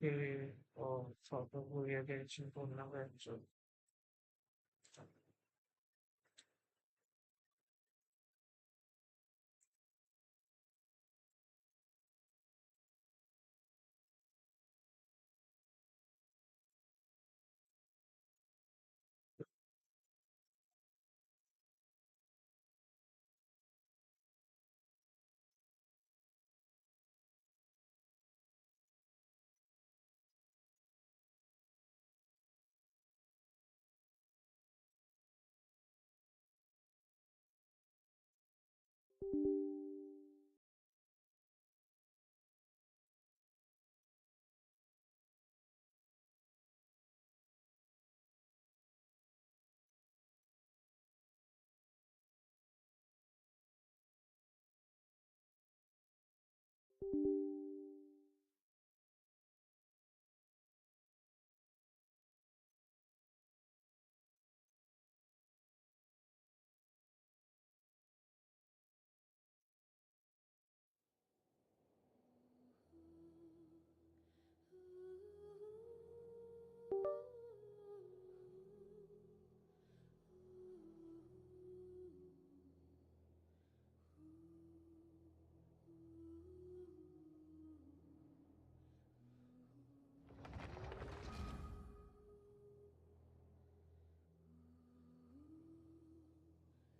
Sort of movie Genshin for now actually.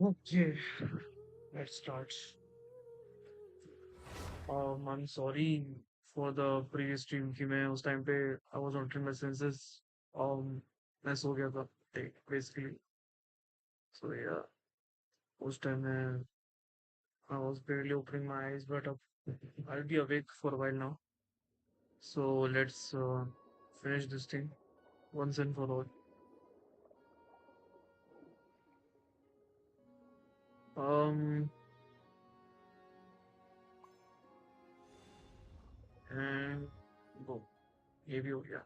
Okay, let's start. I'm sorry for the previous stream कि मैं उस time पे I was not in my senses. Um, मैं सो गया था basically. So yeah, उस time में I was barely opening my eyes, but I'll be awake for a while now. So let's finish this thing once and for all. Um, and वो ये भी हो गया.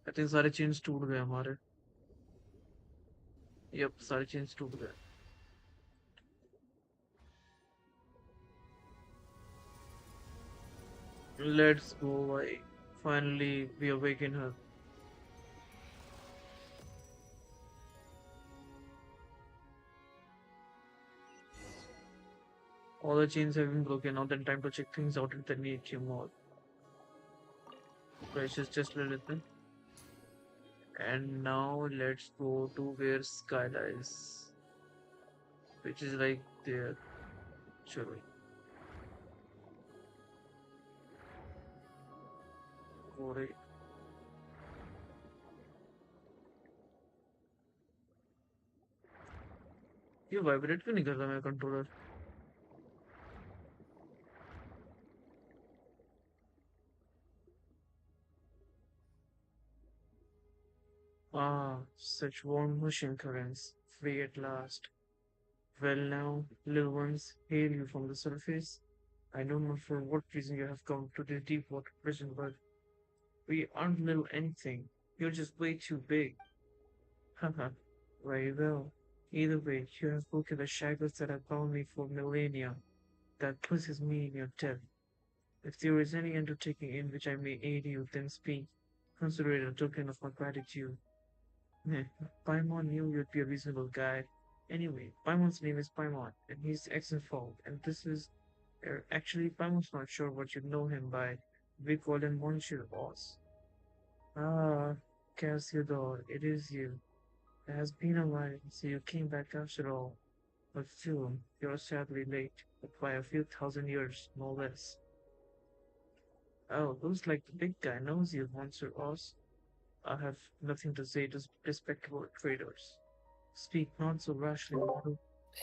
I think सारे chains टूट गए हमारे. Yep, सारे chains टूट गए. Let's go, भाई. Finally, we awaken her. All the chains have been broken. Now then time to check things out at the nature mall. Precious just let it in. And now let's go to where Sky lies, which is like there. Chalo. Go right. ये vibrate क्यों नहीं कर रहा मेरा controller? Ah, such warm whooshing currents. Free at last. Well now, little ones, hail you from the surface. I don't know for what reason you have come to this deep water prison, but we aren't little anything. You're just way too big. Haha. Very well. Either way, you have broken the shackles that have bound me for millennia. That places me in your debt. If there is any undertaking in which I may aid you, then speak. Consider it a token of my gratitude. Meh, Paimon knew you'd be a reasonable guy. Anyway, Paimon's name is Paimon, and he's Exenfold, and this is... actually, Paimon's not sure what you know him by. We call him Monsieur Boss. Ah, Cassiodor, it is you. It has been a while, so you came back after all. But still, you're sadly late, but by a few thousand years, no less. Oh, looks like the big guy knows you, Monsieur Oz. I have nothing to say to respectable traders. Speak not so rashly, Maru.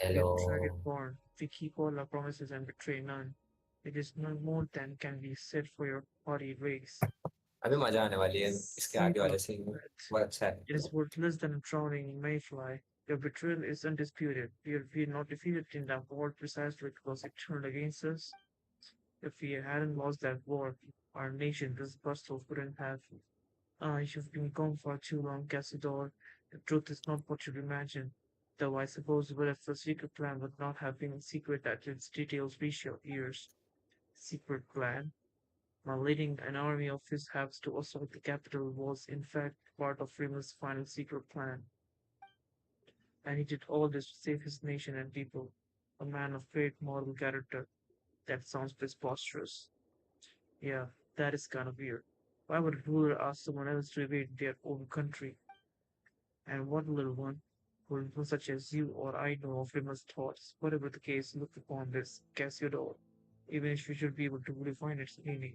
We are hello. dragon-born. We keep all our promises and betray none. It is no more than can be said for your haughty race. अभी मजा आने वाली है इसके Save आगे वाले up, scene में। but बहुत अच्छा है। it is worth less than a drowning in Mayfly. Your betrayal is undisputed. We are not defeated in that war precisely because it turned against us. If we hadn't lost that war, our nation, this Bristol, wouldn't have. You've been gone for too long, Cassidor. The truth is not what you imagine. Though I suppose what if the secret plan would not have been secret that its details reach your ears. Secret plan? While leading an army of his habs to assault the capital was in fact part of Rima's final secret plan, and he did all this to save his nation and people. A man of great moral character. That sounds preposterous. Yeah, that is kind of weird. Why would a ruler ask someone else to invade their own country? And what little one, who such as you or I know of Rima's thoughts, whatever the case, look upon this Cassiodor, even if you should be able to refine its meaning.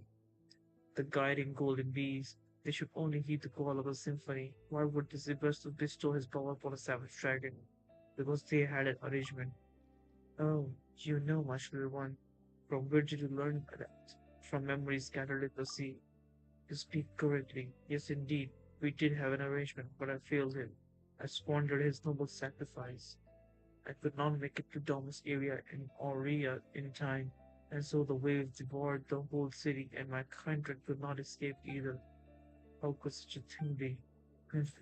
The guiding golden bees, they should only heed the call of a symphony. Why would this Zebras bestow his power upon a savage dragon? Because they had an arrangement. Oh, you know much, little one. From where did you learn that? From memories scattered in the sea. You speak correctly. Yes, indeed, we did have an arrangement, but I failed him. I squandered his noble sacrifice. I could not make it to Domus area in Aurea in time, and so the waves devoured the whole city, and my kindred could not escape either. How could such a thing be? If,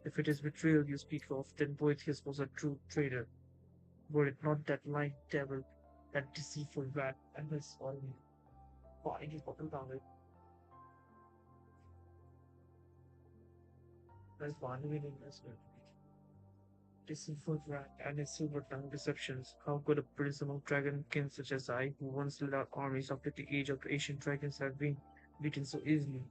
if it is betrayal you speak of, then Boethius was a true traitor. Were it not that lying devil, that deceitful rat, and his army. Why he bottled down it? There's one in investment. Deceitful rat and his silver-tongued deceptions. How could a prism of dragonkin such as I, who once led our armies after the age of the ancient dragons, have been beaten so easily?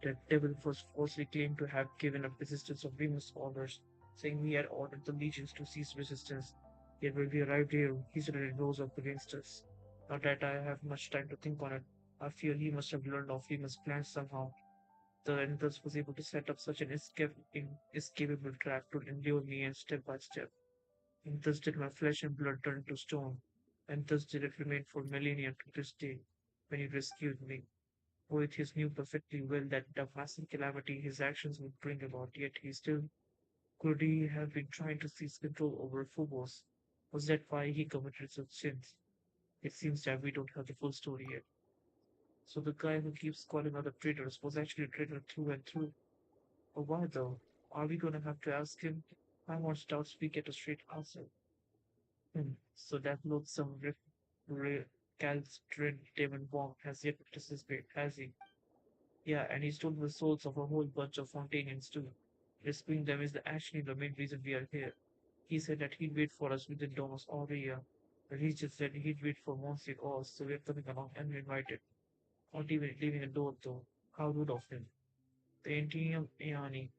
That devil was falsely claimed to have given up resistance of Remus' orders, saying he had ordered the legions to cease resistance. Yet when we arrived here, he suddenly rose up against us. Not that I have much time to think on it. I fear he must have learned of Remus' plans somehow. The thus was able to set up such an inescapable trap to endure me and step by step. And thus did my flesh and blood turn to stone, and thus did it remain for millennia to this day, when he rescued me. Boethius knew perfectly well that the massive calamity his actions would bring about, yet he still could he have been trying to seize control over Phobos. Was that why he committed such sins? It seems that we don't have the full story yet. So the guy who keeps calling other traitors was actually a traitor through and through. But why though? Are we gonna have to ask him? I want doubts we get a straight answer. So that loathsome recalcitrant demon bomb has yet to participate, has he? Yeah, and he stole the souls of a whole bunch of Fontanians too. Rescuing them is actually the main reason we are here. He said that he'd wait for us within Domus Aurea, but he just said he'd wait for Monsieur Oz, so we're coming along uninvited. Not even leaving a door though. How rude of him. The Antium Eani.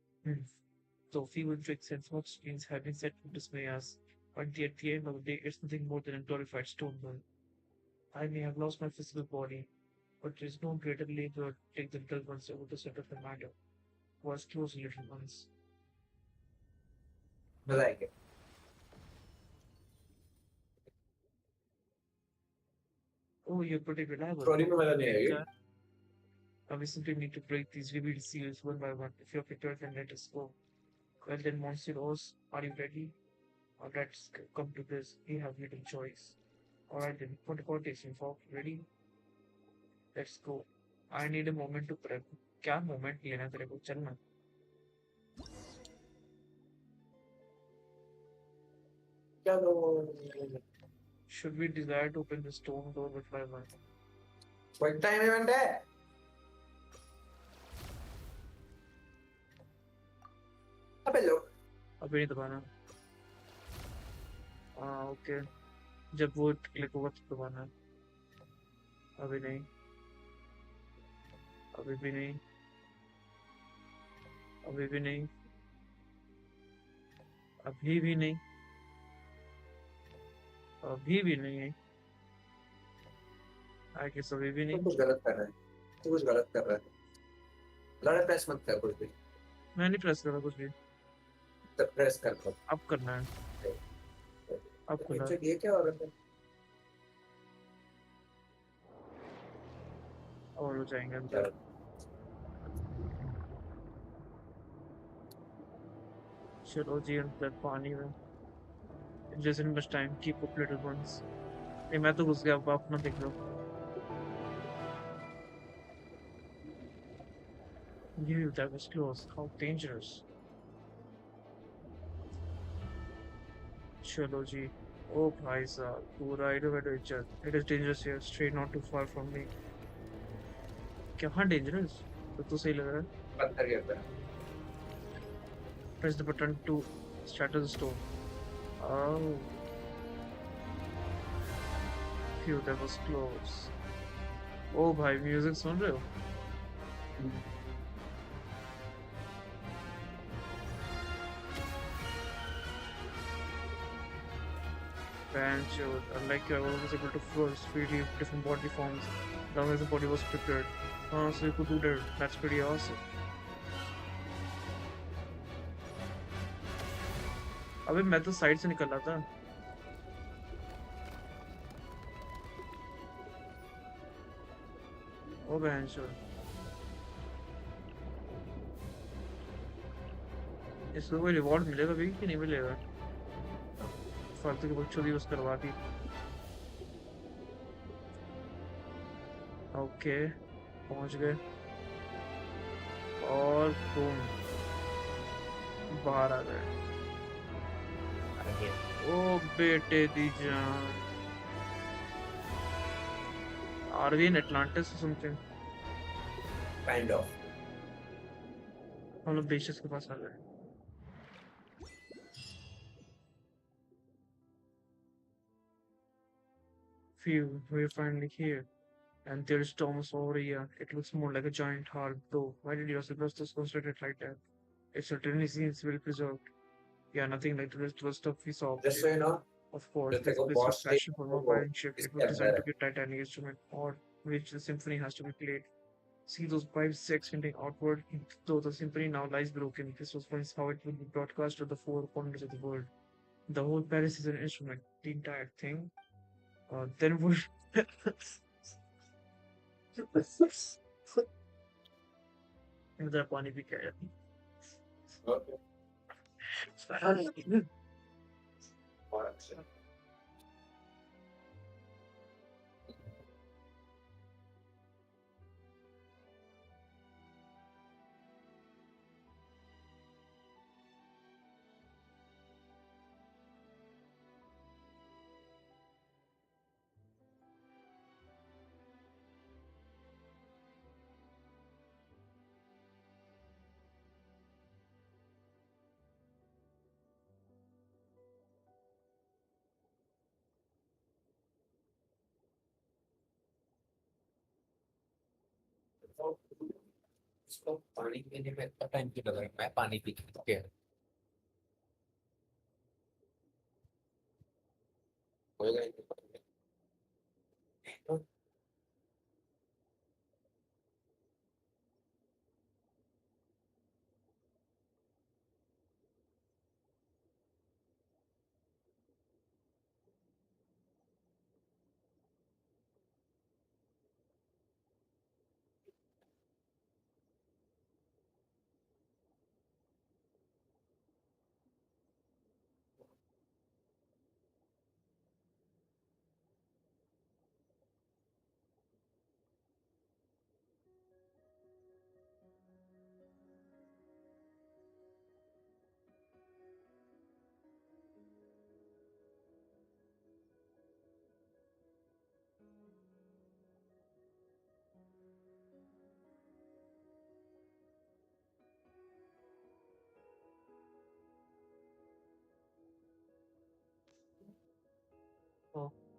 So feeble tricks and smoke screens have been set to dismay us, but at the end of the day, it's nothing more than a glorified stone world. I may have lost my physical body, but there is no greater labor to take the dull ones over the center of the matter. Was close little ones. मजा आएगा. Oh, you're pretty reliable. Story में मजा नहीं Good आएगी. guy. Now we simply need to break these revealed seals one by one. If you're prepared, then let us go. Well then, Monsieur Oz, are you ready? Or let's come to this. We have little choice. Alright then, what about this info? Ready? Let's go. I need a moment to prep. क्या moment लेना तेरे को चलना? क्या तो Should we desire to open the stone door with my mind? Quick time event है. अबे लो. अभी नहीं दबाना. ओके. जब वो क्लिक होगा तब दबाना. अभी नहीं. अभी भी नहीं. अभी भी नहीं. अभी भी नहीं. अभी भी नहीं. आई गेस अभी भी तू नहीं. कुछ गलत कर रहा है. तू कुछ गलत कर रहा है. लड़ा प्रेस मत कर कुछ भी. मैं नहीं प्रेस कर रहा कुछ भी. तब प्रेस कर दो. अब करना है. अब खुला. अच्छा ये क्या हो रहा है. और हो जाएंगे अंदर. चलो जी अंदर पानी में. It doesn't much time. Keep up little ones. नहीं मैं तो घुस गया. अब आप अपना देख लो. You, that was close. How dangerous. चलो जी. Oh भाई साहब. पूरा adventure. It is dangerous here. Stray not too far from me. क्या हाँ डेंजरस तो सही लग रहा है. पत्थर के ऊपर. Press the button to shatter the stone. Oh, phew, that was close. ओ भाई म्यूजिक सुन रहे हो? Banjo, unlike you, I was able to force freely different body forms as long as the body was prepared. So you could do that. That's pretty awesome. अबे मैं तो side से निकल रहा था. ओ बैंचो, इसको कोई रिवॉर्ड मिलेगा भी कि नहीं मिलेगा? फालतू की बकचोदी यूज करवा दी. ओके, पहुंच गए और बूम बाहर आ गए. आगे. ओ बेटे दी जान, are we in Atlantis something. Kind of. हम लोग बेशस के पास आ गए. Phew, we're finally here. And there's Thomas over here. It looks more like a giant heart, though. Why did your Sylvester construct it like that? It certainly seems well preserved. Yeah, nothing like the rest of the stuff we saw up just so here. You know, Of course, जो तेरे this को place was boss fashioned for वो a violin ship. It was इसके designed अंदर to है. be a titanic instrument on which the symphony has to be played. See those pipes extending outward, though the symphony now lies broken. This was once how it would be broadcast to the four corners of the world. The whole Paris is an instrument. The entire thing. Then would इधर पानी भी क्या okay. है. और अच्छा. तो इसको पानी पीने में इतना टाइम क्यों लगा? मैं पानी पी के होएगा ही नहीं. तो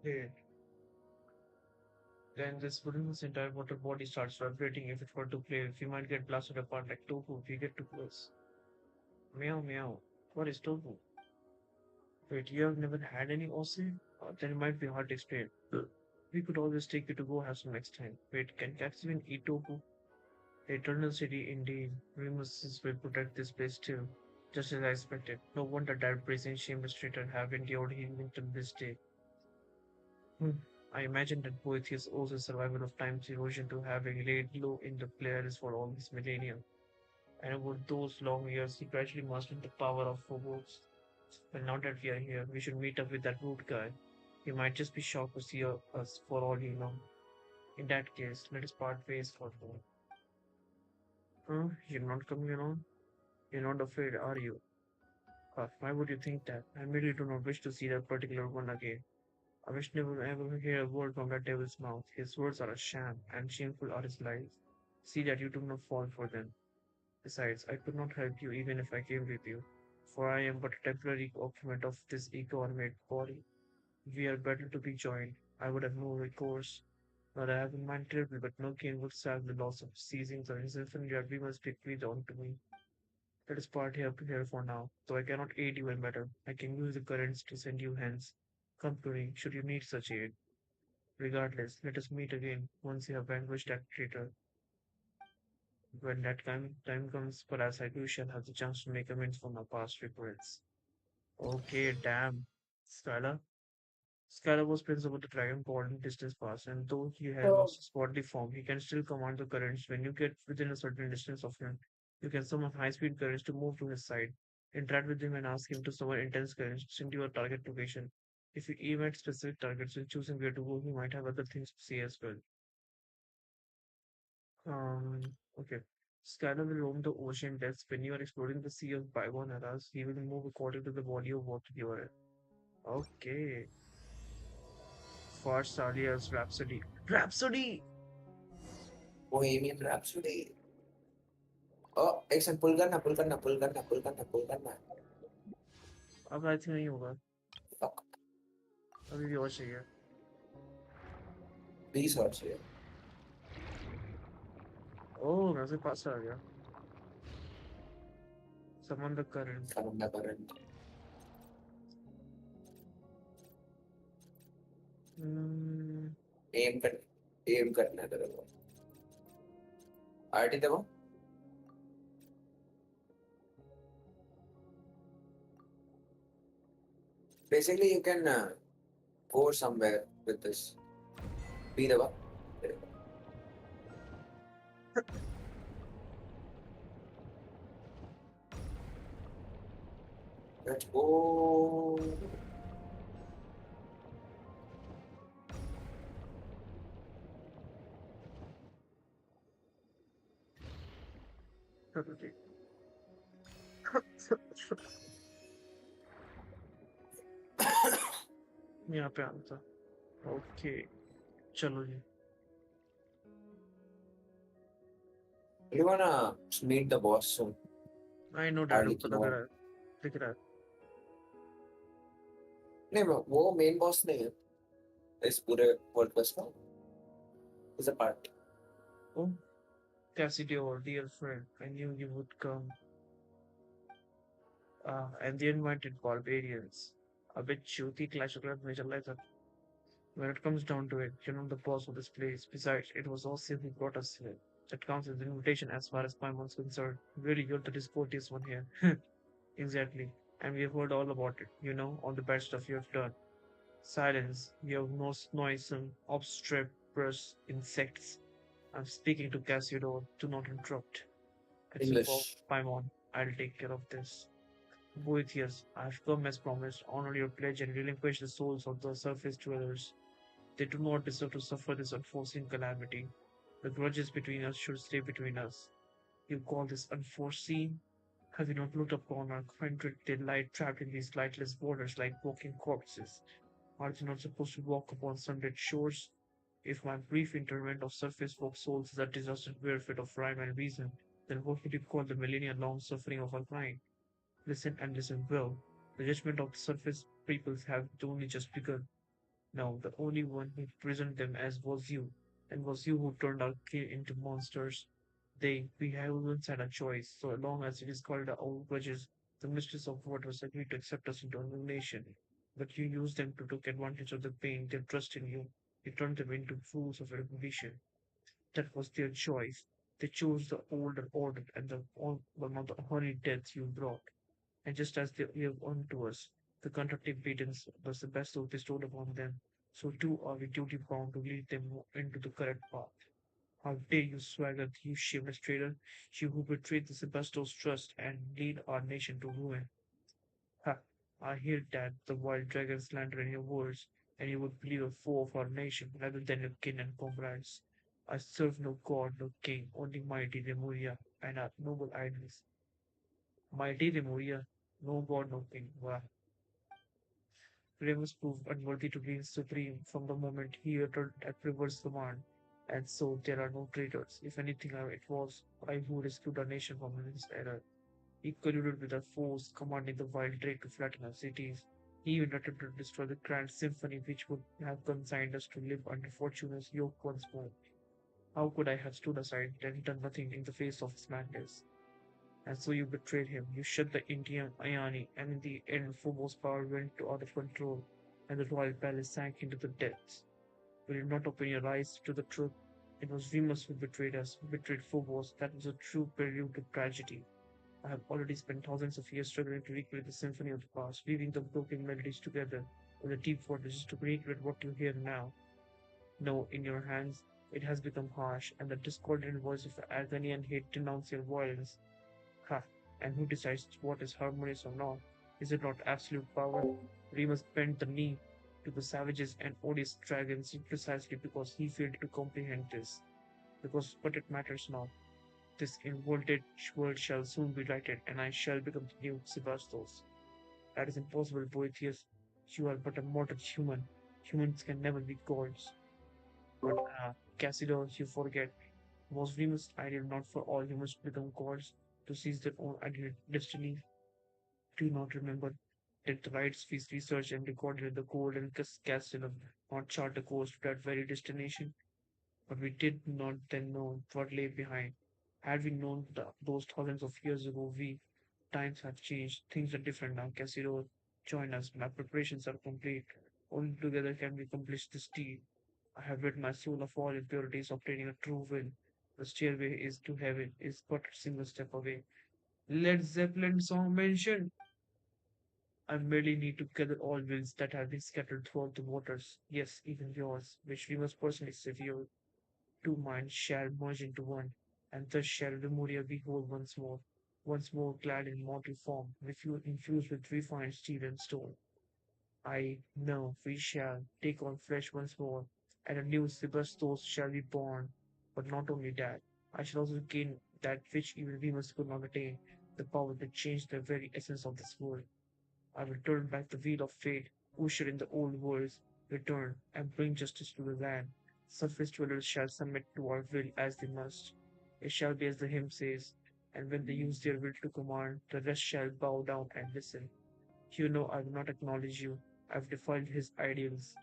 Okay. Then this wooden's entire water body starts vibrating if it were to play. If you might get blasted apart like tofu if you get too close. Meow meow. What is tofu? Wait, you have never had any Aussie? Then it might be hard to explain. We could always take you to go have some next time. Wait, can cats even eat tofu? The Eternal City indeed. Remuses will protect this place too. Just as I expected. No wonder that brazen shameless traitor have endured even till this day. Hmm. I imagine that Boethius owes his survival of time's erosion to having laid low in the players for all these millennia. And over those long years, he gradually mastered the power of Phobos. But now that we are here, we should meet up with that rude guy. He might just be shocked to see us for all you know. In that case, let us part ways for now. Huh? You're not coming along? You're not afraid, are you? Why would you think that? I merely do not wish to see that particular one again. I wish never ever hear a word from that devil's mouth. His words are a sham, and shameful are his lies. See that you do not fall for them. Besides, I could not help you even if I came with you, for I am but a temporary occupant of this ego-animate body. We are better to be joined. I would have no recourse. Not I have in mind terribly, but no gain would salve the loss of seizings or his inferior we must bequeath on to me. Let us part here for now, though I cannot aid you in matter. I can use the currents to send you hence. Come to me, should you need such aid. Regardless, let us meet again once you have vanquished that traitor. When that time comes, perhaps I too shall have the chance to make amends for my past regrets. Okay, damn. Skylar? Skylar was prince over the dragon god in distance past, and though he had Oh. lost his bodily form, he can still command the currents. When you get within a certain distance of him, you can summon high-speed currents to move to his side. Interact with him and ask him to summon intense currents into your target location. If you aim at specific targets when choosing where to go, he might have other things to say as well. Okay. Skylar will roam the ocean depths when you are exploring the sea of bygone eras. He will move according to the body of water you are in. Okay. For Salia's Rhapsody. Rhapsody! Bohemian Rhapsody. Oh, एक second पुल करना. अब I think नहीं होगा. Fuck. अभी भी और चाहिए. Research here. ओह मेरे पास आ गया. समंदर current. Kamanda current. Hmm. Aim कर aim करना है तेरे को. आरटी देखो. Basically, you can go somewhere with this. Be the one. Let's go. चलो जी. यहाँ पे आना था. ओके. चलो जी. You wanna meet the boss soon? I know dad Hardly ऊपर know लग what. रहा है. दिख रहा है. नहीं वो मेन बॉस नहीं है इस पूरे वर्ल्ड क्वेस्ट का. Is a part. Oh Cassidio, dear friend, I knew you would come. And the invited barbarians. A bit shooty clash of clans major lights. When it comes down to it, you're not the boss of this place. Besides, it was Ossian who brought us here. That counts as an invitation as far as Paimon's concerned. Really, you're the discourteous one here. Exactly. And we have heard all about it, all the bad stuff you have done. Silence. You have no noisome, obstreperous insects. I'm speaking to Cassiodor. Do not interrupt. It's a go, English. Paimon. I'll take care of this. Boethius, I have come as promised. Honor your pledge and relinquish the souls of the surface dwellers. They do not deserve to suffer this unforeseen calamity. The grudges between us should stay between us. You call this unforeseen? Have you not looked upon our kindred delight trapped in these lightless waters like walking corpses? Are they not supposed to walk upon sunlit shores? If my brief interment of surface folk souls is a disaster bereft of rhyme and reason, then what would you call the millennia-long suffering of our kind? Listen and listen well. The judgment of the surface peoples have only just begun. Now, the only one who presented them as was you, and was you who turned our kin into monsters. We have once had a choice, so long as it is called our grudges, the mistress of waters agreed to accept us into a new nation. But you used them to take advantage of the pain, their trust in you. You turned them into fools of recognition. That was their choice. They chose the older order and not the honeyed death you brought. And just as they gave unto us the contractive patents was the best of bestowed upon them, so too are we duty bound to lead them into the correct path. How dare you swagger, you shameless traitor, you who betrayed the Sebasto's trust and lead our nation to ruin. Ha! I hear that the wild dragons slander in your words, and you would believe a foe of our nation rather than your kin and comrades. I serve no god, no king, only mighty Lemuria and our noble idols. Mighty Lemuria, no god, no king. Wow. Remus proved unworthy to reign supreme from the moment he uttered that reverse command. And so there are no traitors. If anything, it was I who rescued our nation from this error. He colluded with our foes, commanding the wild trade to flatten our cities. He even attempted to destroy the grand symphony which would have consigned us to live under Fortuna's yoke once more. How could I have stood aside and done nothing in the face of his madness? And so you betrayed him. You shut the Indian Ayani, and in the end, Phobos' power went to out of control, and the royal palace sank into the depths. Will you not open your eyes to the truth? It was Remus who betrayed us, who betrayed Phobos. That was a true prelude to tragedy. I have already spent thousands of years struggling to recreate the symphony of the past, weaving the broken melodies together with a deep vortex to recreate what you hear now. No, in your hands, it has become harsh, and the discordant voice of agony and hate denounce your violence. Ha! And who decides what is harmonious or not? Is it not absolute power? We must bend the knee to the savages and odious dragons precisely because he failed to comprehend this. Because but it matters not. This inverted world shall soon be righted, and I shall become the new Sebastos. That is impossible, Boethius. You are but a mortal human. Humans can never be gods. But Cassidon, you forget, was Venus' ideal not for all humans to become gods, to seize their own destiny? Do you not remember that the rites we researched and recorded in the golden castle of not chart a course to that very destination? But we did not then know what lay behind. Had we known those thousands of years ago, times have changed. Things are different now. Casino, join us. My preparations are complete. Only together can we accomplish this deed. I have rid my soul of all impurities, obtaining a true will. The stairway is to heaven is but a single step away. Led Zeppelin song mentioned. I merely need to gather all wills that have been scattered throughout the waters. Yes, even yours, which we must personally severe. Two minds shall merge into one, and thus shall Lemuria be whole once more clad in mortal form, infused with refined steel and stone. I know we shall take on flesh once more, and a new Sebastos shall be born. But not only that, I shall also gain that which even Venus could not attain, the power that changed the very essence of this world. I will turn back the wheel of fate, usher in the old worlds, return, and bring justice to the land. Surface dwellers shall submit to our will as they must. It shall be as the hymn says, and when they use their will to command, the rest shall bow down and listen. You know I will not acknowledge you. I have defied his ideals.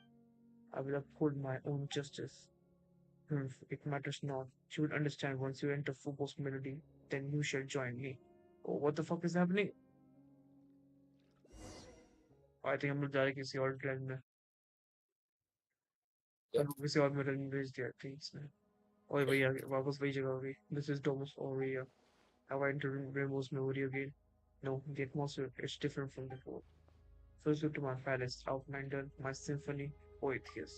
I will uphold my own justice. It matters not. You will understand once you enter Phobos melody, then you shall join me. Oh, what the fuck is happening? I think हम लोग जा रहे हैं किसी और train में हम Yep. लोग किसी और में रन भेज दिया थी इसने ओए भैया वापस वही जगह हो गई this is Domus over here have I entered Rainbow's memory again? No, the atmosphere is different from before. First to my palace, Outlander, my symphony, Poethius.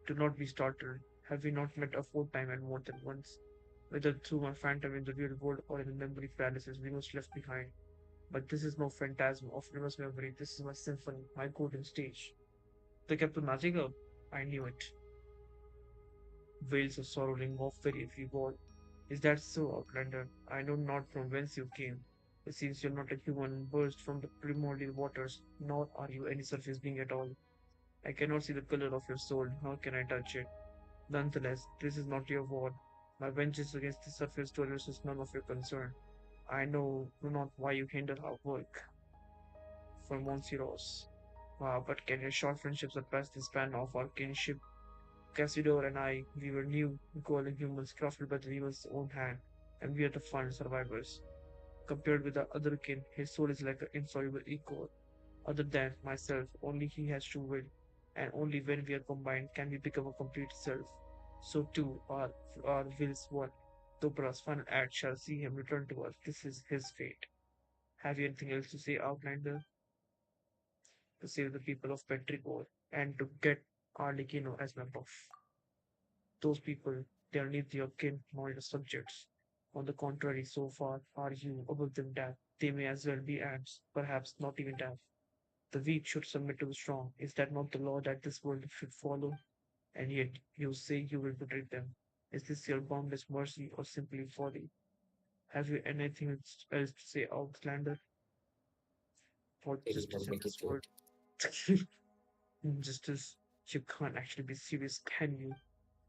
Do not be startled. Have we not met a fourth time and more than once? Whether through my phantom in the real world or in the memory palaces we must left behind. But this is no phantasm of River's memory. This is my symphony, my golden stage. The Captain Magical? I knew it. Veils of sorrow ring off very every wall. Is that so, Outlander? I know not from whence you came. It seems you're not a human burst from the primordial waters, nor are you any surface being at all. I cannot see the color of your soul, nor can I touch it. Nonetheless, this is not your ward. My vengeance against the surface dwellers is none of your concern. I know not why you hinder our work for Monsiros. But can your short friendship surpass the span of our kinship? Cassidor and I, we were new, golden humans crafted by the weaver's own hand, and we are the final survivors. Compared with the other kin, his soul is like an insoluble equal. Other than myself, only he has true will, and only when we are combined can we become a complete self. So too our wills one. Dobra's final act shall see him return to us. This is his fate. Have you anything else to say, Outlander? To save the people of Petrichor and to get Arlecchino as my buff. Those people, they are neither your kin nor your subjects. On the contrary, so far are you above them that they may as well be ants, perhaps not even deaf. The weak should submit to the strong. Is that not the law that this world should follow? And yet you say you will protect them. Is this your boundless mercy or simply folly? Have you anything else to say, Outlander? For Maybe justice I'll in make it this to world? Justice, you can't actually be serious, can you?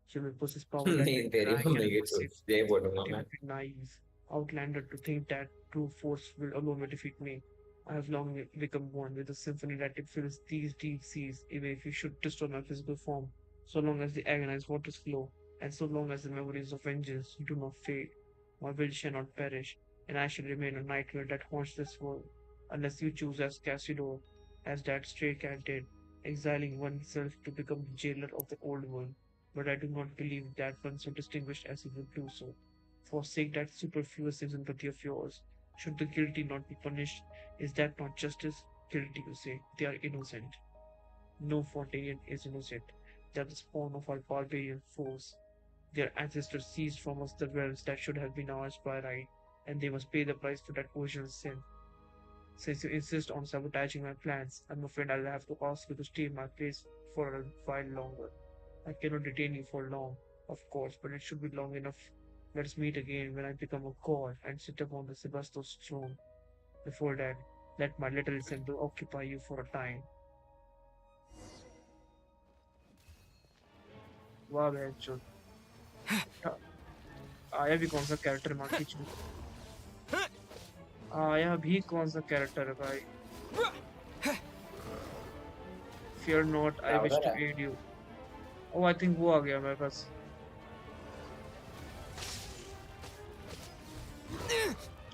He will possess power that नहीं made तेरी crying and mummy की immersive, सोच ये बोलूंगा but he मैं. would be naive, outlander to think that true force will alone will defeat me. I have long become one with the symphony that it fills these deep seas, even if you should destroy my physical form, so long as the agonized waters flow, and so long as the memories of vengeance do not fade. My will shall not perish, and I shall remain a nightmare that haunts this world, unless you choose as Cassidor, as that stray cat did, exiling oneself to become the jailer of the old world. But I do not believe that one so distinguished as he would do so. Forsake that superfluous sympathy of yours. Should the guilty not be punished? Is that not justice? Guilty, you say. They are innocent. No Fontanian is innocent. They are the spawn of our barbarian foes. Their ancestors seized from us the realms that should have been ours by right, and they must pay the price for that original sin. Since you insist on sabotaging my plans, I'm afraid I'll have to ask you to stay in my place for a while longer. I cannot detain you for long, of course, but it should be long enough. Let's meet again when I become a god and sit upon the Sebastos throne. Before that, let my little symbol occupy you for a time. वाह बहनचोद आया भी कौन सा character माँ खींच में आया भी कौन सा कैरेक्टर है भाई Fear not, I क्या wish उधर to है? aid you. Oh, I think वो आ गया मेरे पास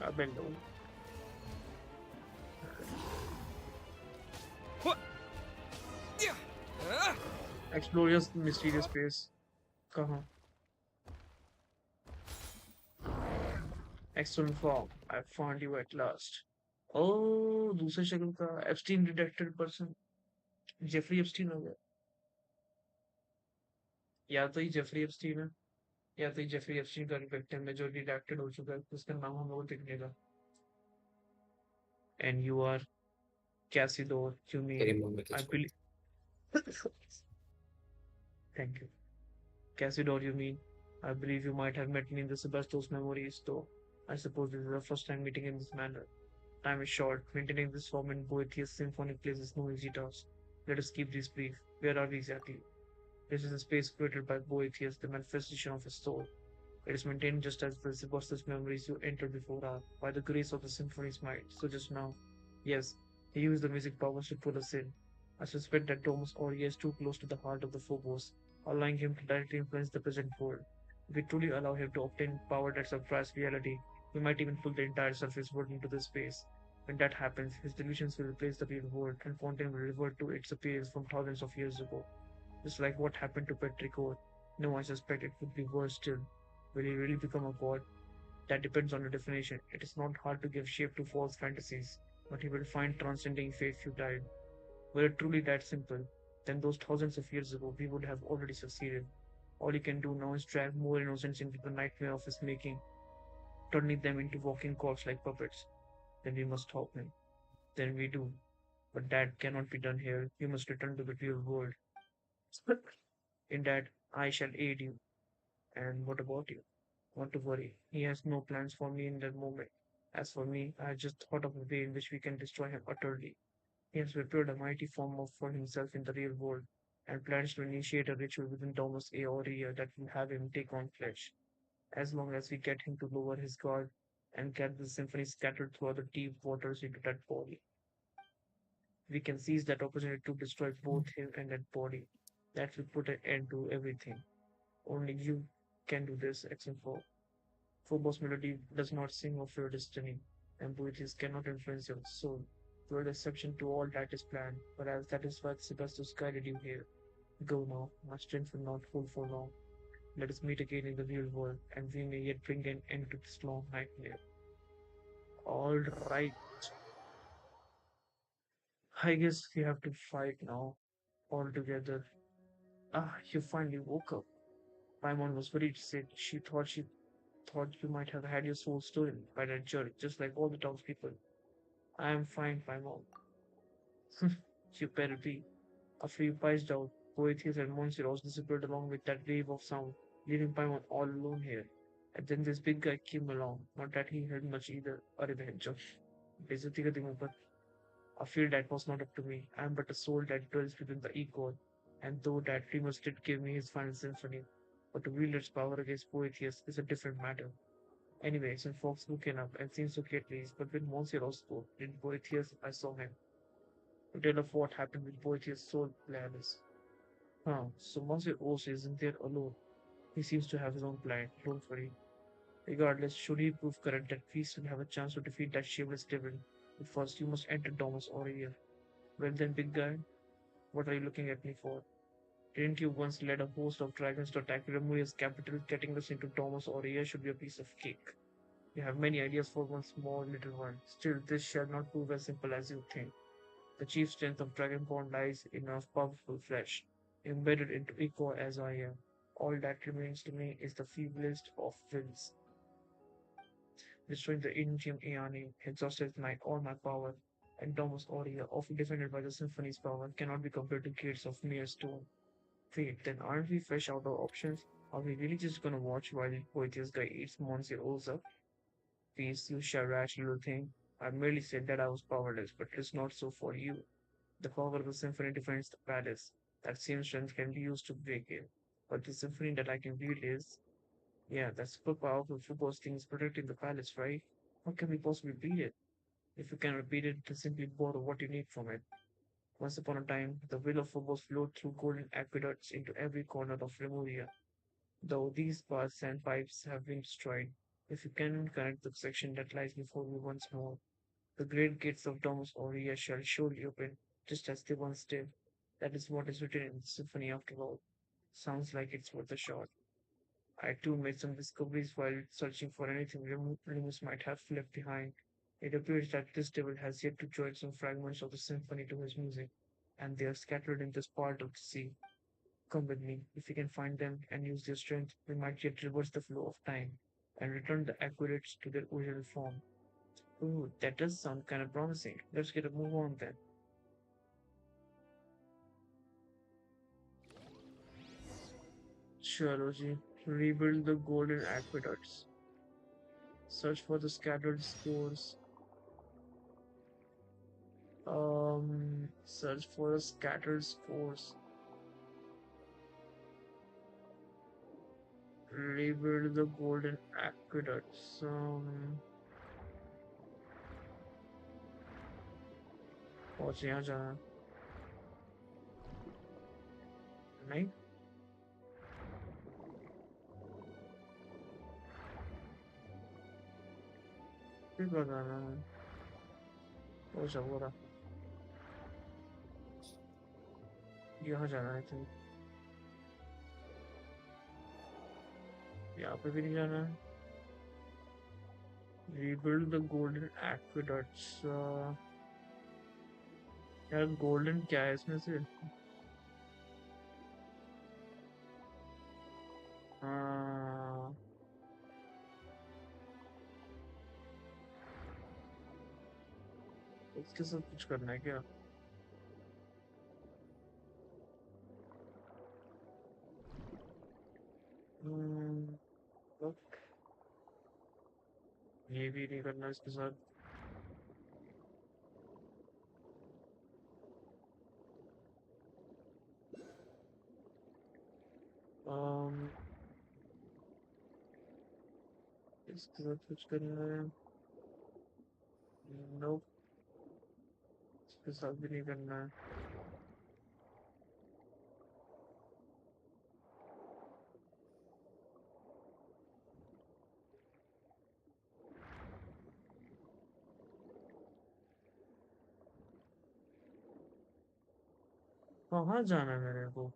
अबे लो Explore your mysterious space. कहाँ Excellent form. I found you at last. Oh, दूसरे शक्ल का Epstein detected person. Jeffrey Epstein हो गया या तो ये जेफरी एप्स्टीन है या तो ये जेफरी एप्स्टीन का विक्टिम है जो डिटेक्टेड हो चुका है उसका नाम हमें वो दिखनेगा and you are Cassidor you तेरी mean मम्मी की I सोच. believe thank you Cassidor you mean I believe you might have met me in the Sebastos memories though I suppose this is the first time meeting in this manner time is short maintaining this form in Boethius symphonic plays is no easy task let us keep this brief where are we exactly this is a space created by Boethius the manifestation of his soul. It is maintained just as the Sebastos memories you entered before are, by the grace of the symphony's might. So just now, yes, he used the music powers to pull us in. I suspect that Domus Ori is too close to the heart of the Phobos, allowing him to directly influence the present world. If we truly allow him to obtain power that subverts reality, we might even pull the entire surface world into this space. When that happens, his delusions will replace the real world, and Fontaine will revert to its appearance from thousands of years ago. Just like what happened to Petrichor. No, I suspect it would be worse still. Will he really become a god? That depends on the definition. It is not hard to give shape to false fantasies, but he will find transcending faith futile. Were it truly that simple, then those thousands of years ago we would have already succeeded. All he can do now is drag more innocents into the nightmare of his making, turning them into walking corpses like puppets. Then we must stop him. Then we do. But that cannot be done here. You must return to the real world. In that, I shall aid you. And what about you? Not to worry. He has no plans for me in that moment. As for me, I just thought of a way in which we can destroy him utterly. He has prepared a mighty form of for himself in the real world, and plans to initiate a ritual within Domus Aeoria that will have him take on flesh. As long as we get him to lower his guard and get the symphony scattered throughout the deep waters into that body, we can seize that opportunity to destroy both him and that body. That will put an end to everything. Only you can do this, except for Phobos melody does not sing of your destiny, and poetry cannot influence your soul. You are the exception to all that is planned, but as that is what Sebastus guided you here. Go now, my strength will not hold for long. Let us meet again in the real world, and we may yet bring an end to this long nightmare. All right, I guess we have to fight now, all together. Ah, you finally woke up. My mom was worried. Said she thought you might have had your soul stolen by that jerk, just like all the townspeople. I am fine, my mom. You better be. After you piped out, Boethius and Monsiros disappeared along with that wave of sound, leaving Paimon all alone here. And then this big guy came along. Not that he had much either. अरे बहनचोद, बेइज्जती कर दी मुझ पर. I feel that was not up to me. I am but a soul that dwells within the ego. And though that Remus did give me his final symphony, but to wield its power against Boethius is a different matter. Anyway, since Fox woken up and seems okay at least, but when Monsieur spoke, in Boethius I saw him. To tell of what happened with Boethius' soul palace. Huh, so Monsieur Oz isn't there alone. He seems to have his own plan, don't worry. Regardless, should he prove correct that we still have a chance to defeat that shameless devil, but first you must enter Domus Aurea. Well then, big guy, what are you looking at me for? Didn't you once lead a host of dragons to attack Remuia's capital? Getting us into Domus Aurea should be a piece of cake. You have many ideas for one small little one. Still, this shall not prove as simple as you think. The chief strength of Dragonborn lies in our powerful flesh, embedded into echo as I am. All that remains to me is the feeblest of wills. Destroying the ancient Eani exhausted all my power, and Domus Aurea, often defended by the symphony's power, cannot be compared to gates of mere stone. Wait, then aren't we fresh out of options? Are we really just gonna watch while Poitiers guy eats Monsieur Oza? Peace, you rash little thing. I merely said that I was powerless, but it's not so for you. The power of the symphony defends the palace. That same strength can be used to break it. But the symphony that I can wield is, yeah, that's super powerful for those things protecting the palace, right? How can we possibly beat it? If you cannot beat it, then simply borrow what you need from it. Once upon a time, the will of Phobos flowed through golden aqueducts into every corner of Lemuria. Though these vast sandpipes have been destroyed, if you can connect the section that lies before you once more, the great gates of Domus Aurea shall surely open, just as they once did. That is what is written in the symphony after all. Sounds like it's worth a shot. I too made some discoveries while searching for anything Remus might have left behind. It appears that this devil has yet to join some fragments of the symphony to his music, and they are scattered in this part of the sea. Come with me. If we can find them and use their strength, we might yet reverse the flow of time and return the aqueducts to their original form. Ooh, that does sound kind of promising. Let's get a move on then. Chaloji, rebuild the golden aqueducts. Search for the scattered spores. Search for the scattered spores. Rebuild the golden aqueducts. पहुंच यहाँ जाना नहीं फिर बताना है वो सब हो रहा यहाँ जाना है तो यहाँ पे भी नहीं जाना है rebuild the golden aqueducts. यार golden क्या है इसमें से हाँ इसके साथ कुछ करना है क्या हम्म, तो ये भी नहीं करना इसके साथ um, इसके साथ कुछ करना है नो इसके साथ भी नहीं करना है कहाँ जाना है मेरे को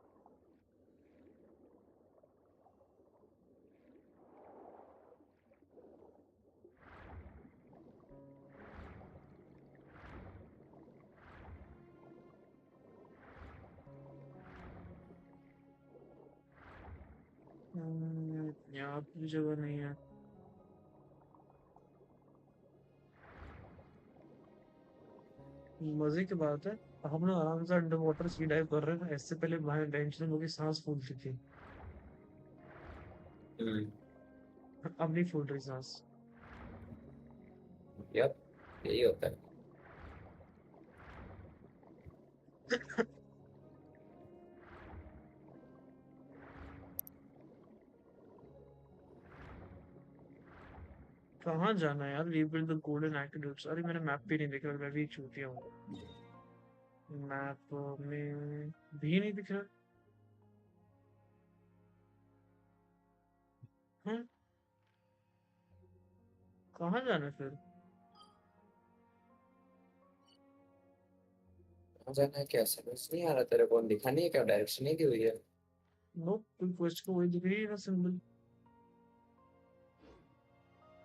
यहाँ पे भी जगह नहीं है मजे की बात है हम लोग आराम से अंडर वाटर सी डाइव कर रहे हैं इससे पहले भाई टेंशन होगी सांस फूलती थी हम्म। अब नहीं फूल रही सांस यप, यही होता है। कहाँ जाना है यार? Rebuild the golden aqueducts. अरे मैंने मैप भी नहीं देखा, मैं भी चूतिया हूँ। मैप में भी नहीं दिख रहा। हाँ, कहाँ जाना है फिर? कहाँ जाना है, क्या समझ नहीं आ रहा तेरे को? दिखा नहीं है क्या? डायरेक्शन नहीं दी हुई है? नो, कोई क्वेस्ट को वही दिख रही है ना सिंबल।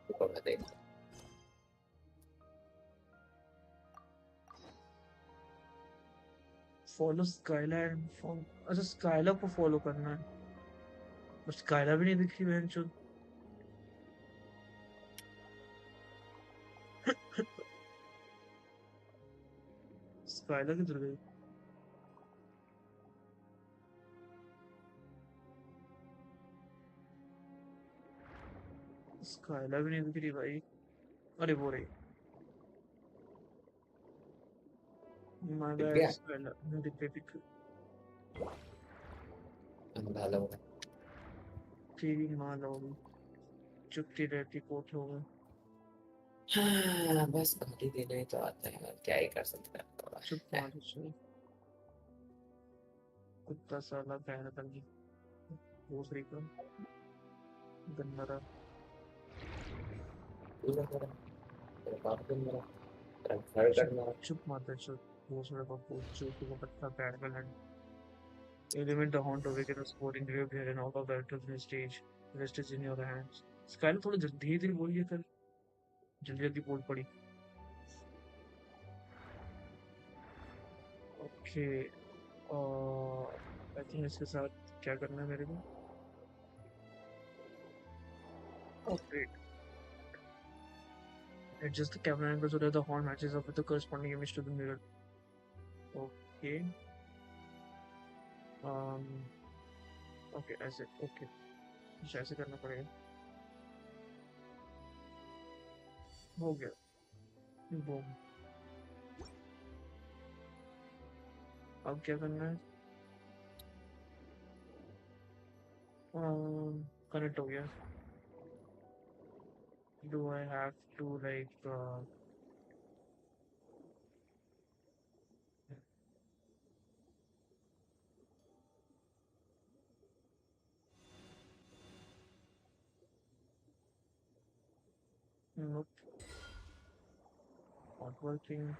देखो मैं देख। Follow Scylla and follow. अच्छा, स्काइला को फॉलो करना है। बस स्काइला भी नहीं दिख रही बहन चोद। स्काइला किधर गई? स्काइला भी नहीं दिख रही भाई। अरे वो रही। माय दिख बैड, गया। स्काइला नहीं दिख रही, दिख रही। अंधा लोग। तेरी माँ लोगी, चुपती रहती कोठ हो गई। हाँ बस गाली देने ही तो आता है यार, क्या ही कर सकते हैं थोड़ा। चुप मार चल। कुत्ता साला बहन तंगी। दूसरी को गंदा। पूरा मेरा, तेरा बाप भी मेरा, तेरा घर चुप, करना। चुप माता चुप। दूसरे को पूछ, चूती को पत्ता पैर में लड़। Element the haunt awaken a sporting grave here and all of that to the stage. Rest is in your hands. स्काइल थोड़ा धीरे धीरे बोलिए कर। जल्दी जल्दी बोल पड़ी। ओके। आई थिंक इसके साथ क्या करना है मेरे को? Okay. Adjust the camera angle so that the horn matches up with the corresponding image to the mirror. Okay. um, okay ऐसे, ओके कुछ ऐसे करना पड़ेगा। हो गया। बूम। अब क्या करना है? कनेक्ट हो गया। Do I have to like nope, not working.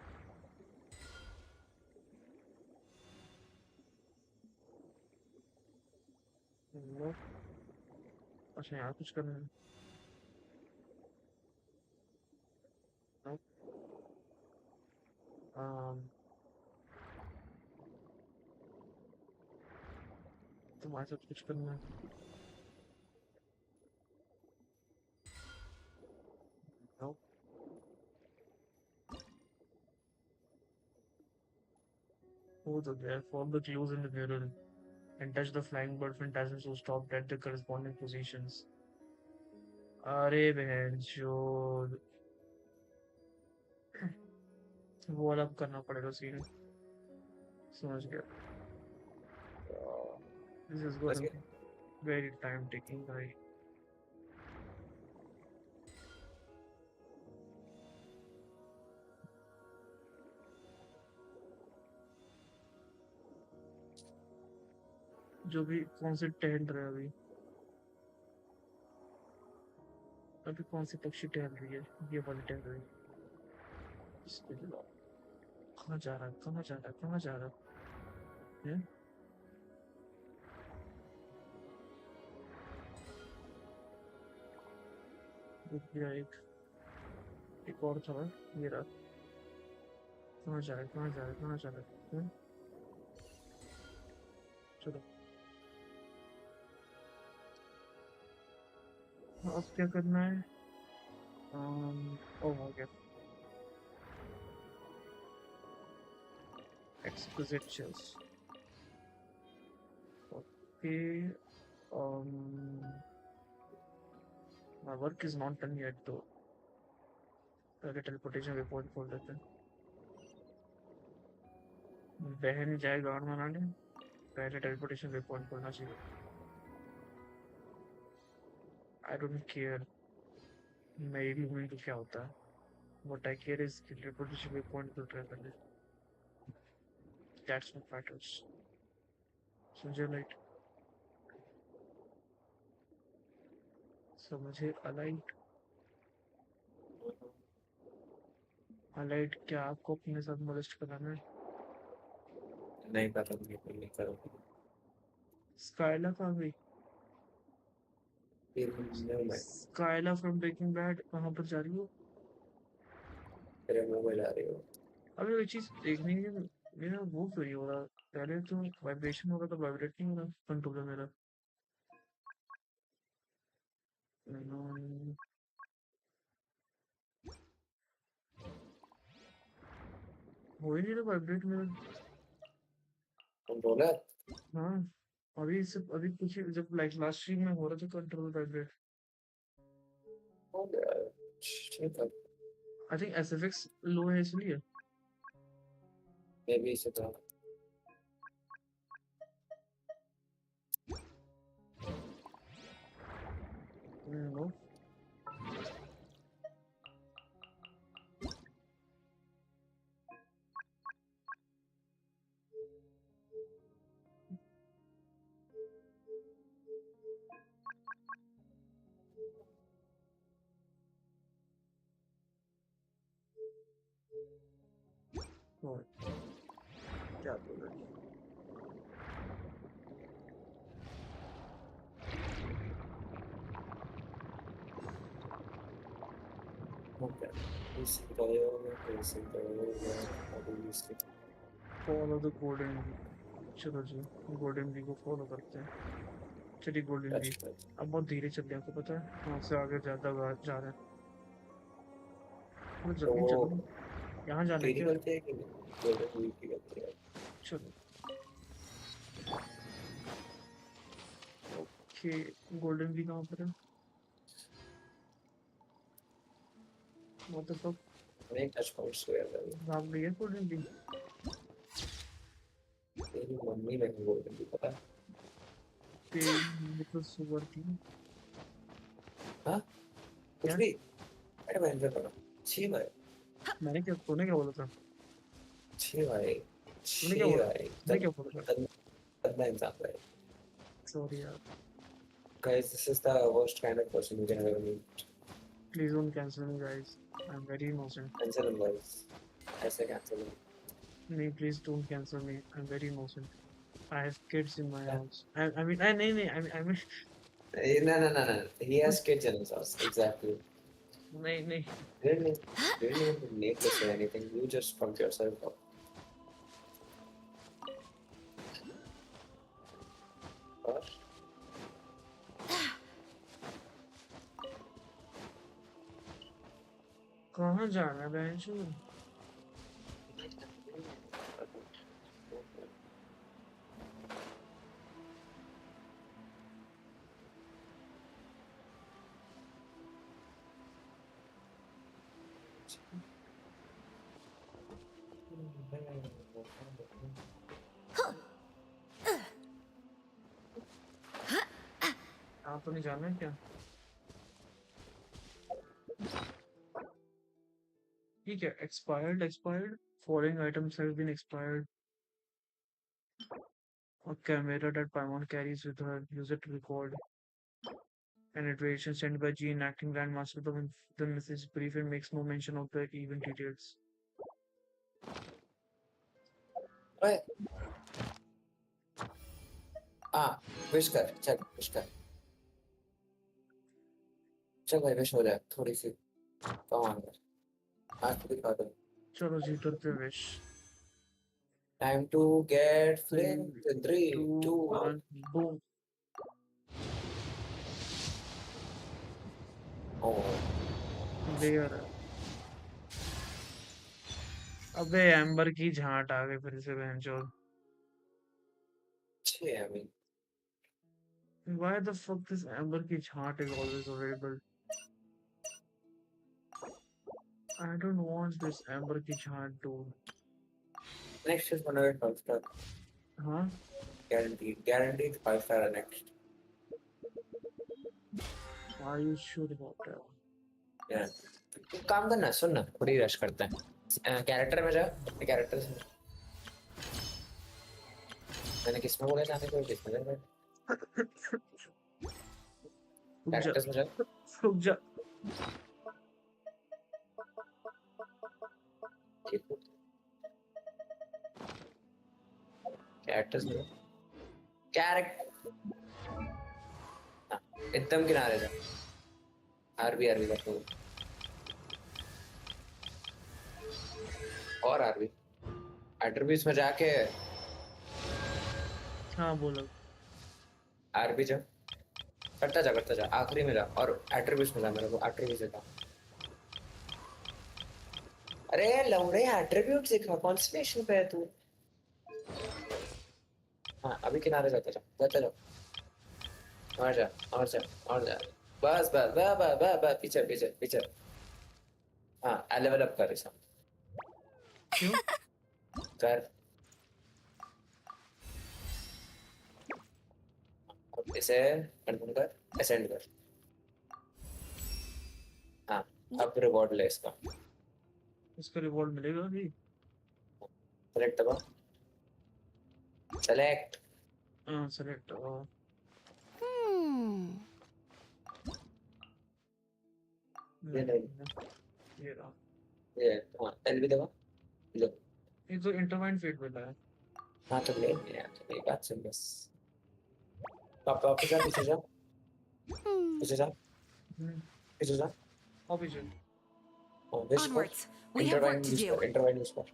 Nope. अच्छा यहाँ कुछ करना है। Nope. um, तुम्हारे साथ कुछ करना है। Nope. हो तो गया। Follow the clues in the mirror and touch the flying bird phantasms who stopped at the corresponding positions. अरे बहन जो वो अलग करना पड़ेगा सीन। समझ गया। दिस इज बच गोना गया। वेरी टाइम टेकिंग भाई। जो भी कौन से टहल रहे हैं अभी? अभी कौन सी पक्षी टहल रही है? ये वाली टहल रही है। इसके लिए कहाँ जा रहा है, कहाँ जा रहा है, कहाँ जा रहा है? रुक गया एक और था। ये रहा। कहाँ जा रहा है, कहाँ जा रहा है, कहाँ जा रहा है? चलो। अब क्या करना है? ओ हो गया। Exquisite chest. Okay. My work is not done yet तो पहले टेलीपोर्टेशन रिपोर्ट खोल देते हैं। बहन जाए गाँड मनाने। पहले टेलीपोर्टेशन रिपोर्ट खोलना चाहिए। I don't care. मैं भी हूँ तो क्या होता है? What I care is कि reputation पे point to try करने. That's what matters. समझे लाइट? समझे अलाइट? अलाइट क्या आपको अपने साथ मोलेस्ट कराना है? नहीं पता, मुझे कोई नहीं करूँगी। स्काइला कहाँ गई? फिर मैं स्काइला फ्रॉम ब्रेकिंग बैड कहाँ पर जा रही हो? तेरे मुंह में ला रही हूँ। अबे वो चीज देखने के लिए मेरा वो क्यों नहीं हो रहा? पहले तो वाइब्रेशन हो रहा था, वाइब्रेट नहीं हो रहा कंट्रोलर मेरा। हम्म, हो ही नहीं रहा वाइब्रेट मेरा। कंट्रोलर हाँ, अभी सिर्फ अभी कुछ जब लाइक लास्ट स्ट्रीम में हो रहा था कंट्रोलर वाइब्रेट। हो गया। ठीक है। आई थिंक एसएफएक्स लो है इसलिए। मैं भी इसे तो नो। क्या बोल रहे हैं? हो गया। इसे गया, इसे गया, अभी इसे फॉलो द गोल्डन वी। चलो जी, गोल्डन वी को फॉलो करते हैं। चलिए गोल्डन वी। टच कर। अब बहुत धीरे चल रहे हैं, आपको पता है वहां से आगे ज्यादा जा रहे हैं। थोड़ा तो जल्दी वो चलो। यहाँ जाना है तेरी क्या? गलती है कि गोल्डन वीक की गलती है? चलो। ओके। गोल्डन वी कहाँ पर है? मतलब मैं टच पॉइंट्स को याद है। भाग गई है गोल्डन वी। तेरी मम्मी ने गोल्डन वीक पता है? तेरी मम्मी तो सुअर थी। हाँ, कुछ क्या? भी। अरे मैं एंजॉय कर रहा हूँ। छी भाई। मैंने क्या, तूने क्या बोला था? छी भाई। तूने क्या छी बोला? भाई तूने क्या बोला था? गंदा इंसान भाई। सॉरी यार। Guys, this is the worst kind of person you can ever meet. Please don't cancel me guys. I am very innocent. Cancel him, guys. ऐसे cancel him. नहीं, please don't cancel me, I am very innocent. I have kids in my Yeah. House. I mean नहीं नहीं, I mean No, no, no, no. He has kids in his house. Exactly. नहीं नहीं। You didn't even need to say anything. You just fucked yourself up. और कहाँ जाना है बहन? आप तो नहीं जाना है क्या? ठीक है, expired, expired. Following items have been expired. A camera that Paimon carries with her. Use it to record. An iteration sent by Jean, acting grandmaster. The message brief and makes no mention of the event details. ओए हाँ, wish कर, चल wish कर। चल भाई wish हो जाए थोड़ी सी। कमान कर। हाथ दिखा दो। चलो जी, करते हैं wish. Time to get flint. Three, 3, two, 2, 1. 1, boom. Oh, There है। अबे एम्बर की झांट आ गई फिर से बहनचोद। shit, I mean. Why the fuck this Amber की झांट is always available? I don't want this Amber की झांट dude. Next is gonna be 5 star. हाँ? Guaranteed. Guaranteed 5 star next. Are you sure about that? यार तू काम करना, सुन ना, थोड़ी rush करते हैं। कैरेक्टर में जा, कैरेक्टर में। मैंने किसमें बोला जाने को, किसमें जाने को? रुक जा, कैरेक्टर्स में जा। रुक जा। ठीक है, कैरेक्टर्स में जा। कैरेक्टर, हाँ, एकदम किनारे जा। आरबी आरबी कर दो, और आरबी एट्रीब्यूट्स में जाके हाँ बोलो। आरबी जा, करता जा, आखिरी में जा और एट्रीब्यूट्स में जा, मेरे को एट्रीब्यूट्स दिखा। अरे लौड़े, एट्रीब्यूट दिखा, कॉन्स्टलेशन पे है तू। हाँ अभी किनारे जाता जा, और जा, और जा, और जा। बस बस बस बस बस बस, पीछे पीछे पीछे। हाँ लेवल अप कर इसे, क्यों? कर। अब इसे कंटिन्यू कर, असेंड कर। हाँ अब रिवॉर्ड ले इसका। इसका रिवॉर्ड मिलेगा अभी? सेलेक्ट दबा, सेलेक्ट। हाँ सेलेक्ट। Hmm. ये नहीं, ये रहा। ये, हाँ एल भी दबा, लो। ये तो इंटरमाइंड फेट मिला है। हाँ तो ले यार, तो मेरी बात सुन बस। पापा वापस जा, पीछे जा, Hmm. पीछे जा, हम्म। पीछे जा। ऑफिशियल। हाँ विश कर, Onwards. We have work intertwine to use do. कर, इंटरवाइन यूज कर।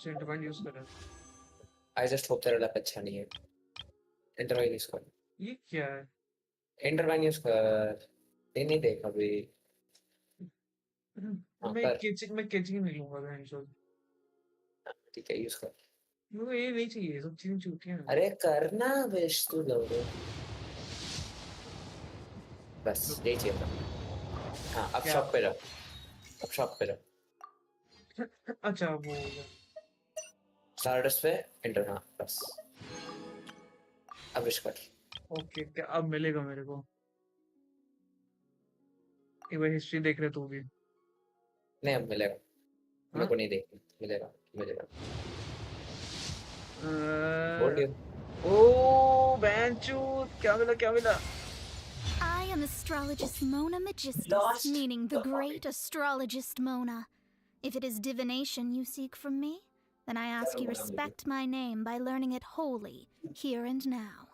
से इंटरमाइंड यूज करें। आई जस्ट होप तेरा लक अच्छा नहीं है। इंटरवाइन यूज कर, ये क्या है? इंटरवाइन यूज कर। ये नहीं देख अभी। हाँ कर, मैं कैचिंग नहीं लूंगा बहन चोद। ठीक है यूज कर। मुझे ये नहीं चाहिए, ये सब चीजें छूटियां हैं। अरे करना विश तू, लोगे बस रुक। यही चाहिए था। हाँ अब क्या? शॉप पे जा, अब शॉप पे जा। अच्छा वो हो गया। स्टारडस्ट पे इंटर, हाँ बस। अब विश कर। ओके, क्या अब मिलेगा मेरे को? एक बार हिस्ट्री देख रहे तू भी? नहीं अब मिलेगा, मेरे हाँ। को नहीं देखना, मिलेगा मिलेगा। बोल अ, दिया। ओ बहन चोद, क्या मिला क्या मिला? I am astrologist Mona Magistus, lost meaning the great astrologist Mona. If it is divination you seek from me, then I ask you respect my name by learning it wholly, here and now.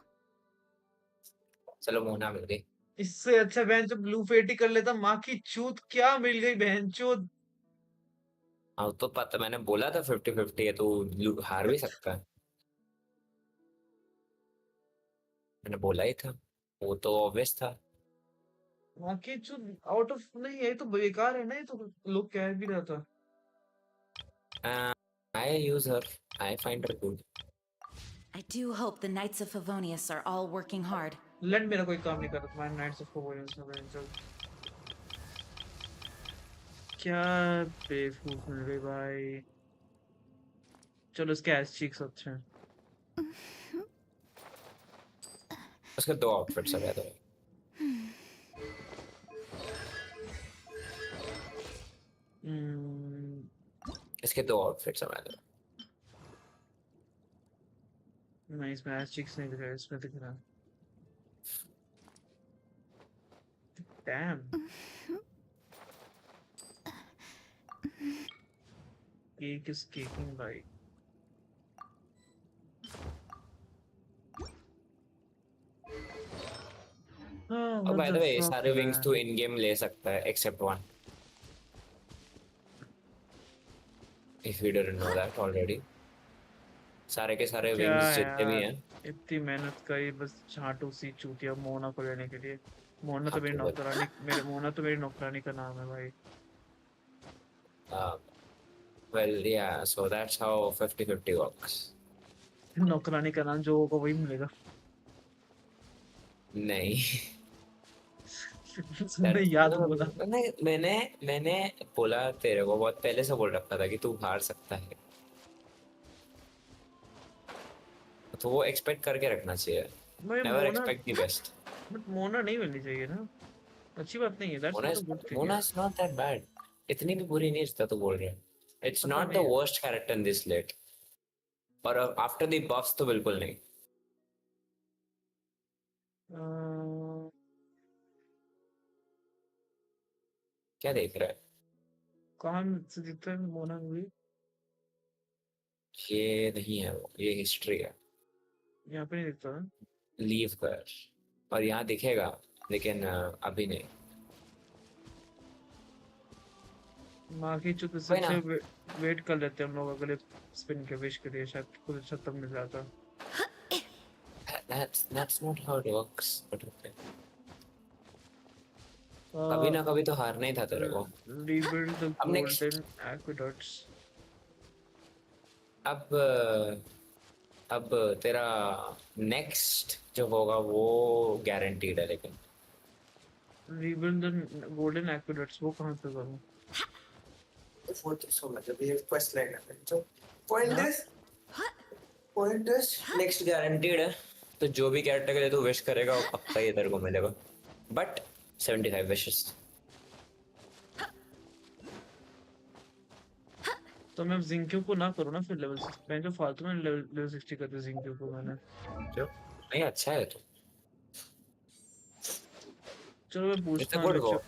चलो मोना मिल गई। इससे अच्छा बहन चोद blue fate he कर लेता, माँ की चूत क्या मिल गई बहन चोद। हाँ तो पता, मैंने बोला था 50-50 है तो हार भी सकता है, मैंने बोला ही था, वो तो ऑब्वियस था। माँ की चूत आउट ऑफ नहीं है, ये तो बेकार है ना, ये तो लोग कह भी रहा था। I use her, I find her good. I do hope the Knights of Favonius are all working hard. Land मेरा कोई काम नहीं कर रहा, तुम्हारे नाइट्स ऑफ कोवरेंस में बहन चोद। क्या बेवकूफ मिल गई भाई। चलो इसके एस चीक्स अच्छे हैं। उसके दो आउटफिट्स आ गए थे। हम्म, इसके दो आउटफिट्स आ गए थे। नहीं इसमें एस चीक्स नहीं दिख रहा है, इसमें दिख रहा है। डैम, केक इज केकिंग भाई। हाँ और what by the the way fuck सारे विंग्स तो मैन। इन गेम ले सकता है except one, if you didn't know that already. सारे के सारे क्या विंग्स जितने भी यार, हैं। इतनी मेहनत करी बस झाटू सी चूतिया मोना को लेने के लिए। मोना तो हाँ मेरी तो नौकरानी, मेरे मोना तो मेरी नौकरानी का नाम है भाई। वेल या सो दैट्स हाउ 50-50 वर्क्स। नौकरानी का नाम जो होगा वही मिलेगा। नहीं तुमने याद बोला। मैंने मैंने मैंने बोला तेरे को, बहुत पहले से बोल रखा था कि तू हार सकता है, तो वो एक्सपेक्ट करके रखना चाहिए। मैं नेवर मोना, एक्सपेक्ट द बेस्ट। बट मोना नहीं मिलनी चाहिए ना। अच्छी बात नहीं है, that's not a good thing मोना यार। इज नॉट दैट बैड, इतनी भी बुरी नहीं जितना तो बोल रहे हैं। इट्स पता नॉट नहीं द है। Worst character in this late, और आफ्टर द बफ्स तो बिल्कुल नहीं। अह, क्या देख रहा है? कहाँ से दिखता है मोना मूवी? ये नहीं है वो, ये हिस्ट्री है। यहाँ पे नहीं दिखता है। लीव कर, और यहाँ दिखेगा, लेकिन अभी नहीं। माँ की चुप, इससे कोई ना। अच्छा वेट कर लेते हैं हम लोग अगले स्पिन के विश के लिए, शायद कुछ अच्छा तब मिल जाता। That's not how it works, but okay. कभी ना कभी तो हारना ही था तेरे को। रीबिल्ड द अब नेक्स्ट, गोल्डन एक्वेडक्ट्स। अब तेरा नेक्स्ट जो होगा वो गारंटीड है, लेकिन रीबिल्ड द गोल्डन एक्वेडक्ट्स वो कहाँ से करूँ? वो तो समझ, अभी एक क्वेस्ट लाइन है तो पॉइंट हाँ। इज, नेक्स्ट गारंटीड है। तो जो भी कैरेक्टर के लिए तू विश करेगा वो पक्का ही तेरे को मिलेगा, बट 75 विशेस। तो मैं जिंक्यू को ना करूँ ना फिर लेवल 6? मैं जो फालतू में लेवल 60 कर दी जिंक्यू को मैंने। जो नहीं अच्छा है तो चलो मैं इट्स पूछता अ हूँ गुड गो।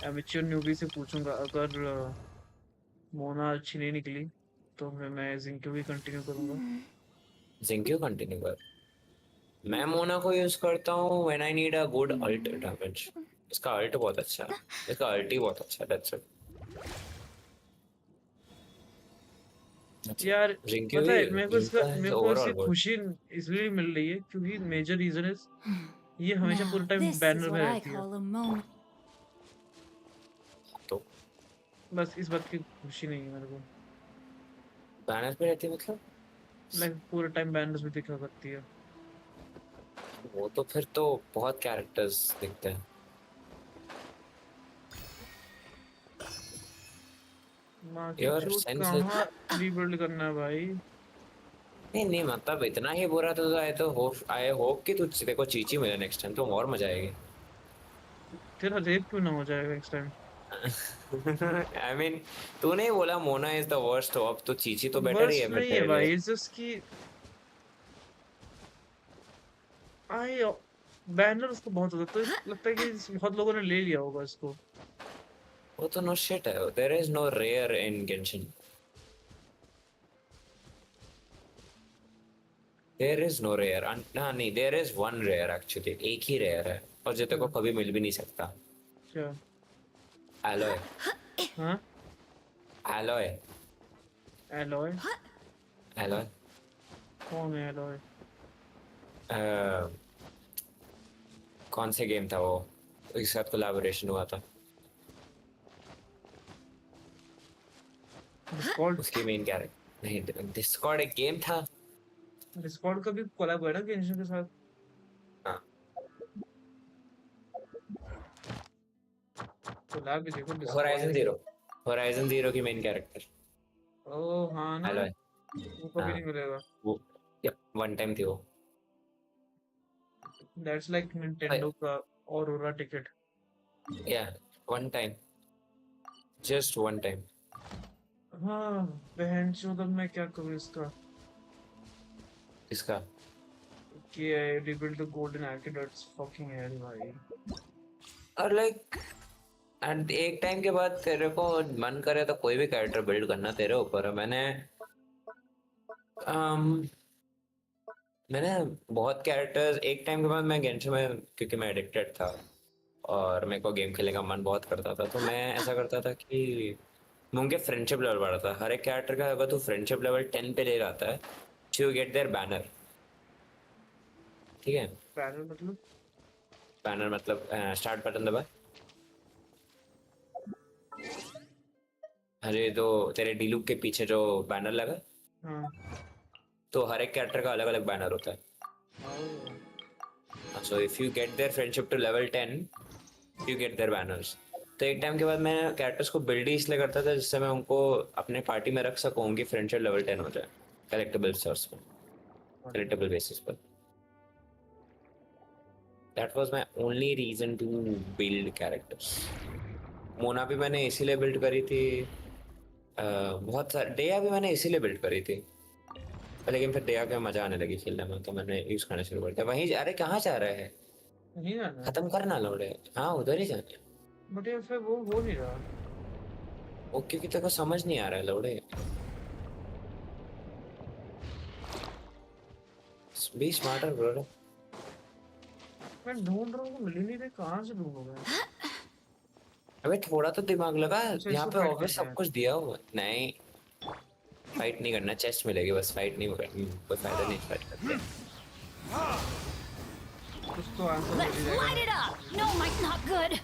एमेच्योर न्यूबी से पूछूंगा, अगर मोना अच्छी नहीं निकली तो फिर मैं जिंक्यू भी कंटिन्यू करूंगा। जिंक्यू कंटिन्यू कर। मैं मोना को यूज करता हूँ when I need a good ult damage. इसका अल्ट बहुत अच्छा है, इसका अल्ट ही बहुत अच्छा है, दैट्स इट। यार जिंक्यू पता ही है इनका है मेरे को इसकी ओवरऑल गुड। खुशी इसलिए मिल रही है क्योंकि मेजर रीजन इज ये हमेशा पूरे Now, time this is banner what में I रहती है। call a moment. तो बस इस बात की खुशी नहीं है मेरे को। बैनर पे रहती है मतलब? लाइक पूरे टाइम बैनर्स में दिखा करती है। वो तो फिर तो बहुत कैरेक्टर्स दिखते हैं। माँ की योर चूत सेंस इज, कहाँ रीबिल्ड करना है भाई? नहीं नहीं मतलब इतना ही बुरा तो आए तो होप, आई होप कि तुझ देखो चीची मिले नेक्स्ट टाइम तो और मजा आएगी। तेरा रेप क्यों ना हो जाएगा नेक्स्ट टाइम? आई मीन तूने ही बोला मोना इज द वर्स्ट, हो अब तो चीची तो बेटर ही वर्स्ट है फिर नहीं है तेरे लिए। भाई, इट्स जस्ट कि आई बैनर उसको बहुत होता तो लगता है कि बहुत लोगों ने ले लिया होगा इसको। वो तो नो शिट है, there is no rare in Genshin, there is no rare. हाँ नहीं, there is one rare actually, एक ही रेयर है और जो तेरे को क्या? कभी मिल भी नहीं सकता। क्या? एलोय। हाँ। एलोय। एलॉय? एलोय। कौन है एलॉय? कौन से गेम था वो, एक साथ कोलैबोरेशन हुआ था, डिस्कॉर्ड? उसकी मेन कैरेक्टर नहीं, डिस्कॉर्ड एक गेम था। डिस्कॉर्ड का भी कोलैब हुआ है ना गेंशिन के साथ? हाँ। कोलैब भी देखो डिस्कॉर्ड होराइजन की। जीरो, होराइजन जीरो की मेन कैरेक्टर ओ हाँ ना। एलोय। वो कभी हाँ नहीं मिलेगा। वो वन टाइम थी वो। दैट्स लाइक निंटेंडो का ऑरोरा टिकट। या one time, just one time. हाँ। बहन चोद, अब मैं क्या करूँ इसका? इसका कि I rebuild the golden aqueducts, fucking hell भाई। और लाइक एंड एक टाइम के बाद तेरे को मन करे तो कोई भी कैरेक्टर बिल्ड करना तेरे ऊपर है। um, मैंने बहुत कैरेक्टर्स एक टाइम के बाद, मैं गेंशिन में क्योंकि मैं एडिक्टेड था और मेरे को गेम खेलने का मन बहुत करता था, तो मैं ऐसा करता था कि मैं उनके फ्रेंडशिप लेवल बढ़ाता था। हर एक कैरेक्टर का अगर तू फ्रेंडशिप लेवल 10 पे ले जाता है, यू गेट देयर बैनर। ठीक है, पैनल मतलब? बैनर मतलब स्टार्ट बटन दबा। अरे तो तेरे डीलूक के पीछे जो बैनर लगा, हाँ। तो हर एक कैरेक्टर का अलग अलग बैनर होता है। Oh. So if you get their friendship to level 10, you get their banners. तो एक टाइम के बाद मैं कैरेक्टर्स को बिल्ड ही इसलिए करता था जिससे मैं उनको अपने पार्टी में रख सकूँ, उनकी फ्रेंडशिप लेवल 10 हो जाए कलेक्टेबल सोर्स पर, कलेक्टेबल बेसिस पर। That was my only reason to build characters. Mona भी मैंने इसीलिए बिल्ड करी थी। बहुत सारे डेया भी मैंने इसीलिए बिल्ड करी थी, लेकिन फिर डेया का मजा आने लगी खेलने में, तो मैंने यूज करना शुरू कर दिया। वहीं अरे कहाँ जा रहे हैं? नहीं जाना है। खत्म करना लोड़े। हाँ उधर ही जाना है। बट ये फिर वो हो नहीं रहा। वो क्योंकि तेरे को समझ नहीं आ रहा है लोड़े। Be smarter bro. मैं ढूंढ रहा हूँ, मिल ही नहीं रहे, कहाँ से ढूंढूंगा? अबे थोड़ा तो दिमाग लगा। अच्छा, यहाँ इसको पे फाइट ऑब्वियस करना सब है। कुछ दिया हुआ है। नहीं, फाइट नहीं करना, चेस्ट मिलेगी बस, फाइट नहीं करनी, कोई फायदा नहीं फाइट करके। कुछ तो आंसर मिल ही Let's जाएगा। light it up! No, might not good.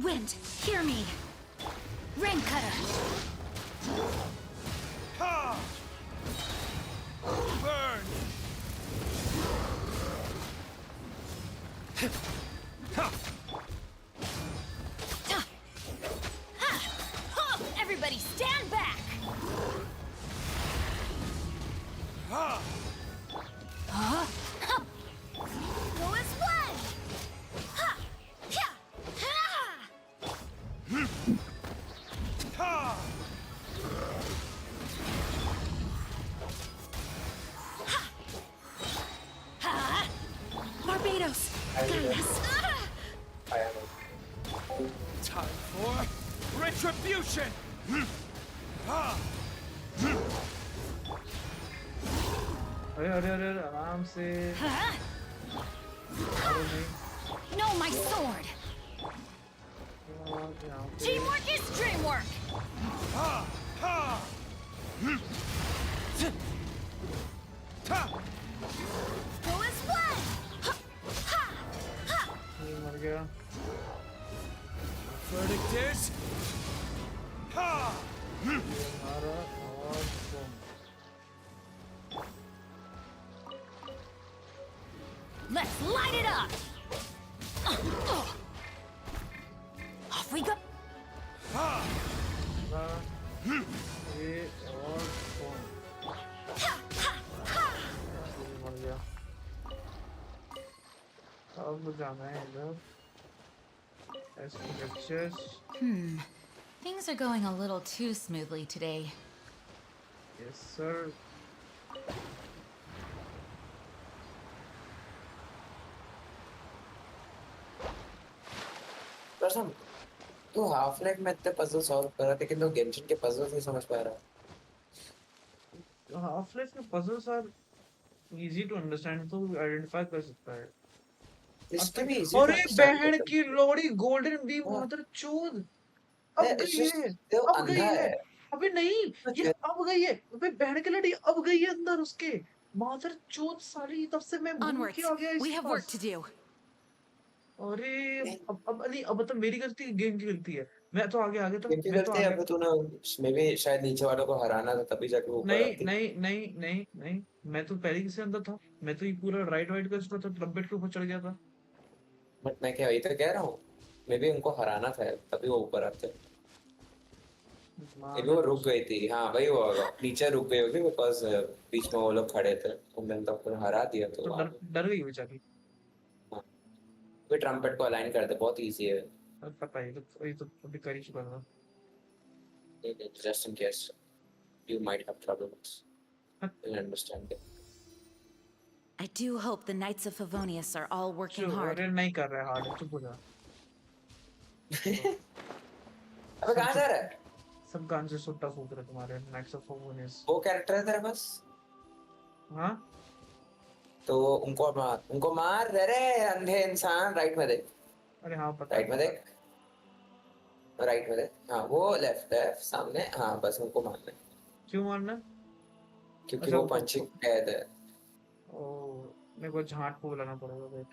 Wind, hear me. Rain cutter. Burn! Everybody stand back. Go as one. Ha! Ha! Ha! Ha! Barbados, guide us. Time for retribution! अरे अरे अरे अरे, आराम से। Huh? अरे नहीं, No, my sword. यहाँ पे। Teamwork is dreamwork. Go as one. Ha! Ha! Ha! ये मर गया। Verdict is. ये हमारा और तुम। Let's light it up. Off we go. ये और तुम। Ha! Ha! Ha! ये मर गया। अब जाना है इधर। SPHS। Things are going a little too smoothly today. Yes, sir. प्रसन्न, तू हाफ लाइफ में इतने पजल सॉल्व कर रहा था, लेकिन तू गेंशिन के पजल नहीं समझ पा रहा। Half-Life के puzzles are easy to understand, तो identify कर सकता है। इसके भी इजी टू अरे अंडरस्टैंड बहन की होता लोड़ी, गोल्डन बीम है। मादर चोद। है, अब इट्स गई जस्ट है। वो अब गई अंधा है। है। अबे नहीं, तो ये अब गई है। अबे बहन की लड़ी अब गई है अंदर उसके। मादर चोद साली, तब से मैं भूल के Onwards. आ गया We इसके have work pass. to do. अरे अब नहीं, अब मतलब मेरी गलती, गेम की गलती है। मैं तो आगे आगे तो इनकी मैं तो गलती है, आगे। अब तूने मे भी शायद नीचे वालों को हराना था, तभी जाके वो ऊपर नहीं आती। नहीं नहीं नहीं नहीं, मैं तो पहले किसी अंदर था। मैं तो ये पूरा राइट वाइट कर चुका था, ट्रम्पेट के ऊपर चढ़ गया था। बट मैं क्या वही तो कह रहा हूँ, मे भी उनको हराना था तभी वो ऊपर आते। ये भी वो मादर रुक गई थी। हाँ वही हुआ होगा, नीचे रुक गई होगी बिकॉज बीच में वो लोग खड़े थे, उन्होंने तो उन्हें हरा दिया तो तो वहाँ डर पे। डर गई बेचारी। हाँ, कोई ट्रम्पेट को अलाइन कर दे, बहुत इजी है। अब पता ही तो, ये तो अभी कर ही चुका था। Just in case you might have problems, you'll understand it. I do hope the Knights of Favonius are all working hard. अरे नहीं कर रहा है हार्ड, चुप हो जा। अबे कहाँ जा रहा है? सब गान से सुट्टा फूक रहे तुम्हारे नाइट्स ऑफ ओवरनेस। वो कैरेक्टर है तेरे पास? हाँ तो उनको मार दे रे अंधे इंसान। राइट में देख, अरे हाँ पता राइट में है। देख, राइट में देख। हाँ वो लेफ्ट है सामने। हाँ बस उनको मारना है, क्यों मारना? क्योंकि अच्छा वो पंचिंग कैद है। ओ, मेरे को झाट को बुलाना पड़ेगा। वेट,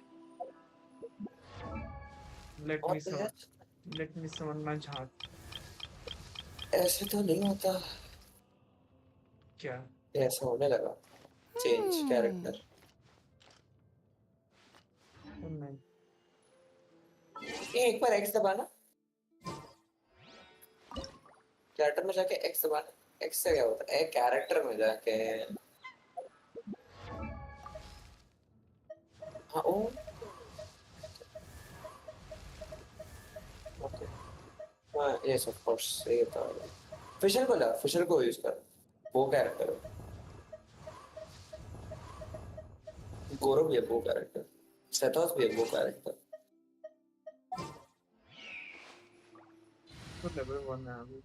लेट और मी यार समन, लेट मी समन माय झाट। ऐसे तो नहीं होता, क्या? ये ऐसा होने लगा। Change character. नहीं ये एक बार एक्स दबाना, कैरेक्टर में जाके एक्स दबाना। एक्स से क्या होता है? एक कैरेक्टर में जाके, हाँ ओ, ओके, हाँ यस ऑफ कोर्स, ये तो फिशर को यूज कर, वो कैरेक्टर, गोरो भी है वो कैरेक्टर, सेथोस भी है वो कैरेक्टर। तो लेवल 1 है अभी।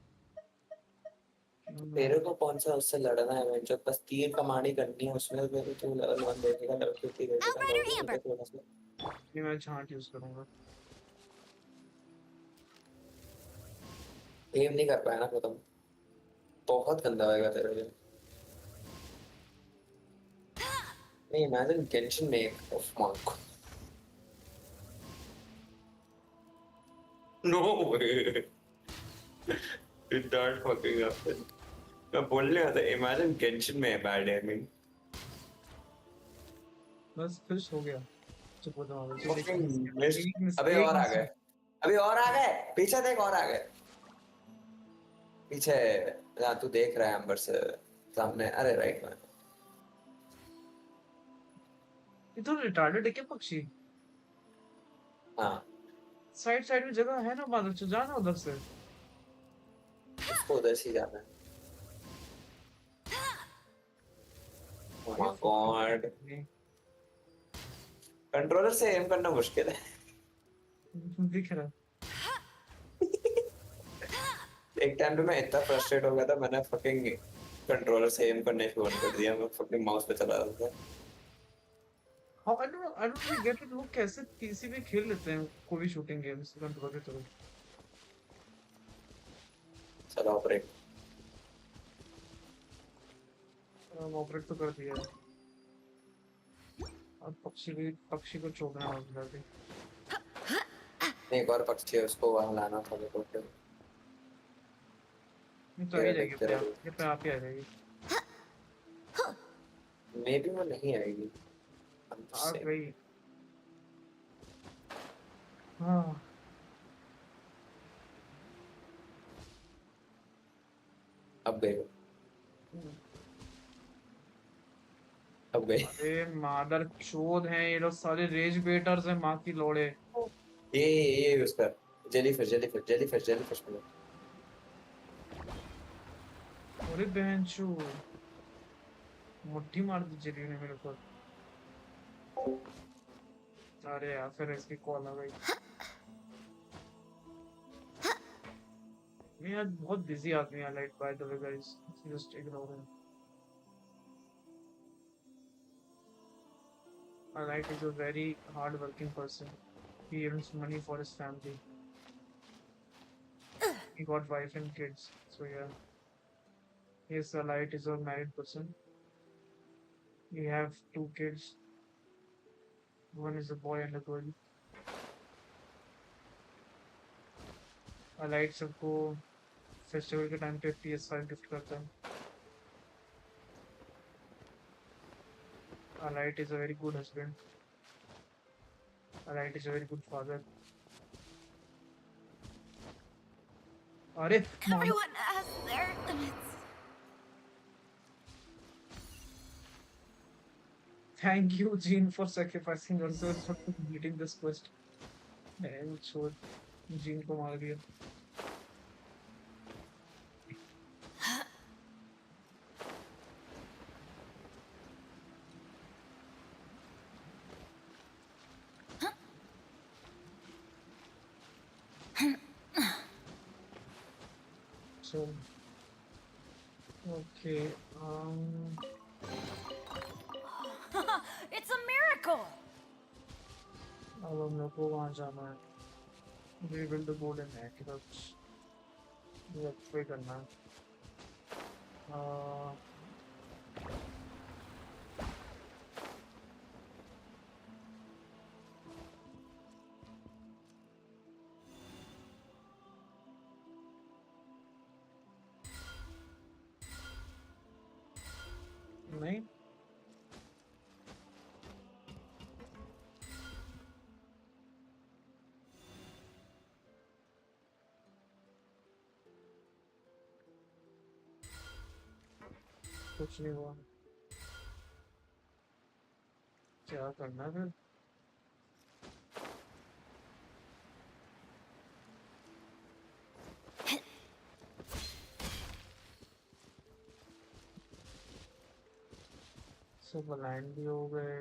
तेरे को कौन सा उससे लड़ना है? मैं जब बस तीर कमांडी करनी है उसमें मेरे को लेवल 1 देखेगा, लेवल 50 देखेगा, Outrider लेवल Amber! 50 थोड़ा सा। ये मैं झांट यूज करूंगा। एम नहीं कर पाया ना खत्म, बहुत गंदा होएगा तेरे लिए। नहीं, इमेजिन गेंशिन में एक off mark, no way, it don't fucking happen. मैं बोलने आता, इमेजिन गेंशिन में बैड एमिंग, बस खुश हो गया। चुप हो जाओ, चल एक फकिंग मिस मिस। एक मिस अबे एक और आ मिस। गए, अभी और आ गए, पीछे देख और आ गए, पीछे, जहाँ तू देख रहा है अंबर से सामने, अरे राइट में। ये तो रिटार्डेड है क्या पक्षी? हाँ, साइड साइड में जगह है ना, बादल चल जाना उधर से। उसको उधर से ही जाना है। ओह ये माय गॉड, कंट्रोलर से एम करना मुश्किल है। दिख रहा है। एक टाइम पे मैं इतना फ्रस्ट्रेट हो गया था, मैंने फकिंग कंट्रोलर से एम करने शुरू कर दिया, मैं फकिंग माउस पे चला रहा था। हाँ, I don't really get it, लोग कैसे पीसी पे खेल लेते हैं कोई भी शूटिंग गेम्स कंट्रोल के थ्रू। चलो ऑपरेट। ऑपरेट तो कर दिया है। अब पक्षी को छोड़ना है उधर भी। एक और पक्षी है, उसको वहां लाना था मेरे को। नहीं तो आ ही ये जाएगी देख अपने तेरे आप, ये पे आप ही आ जाएगी। मे बी वो नहीं आएगी। I'm just uh saying. गई। हाँ। अब गए, अब गए। अरे मादर चोद हैं ये लोग, सारे रेज बेटर्स हैं माँ की लोड़े। ये उसका जेलीफिश जेलीफिश जेलीफिश जेलीफिश मिला। अरे बहनचो, मुट्ठी मार दी जेली ने मेरे को। अरे यार फिर इसकी कॉल आ गई। मैं आज बहुत बिजी आदमी है, like by the way guys, just ignore him. Light is a very hard working person. He earns money for his family. He got wife and kids. So yeah. Yes, Light is a married person. We have 2 kids. One is a boy and a girl. Light सबको festival के time पे PS5 gift करता है. Light is a very good husband. Light is a very good father. अरे मानो. Everyone has their limits. Thank you, Jean, for sacrificing yourself for completing this quest. And so Jean को मार दिया. So okay. It's a miracle! अब हम लोग को वहाँ जाना है. Rebuild the golden aqueducts. ये पे करना है. Uh, नहीं. कुछ नहीं हुआ। क्या करना है फिर? सब अलाइन भी हो गए।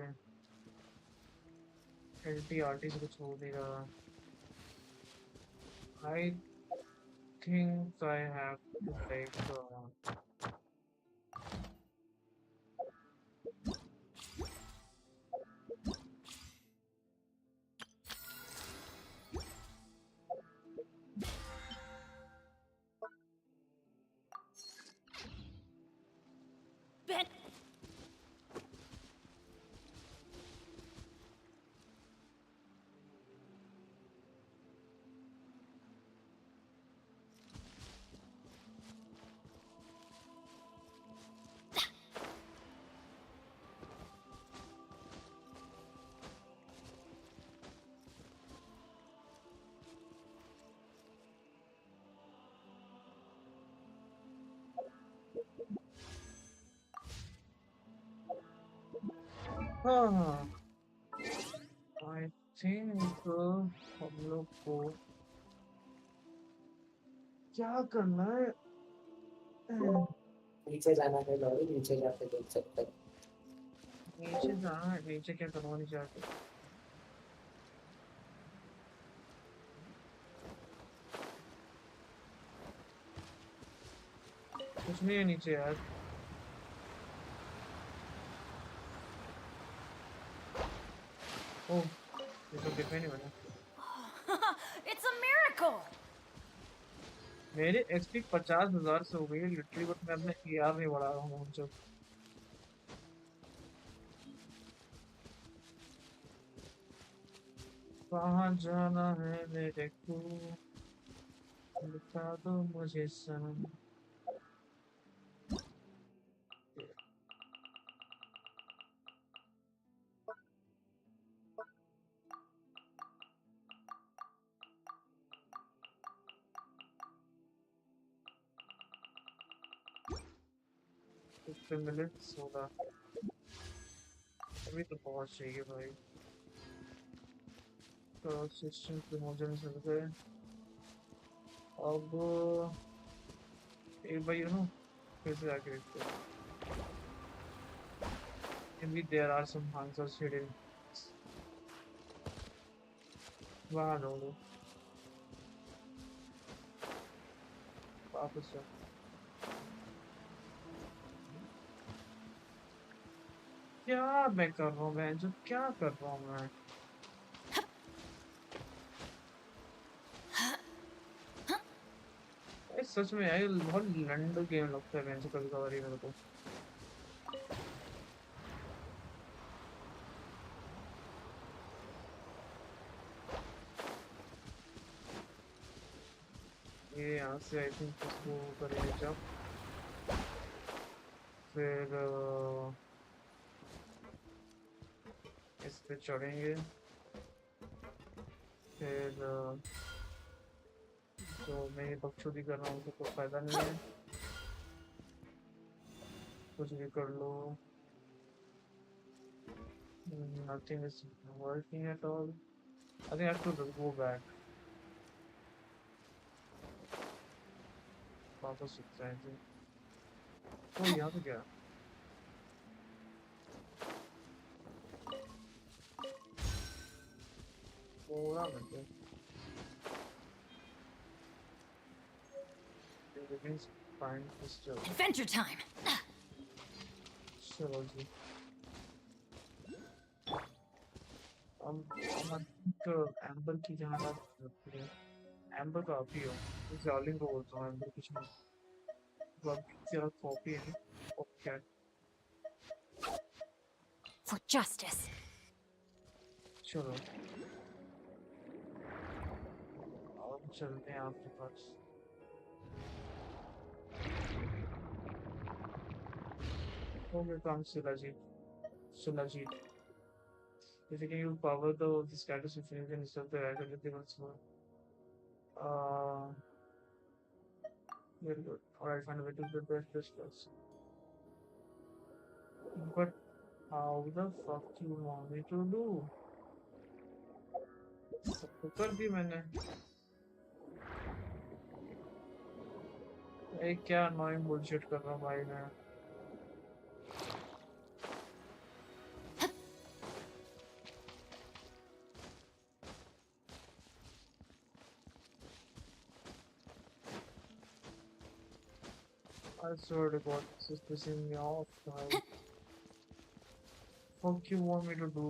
LTRT से कुछ हो नहीं रहा। I think I have to take Ben! हाँ। I think हम लोग को क्या करना है? नीचे जाना है लॉरी, नीचे जाके देख सकते हैं। नीचे जाना है। नीचे क्या करना नहीं चाहते? कुछ नहीं है नीचे यार। ओह, ये तो देखा ही नहीं मैंने। It's a miracle! मेरे XP 50,000 से हो गई है लिटरली, बट मैं अपने AR नहीं बढ़ा रहा हूँ जो। कहाँ जाना है मेरे को, बता दो मुझे सनम। कितने मिले? 16। अभी तो बहुत चाहिए भाई। तो असिस्टेंट प्रमोशन चल गए। अब एक बार फिर से आके देखते हैं। Maybe there are some answers hidden. वहाँ ढूंढो। वापस जाओ। क्या मैं कर रहा हूँ बहन जो, क्या कर रहा हूँ मैं? ये सच में यार, ये बहुत लंड गेम लगता है बहन से कभी कभार मेरे को। ये यहाँ से आई थिंक इसको करेंगे जब, फिर इस पे चढ़ेंगे, फिर जो मैं ये बकचोदी कर रहा हूँ तो कोई फायदा नहीं है। कुछ भी कर लो, nothing is working at all. I think I have to go back. वापस उठते हैं जी। तो यहाँ पे क्या? थोड़ा minute. Begins find crystal. Adventure time! चलो जी। हम तो एम्बर की जहाँ बात करते हैं। एम्बर का आप ही हो। इस डार्लिंग को बोलता हूँ, एम्बर कुछ नहीं। तो आप क्या कॉपी है? ओके। For justice! चलो अब चलते हैं आपके पास। हो गया काम shilajit. Shilajit. If you can use power the status if you can insert the right ability once more. Uh, very good. Alright, find a way to prepare this first. But how the fuck you want me to do? सब तो कर दी मैंने। ये क्या annoying bullshit कर रहा हूँ भाई मैं। I swear to God, this is pissing me off, guys. Fuck you want me to do?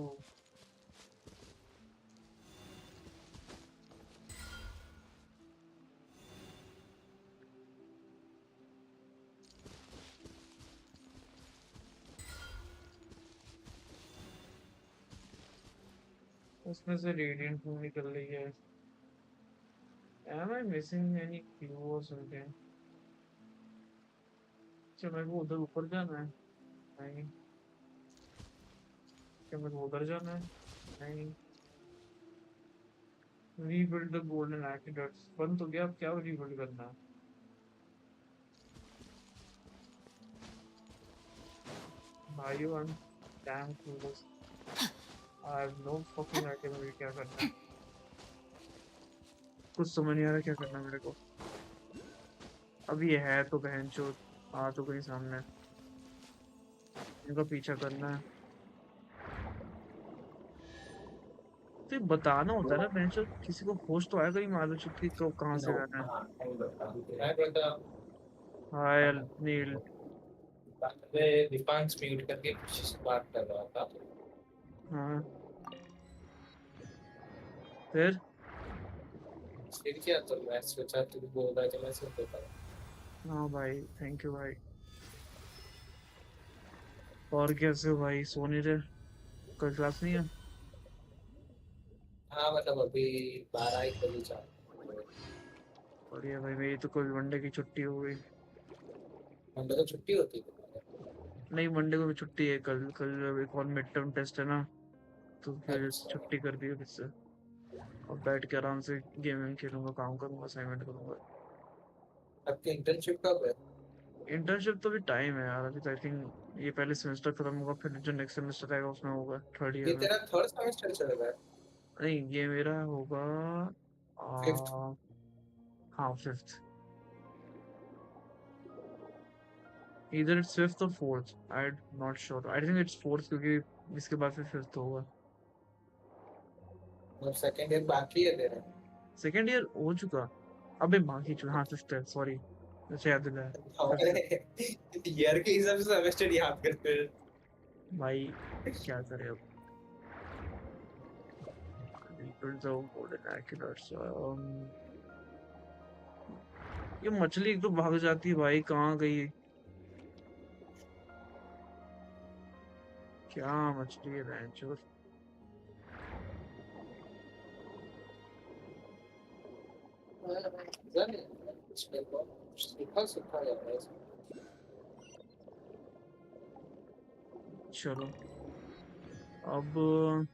उसमें से radiant क्यों निकल रही है? Am I missing any clue or something? क्या मेरे को उधर ऊपर जाना है? नहीं। क्या मेरे को उधर जाना है? नहीं। Rebuild the golden aqueducts. बंद तो गया, अब क्या rebuild करना है? भाइयों, I'm damn clueless. I have no fucking idea मुझे क्या करना है। कुछ समझ नहीं आ रहा क्या करना है मेरे को। अब ये है तो बहनचोद आ तो गई सामने। इनका पीछा करना है। तो ये बताना होता है ना बहनचोद, किसी को होश तो आएगा ही मालूम कि कहाँ से जाना है। मैं बता हाय नील। मैं दीपांश म्यूट करके किसी से बात कर रहा था। हाँ फिर फिर क्या तो मैं सोचा तू बोल रहा है मैं सुन लेता हाँ भाई, थैंक यू भाई। और कैसे हो भाई? सो नहीं रहे? कोई क्लास नहीं है? हाँ मतलब अभी 12 1 बजे जा बढ़िया भाई, मेरी तो कल मंडे की छुट्टी हो गई। मंडे को छुट्टी होती है। नहीं, मंडे को भी छुट्टी है। कल कल एक और मिड टर्म टेस्ट है ना, तो फिर अच्छा छुट्टी कर दी है फिर से। और बैठ के आराम से गेम खेलूंगा, काम करूंगा, असाइनमेंट करूंगा। आपकी इंटर्नशिप कब है? इंटर्नशिप तो भी टाइम है यार, अभी तो आई थिंक ये पहले सेमेस्टर खत्म होगा, फिर जो नेक्स्ट सेमेस्टर आएगा उसमें होगा, थर्ड ईयर ये में। तेरा थर्ड सेमेस्टर चल रहा है? नहीं, ये मेरा होगा फिफ्थ? आ, हाँ फिफ्थ। इधर इट्स फिफ्थ और fourth, I not sure. I think it's fourth, क्योंकि इसके बाद फिर फिफ्थ होगा। मतलब सेकंड ईयर बाकी है तेरा? सेकेंड ईयर हो चुका। अबे बाकी हाँ फिफ्थ है, सॉरी। अच्छा याद दिलाया। फिफ्थ है। हमारे ईयर के हिसाब से सेमेस्टर याद करते हैं। भाई क्या करे अब। Rebuild the golden aqueducts. ये मछली एक तो भाग जाती है भाई, कहाँ गई? क्या मछली है बेंचोर? जाने इसमें तो सूखा सूखा लग रहा है। चलो अब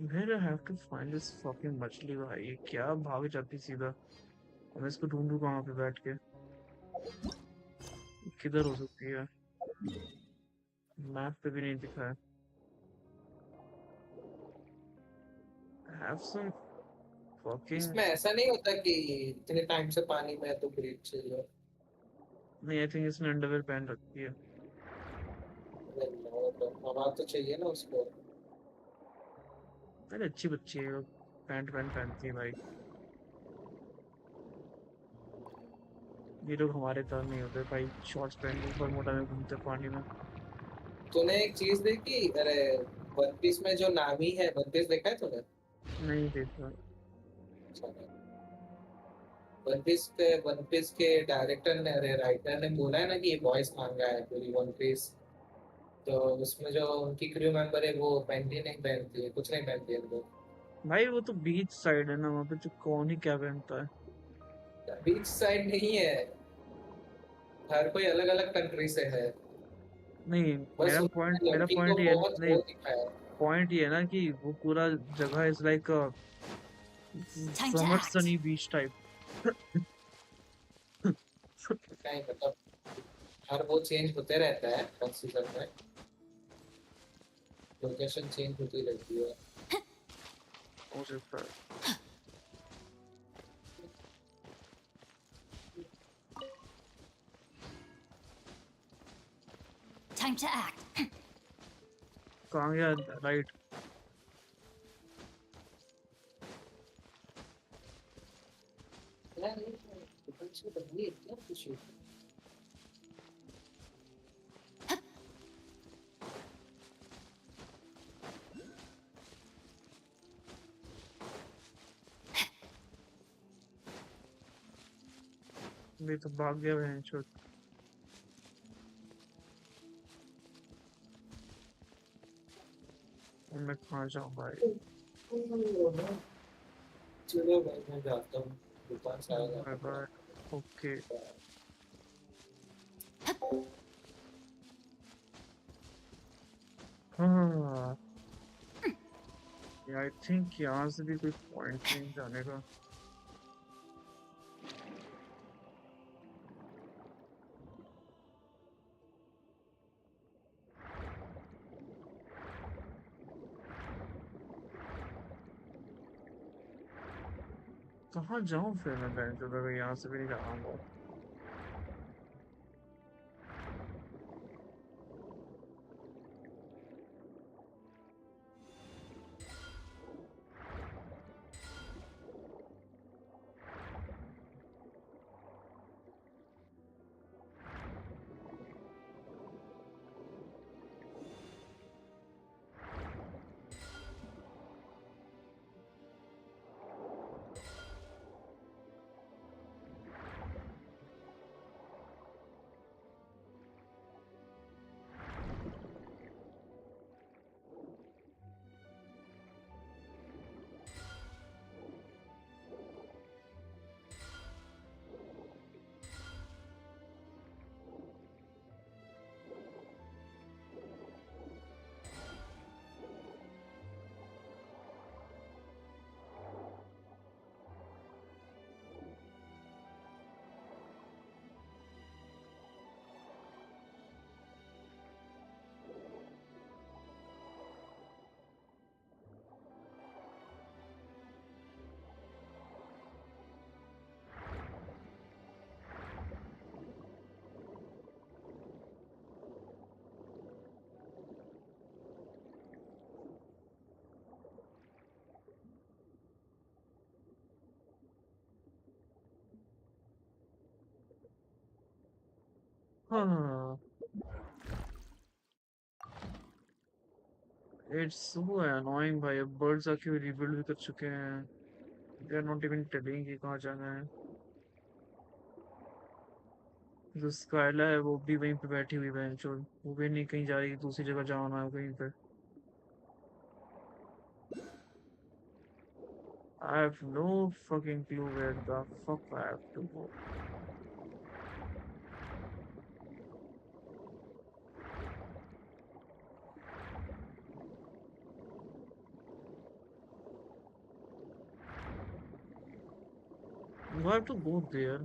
where I have to find this fucking मछली भाई, ये क्या भाग जाती सीधा। मैं इसको ढूंढूं कहाँ पे बैठ के? किधर हो सकती है? मैप पे भी नहीं दिखा है। Have some fucking। इसमें ऐसा नहीं होता कि इतने टाइम से पानी में है तो ब्रीथ चाहिए? नहीं, आई थिंक इसने अंडरवेयर पहन रखी है। हवा तो चाहिए ना उसको। अरे अच्छी बच्ची है, पैंट पैंट पहनती है भाई। ये लोग हमारे तरह नहीं होते भाई, शॉर्ट्स पहन के बरमूडा में घूमते पानी में। तूने एक चीज देखी? अरे वन पीस में जो नामी है, वन पीस देखा है तूने? नहीं देखा। वन पीस के डायरेक्टर ने, अरे राइटर ने बोला है ना कि ये वॉइस मांगा है पूरी वन पीस। तो उसमें जो उनकी क्रू मेंबर है वो पैंटी नहीं पहनती है, कुछ नहीं पहनती है वो। भाई वो तो बीच साइड है ना, वहाँ पे तो कौन ही क्या पहनता है। बीच साइड नहीं है, हर कोई अलग अलग कंट्री से है। नहीं, बस मेरा पॉइंट उन्होंने मेरा लड़की को पॉइंट ये बहुत नहीं। वो दिखाया है। पॉइंट ये है ना कि वो पूरा जगह is like Time to summer act. Sunny beach type. नहीं मतलब हर वो चेंज होते रहता है हर सीजन में, लोकेशन चेंज होती रहती है। हो सकता है। Time to act. कहाँ गया? राइट। यार ये potential बदली है क्या कुछ? मैं तो भाग गया बहन चोद। अब मैं कहाँ जाऊँ भाई? चलो भाई मैं जाता हूँ, दुकान से आया बाय जाता बाय। ओके। हाँ, आई थिंक यहाँ से भी कोई पॉइंट नहीं जाने का। कहाँ जाऊँ फिर मैं बहन चोद, अगर यहाँ से भी नहीं जाना होगा? हाँ, इट्स सो अनोइंग भाई। अब बर्ड्स आके रिबिल्ड भी कर चुके हैं। They are not even telling कि कहाँ जाना है। जो स्काइला है वो भी वहीं पे बैठी हुई बहन चोद, वो भी नहीं कहीं जा रही, दूसरी जगह जाना है कहीं पे। I have no fucking clue where the fuck I have to go. Do I have to go there?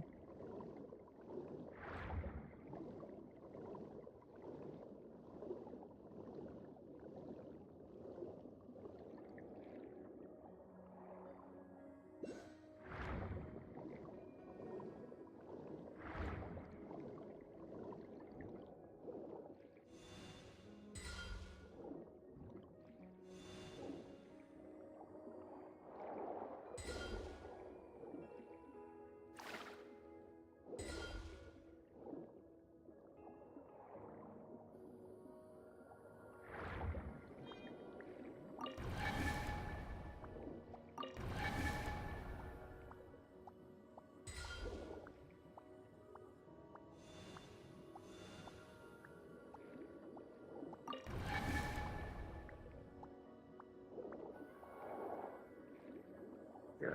Yeah.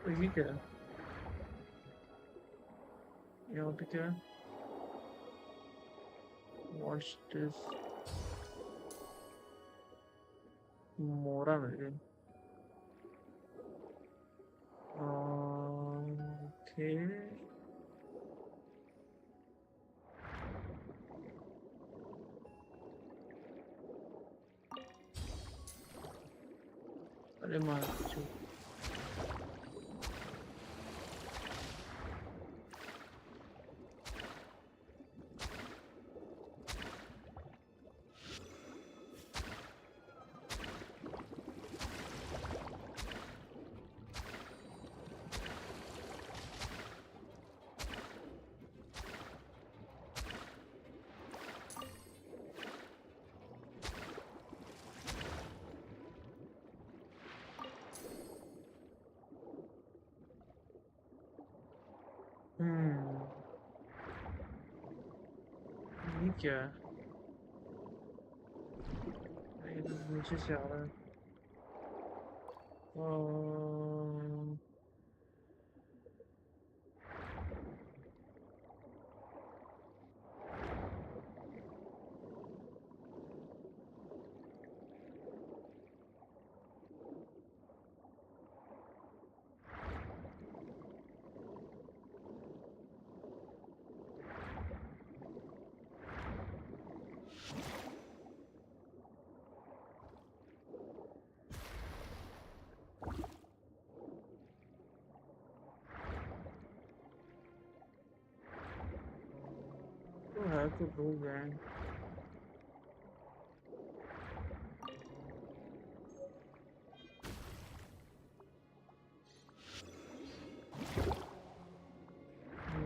तो ये क्या है? यहाँ पे क्या है? What's this? Mora maybe. Okay. अरे मार चुप. Hmm. ये क्या है? ये तो नीचे से आ रहा है. अह, तो है तो दो गैंग.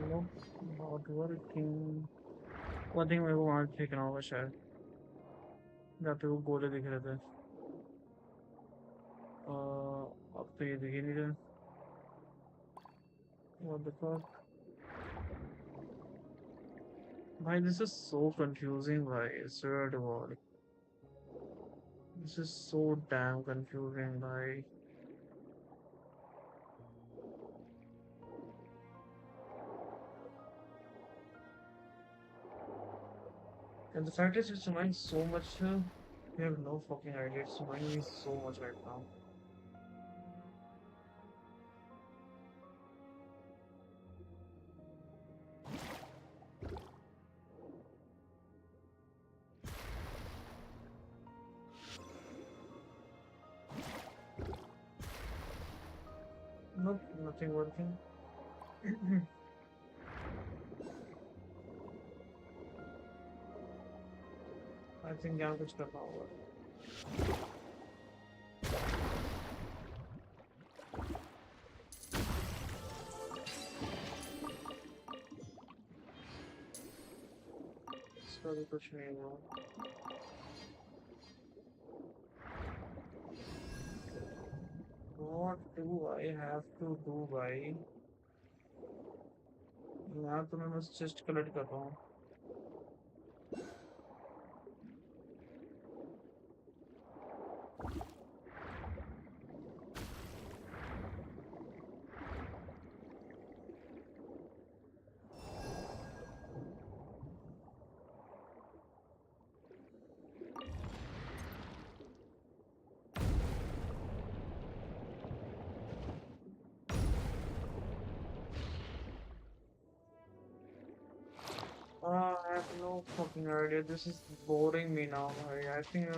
Nope, not working. वो थिंक मेरे को वहाँ फेंकना होगा शायद. जहाँ पे वो गोले दिख रहे थे. अब तो ये दिख ही नहीं रहा. What the fuck? भाई this is so confusing भाई. I swear to God. This is so damn confusing भाई. And the fact is it's reminding so much. You have no fucking idea. It's reminding me so much right now. Nope, nothing working. I think यहाँ कुछ करना होगा. इसका भी कुछ नहीं हुआ. What do I have to do भाई? यहाँ तो मैं बस चेस्ट कलेक्ट कर रहा हूँ. I have no fucking idea. This is boring me now भाई. I think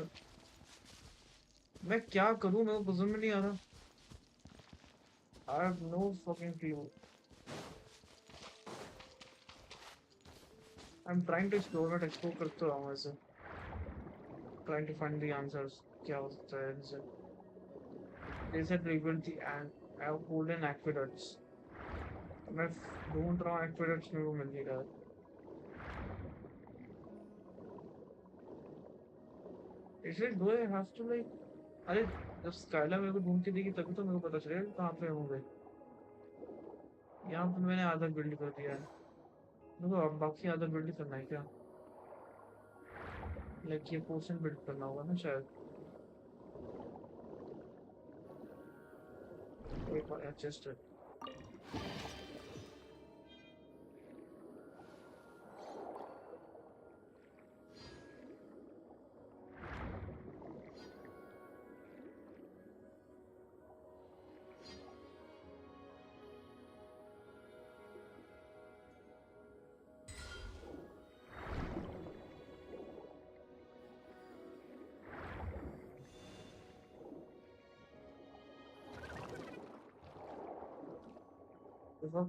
मैं क्या करूँ मेरे को समझ में नहीं आ रहा. I have no fucking clue. I'm trying to explore it. Explore करते रहा हूँ ऐसे. Trying to find the answers. क्या हो सकता है इनसे? They said rebuild the golden aqueducts. मैं ढूंढ रहा हूँ aqueducts मेरे को मिल नहीं रहा. इसलिए do I have to like अरे जब स्काइला मेरे को ढूंढ के देगी तभी तो मेरे को पता चलेगा कहाँ पे होंगे. यहाँ पे मैंने आधा बिल्ड कर दिया है. मेरे को अब बाकी आधा बिल्ड करना है क्या? लाइक ये पोर्शन बिल्ड करना होगा ना शायद. एक बार चेस्ट है. The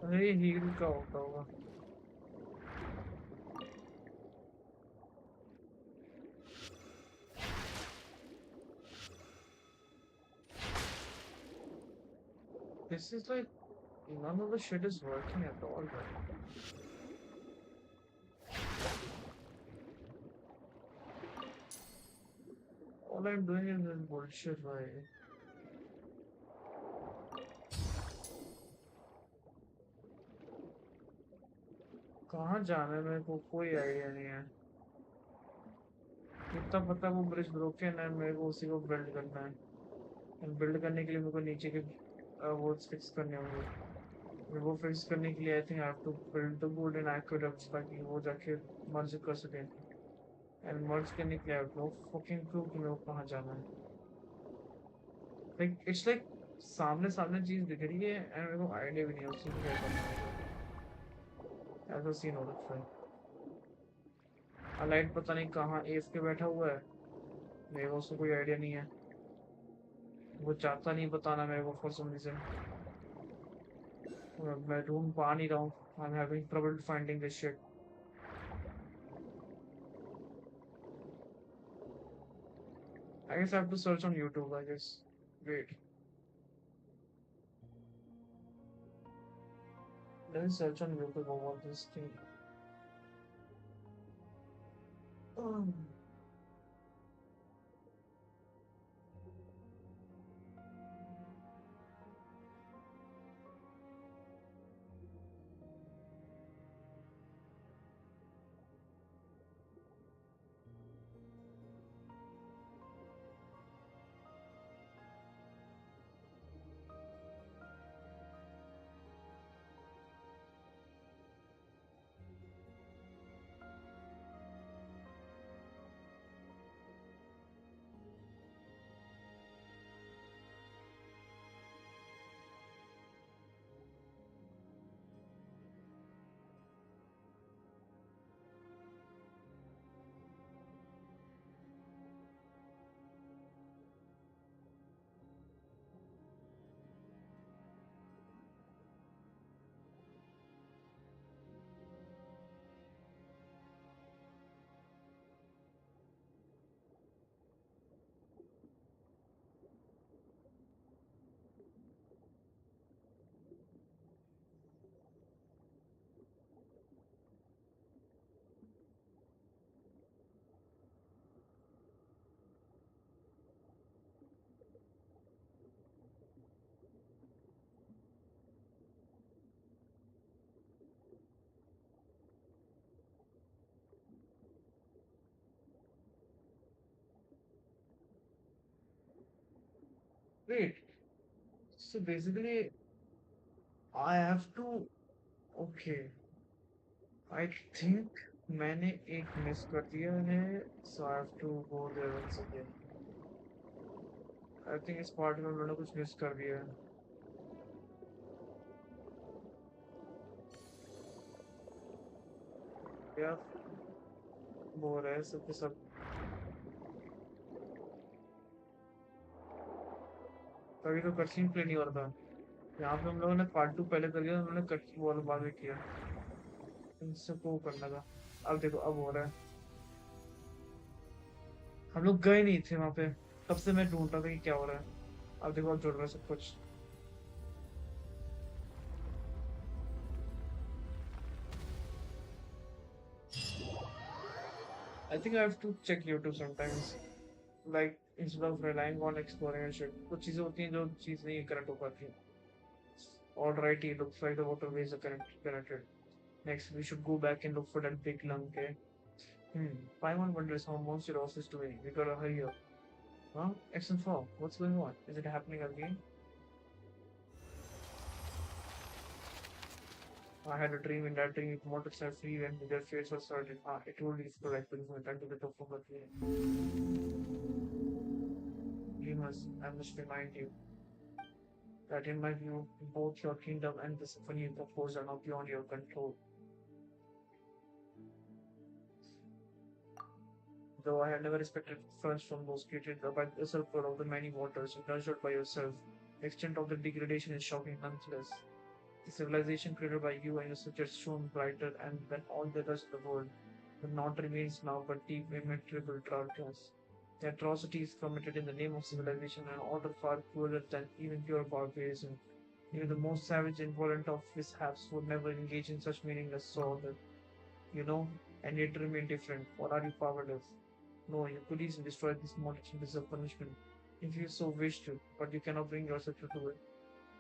अरे हील का होता होगा। This is like none of the shit is working at all, right? All I'm doing is this bullshit, right? कहाँ जाना है मेरे को कोई आइडिया नहीं है। इतना पता है वो ब्रिज ब्रोकन है, मेरे को उसी को बिल्ड करना है। और बिल्ड करने के लिए मेरे को नीचे के वो फिक्स करने होंगे। और वो फिक्स करने के लिए I think I have to build the golden aqueducts ताकि वो जाके मर्ज कर सके। एंड मर्ज करने के लिए I have no fucking clue कि मेरे को कहाँ जाना है। लाइक इट्स लाइक सामने सामने चीज दिख रही है एंड मेरे को आइडिया भी नहीं है उस चीज को क्या करना है। ऐसा सीन हो रखा है। अलाइट पता नहीं कहाँ एफ के बैठा हुआ है, मेरे को उसको कोई आइडिया नहीं है। वो चाहता नहीं बताना मेरे को फॉर सम रीजन। मैं ढूंढ पा नहीं रहा हूँ। I am having trouble finding this shit. I guess I have to search on YouTube I guess. Wait, let me search on YouTube about this thing. Wait, so basically I have to, okay, I think मैंने एक miss कर दिया है, so I have to go there once again. I think इस part में मैंने कुछ miss कर दिया है। क्या वो रहा है सब के सब। तभी तो कट सीन प्ले नहीं हो रहा था। यहाँ पे हम लोगों ने पार्ट 2 पहले कर लिया, उन्होंने कट वो वाला बाद में किया। इन सबको वो करना था। अब देखो अब हो रहा है। हम लोग गए नहीं थे वहां पे, तब से मैं ढूंढ रहा था कि क्या हो रहा है। अब देखो अब जुड़ रहा है सब कुछ। I think I have to check YouTube sometimes. Like instead of relying on exploration. कुछ चीजें होती हैं जो चीज नहीं कनेक्ट हो पाती. Alright, it looks like the waterways are connected. Next, we should go back and look for that big lung, okay? Paimon wonders how Monsieur Ross is doing. We gotta hurry up. Huh? Action 4. What's going on? Is it happening again? I had a dream. In that dream, mortals are free and their fates were certain. It will lead to like time to the top of the I must remind you that in my view, both your kingdom and the symphony you propose are not beyond your control. Though I had never expected funds from those created by the circle of the many waters, nurtured by yourself, the extent of the degradation is shocking nonetheless. The civilization created by you and your subjects shone brighter and than all the rest of the world, but not remains now but deep, immeasurable darkness. The atrocities committed in the name of civilization are an order far crueler than even pure barbarism. Even the most savage and violent of mishaps would never engage in such meaningless slaughter. You know, and yet remain different. Or are you powerless? No, you police and destroy this monarch and deserve punishment. If you so wish to, but you cannot bring yourself to do it.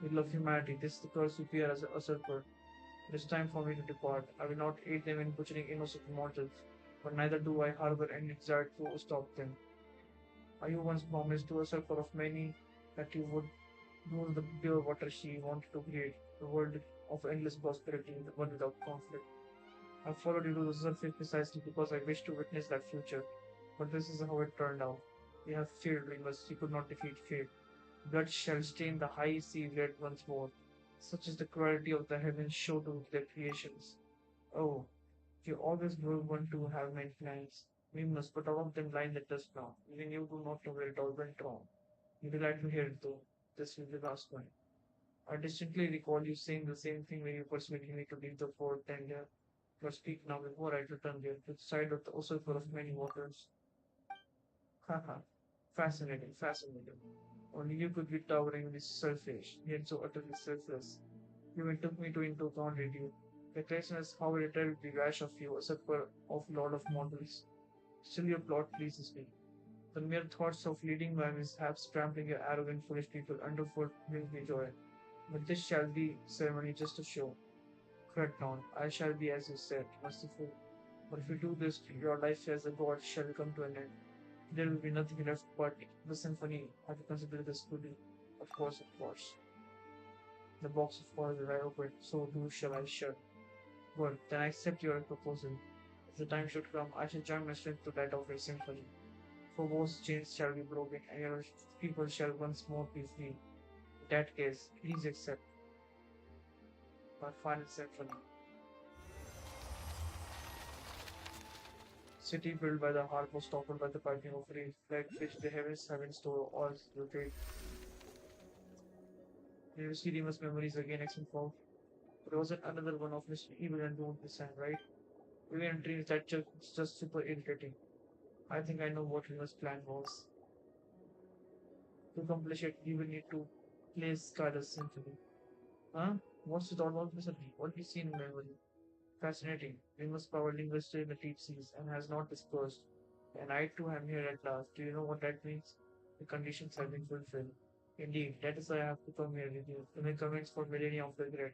You love humanity. This is the curse you bear as a usurper. It is time for me to depart. I will not aid them in butchering innocent mortals, but neither do I harbor any desire to stop them. You once promised to a circle of many that you would rule the pure water she wanted to create, the world of endless prosperity, the world without conflict. I followed you to the surface precisely because I wished to witness that future. But this is how it turned out. We have failed, we must, you could not defeat fate. Blood shall stain the high sea red once more. Such is the cruelty of the heavens show to their creations. Oh, you always will want to have many plans. We must, but all of them lie in the dust now. Even you do not know where it all went wrong. You will like to hear it though. This will be the last one. I distinctly recall you saying the same thing when you persuaded me to leave the fort, and but speak now before I return there to the side of the usurper of many waters. Haha. Fascinating, fascinating. Only you could be towering this selfish, yet so utterly selfless. You even took me to into account, did you? The question is how little the rash of you, usurper of Lord of Mortals. Still your plot pleases me. The mere thoughts of leading by mishaps trampling your arrogant foolish people underfoot brings me joy. But this shall be ceremony just a show. Crackdown, I shall be as you said, merciful. But if you do this, your life as a god shall come to an end. There will be nothing left but the symphony. Have you considered this fully? Of course, of course. The box of course will I open, so too shall I shut. Well, then I accept your proposal. If the time should come, I shall join my strength to that of your symphony. For most chains shall be broken, and your people shall once more be free. In that case, please accept my final symphony. City built by the heart was toppled by the piping of rain, like which the heavens have in store all rotate. You see Remus memories again explode. There was another one of Mr. Evil and Doom design, right? Even dreams that just super irritating. I think I know what Remus' plan was. To accomplish it, you will need to play Skylar's symphony. Huh? What's it all about, Mr. B? What do you see in memory? Fascinating. Remus' power lingers still in the deep seas and has not dispersed. And I too am here at last. Do you know what that means? The conditions have been fulfilled. Indeed, that is why I have to come here with you to make comments for millennia of regret.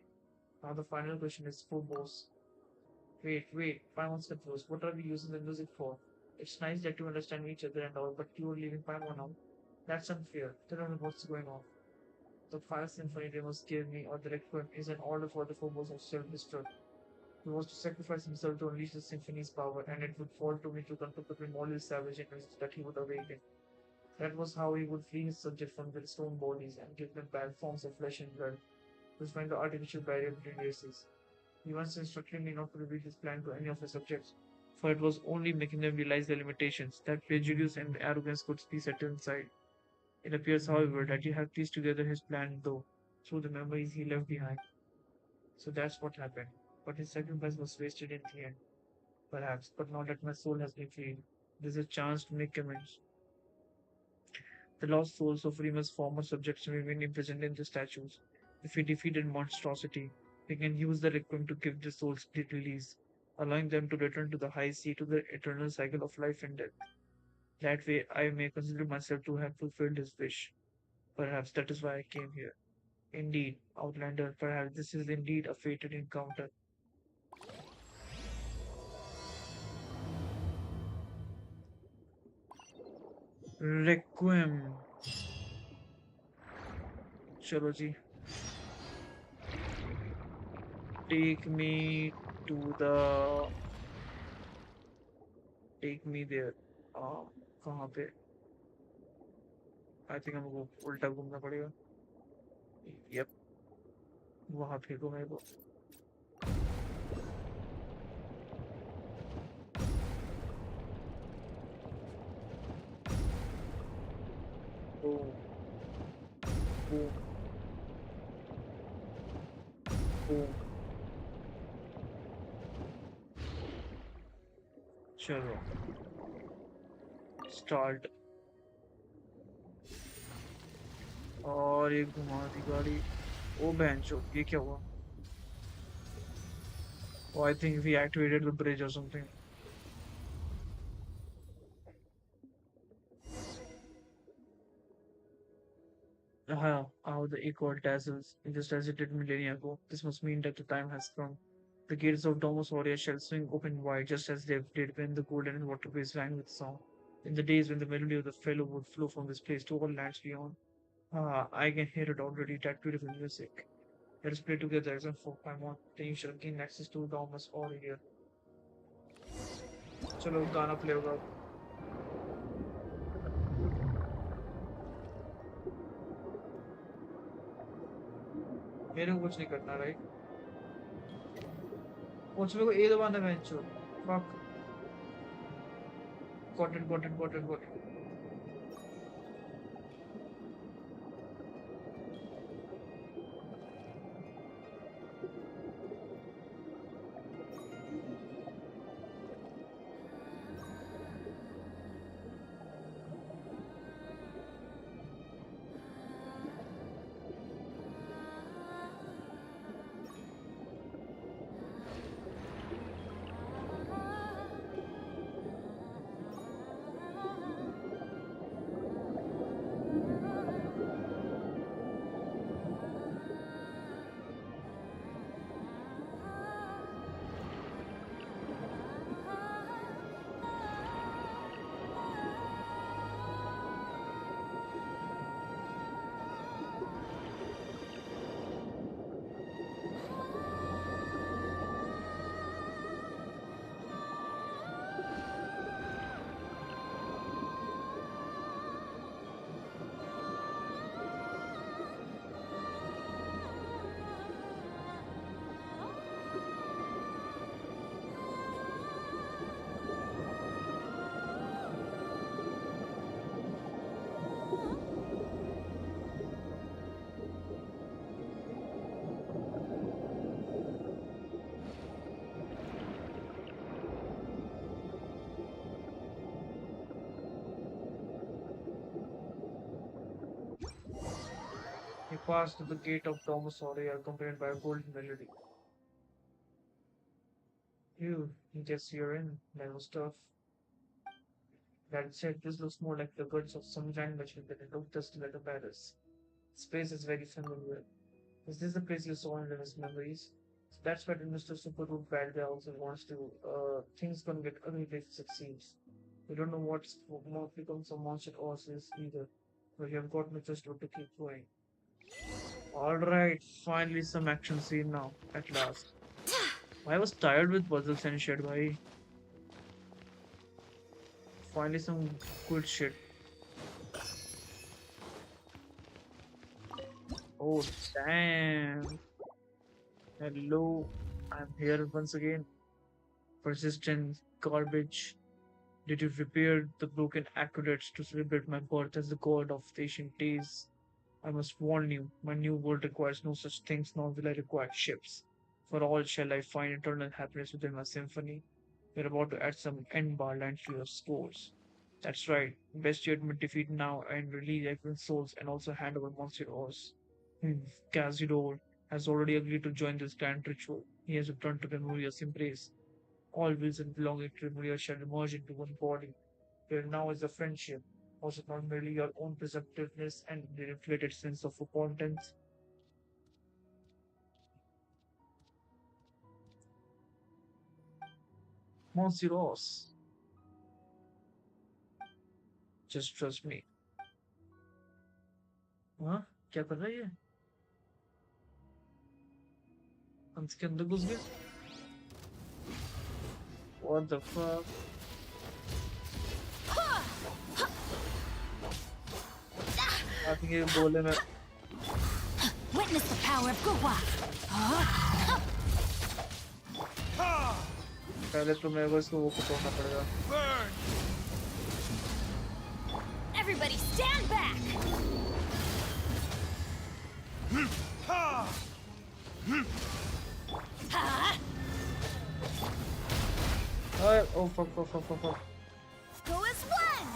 Now the final question is who boss? Wait, Paimon's confused. What are we using the music for? It's nice that you understand each other and all, but you are leaving Paimon now. That's unfair. Tell me what's going on. The Fire Symphony Remus gave me, or the requiem, is an order for the phobos of self-destruct. He was to sacrifice himself to unleash the symphony's power, and it would fall to me to control the primordial savage energies that he would awaken. That was how he would free his subjects from their stone bodies and give them back forms of flesh and blood, to find the artificial barrier between races. He once instructed me not to reveal his plan to any of his subjects, for it was only making them realize their limitations, that prejudice and arrogance could be set aside. It appears, however, that you have pieced together his plan, though, through the memories he left behind. So that's what happened. But his sacrifice was wasted in the end, perhaps, but not that my soul has been freed. There's a chance to make amends. The lost souls of Remus' former subjects remain imprisoned in the statues. If we defeated monstrosity, we can use the requiem to give the souls split release, allowing them to return to the high sea to the eternal cycle of life and death. That way I may consider myself to have fulfilled his wish. Perhaps that is why I came here. Indeed, Outlander, perhaps this is indeed a fated encounter. Requiem. चलो जी, take me to the take me there. कहाँ पे? I think हमको उल्टा घूमना पड़ेगा. Yep, वहाँ फेंको मेरे को. Boom, boom, boom. चलो, start. और एक घुमा दी गाड़ी. ओ बेंचो, ये क्या हुआ? Oh, I think we activated the bridge or something. How the echo dazzles, just as it did millennia ago. This must mean that the time has come. The gates of Domus Aurea shall swing open wide, just as they did when the golden waterways rang with song. In the days when the melody of the fellow would flow from this place to all lands beyond. Ah, I can hear it already, that beautiful music. Let us play together as a folk. I want, then you shall gain access to Domus Aurea. चलो गाना play होगा. मेरे को कुछ नहीं करना, right? कुछ मेरे को ए दबाना है बेंचो. Fuck. Got it. He passed to the gate of Thomas Sawyer, accompanied by a golden melody. You, guess you're in. That was tough. That said, this looks more like the guts of some giant machine than it looked dusty like a palace. Space is very familiar. Is this the place you saw in Levin's memories? So that's why Mr. Super Root Bad Guy also wants to. Things gonna get ugly if it succeeds. We don't know what's what becomes of Monster Horses either. But you have got no trust to keep going. Alright, finally some action scene now, at last. I was tired with puzzles and shit, bhai. Finally some good shit. Oh damn. Hello, I'm here once again. Persistent garbage. Did you repair the broken aqueducts to celebrate my birth as the god of the ancient days? I must warn you, my new world requires no such things, nor will I require ships. For all shall I find eternal happiness within my symphony. We're about to add some end bar lines to your scores. That's right, best you admit defeat now and release everyone's souls and also hand over Monsieur Oz. Hmm. Casimir has already agreed to join this grand ritual. He has returned to Memoria's embrace. All wills and belonging to Memoria shall emerge into one body. Where now is a friendship. Was it not merely your own presumptiveness and the inflated sense of importance? Monsieur Ross, just trust me. हाँ क्या कर रहा है ये हम इसके अंदर घुस गए What the fuck? I think ये बोले मैं Witness the power of Guwa. पहले तो मेरे को इसको वो तोड़ना पड़ेगा Burn! Everybody stand back! Ha! Ha! Oh fuck. Go as one!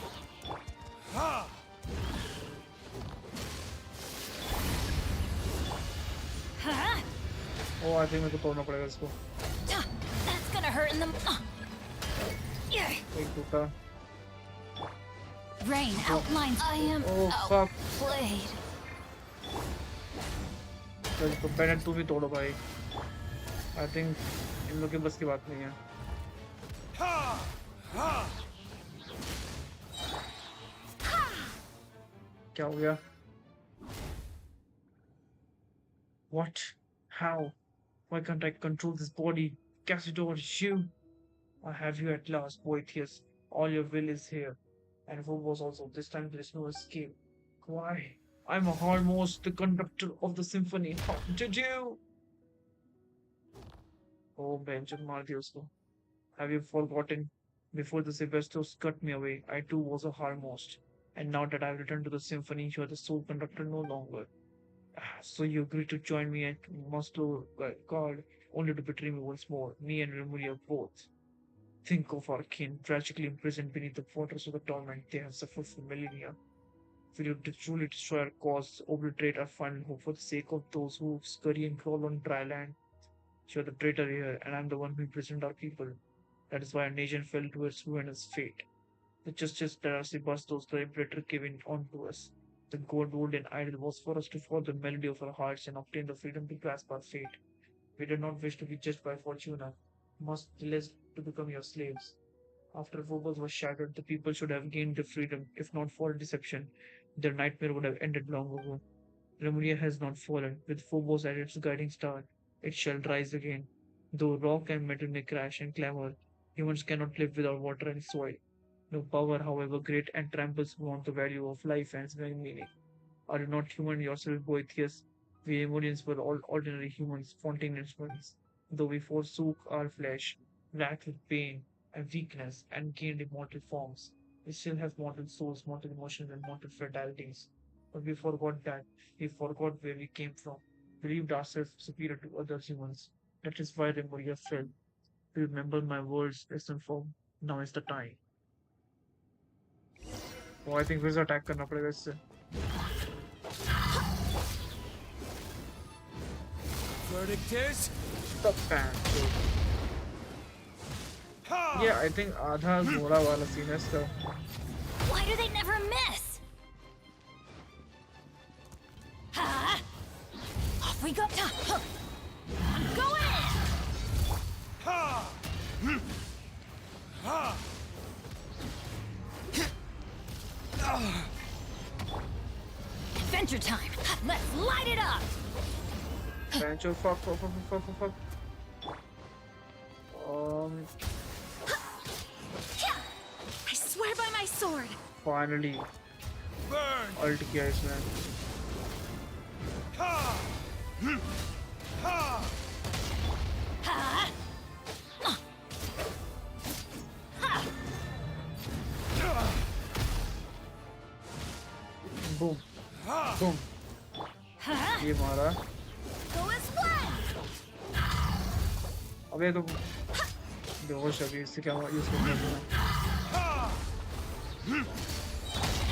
Ha! Ha! Oh I think मेरे को तोड़ना पड़ेगा इसको That's gonna hurt in the. Yeah. एक टूटा Rain outlines. I am Oh fuck outplayed. तो इसको बैनर तू भी तोड़ो भाई I think इन लोग के बस की बात नहीं है Ha! Ha! क्या हो गया What? How? Why can't I control this body? Cassidor, it's you. I have you at last, Boethius. All your will is here. And Phobos also. This time there is no escape. Why? I'm almost the conductor of the symphony. How did you? Oh, Benjamin Mardiosco. Have you forgotten? Before the Sebastos cut me away, I too was a harmost. And now that I've returned to the symphony, you are the sole conductor no longer. So you agreed to join me at Moscow God, only to betray me once more, me and Remulia both. Think of our kin, tragically imprisoned beneath the fortress of the torment they have suffered for millennia. Will you truly destroy our cause, obliterate our final hope for the sake of those who scurry and crawl on dry land? You're the traitor here, and I'm the one who imprisoned our people. That is why our nation fell to its ruinous fate. The justice that our Sebastos, the imperator, gave in onto us. The golden idol was for us to follow the melody of our hearts and obtain the freedom to grasp our fate. We did not wish to be judged by Fortuna, much less to become your slaves. After Phobos was shattered, the people should have gained their freedom. If not for deception, their nightmare would have ended long ago. Lemuria has not fallen. With Phobos at its guiding star, it shall rise again. Though rock and metal may crash and clamor, humans cannot live without water and soil. No power, however great, and tramples upon the value of life and its very meaning. Are you not human yourself, Boethius? We Emonians were all ordinary humans, flaunting instruments. Though we forsook our flesh, racked with pain and weakness, and gained immortal forms, we still have mortal souls, mortal emotions, and mortal fatalities. But we forgot that. We forgot where we came from. Believed ourselves superior to other humans. That is why Remoria fell. Remember my words, listen for now is the time. Oh, I think फिर से attack करना पड़ेगा इससे. Verdict is. The fan. Ha! Yeah, I think आधा घोड़ा वाला scene है इसका. Why do they never miss? Ha! Off we go. I'm going in. Ha! Ha! Adventure time. Let's light it up. Bancho, fuck. I swear by my sword. Finally, Burn! ult किया इसने. Ha! Ha! Ha! Boom, Ha! boom. Ha! ये मारा. Go as one! अबे तो बेहोश अभी इससे क्या यूज करना है? Ha!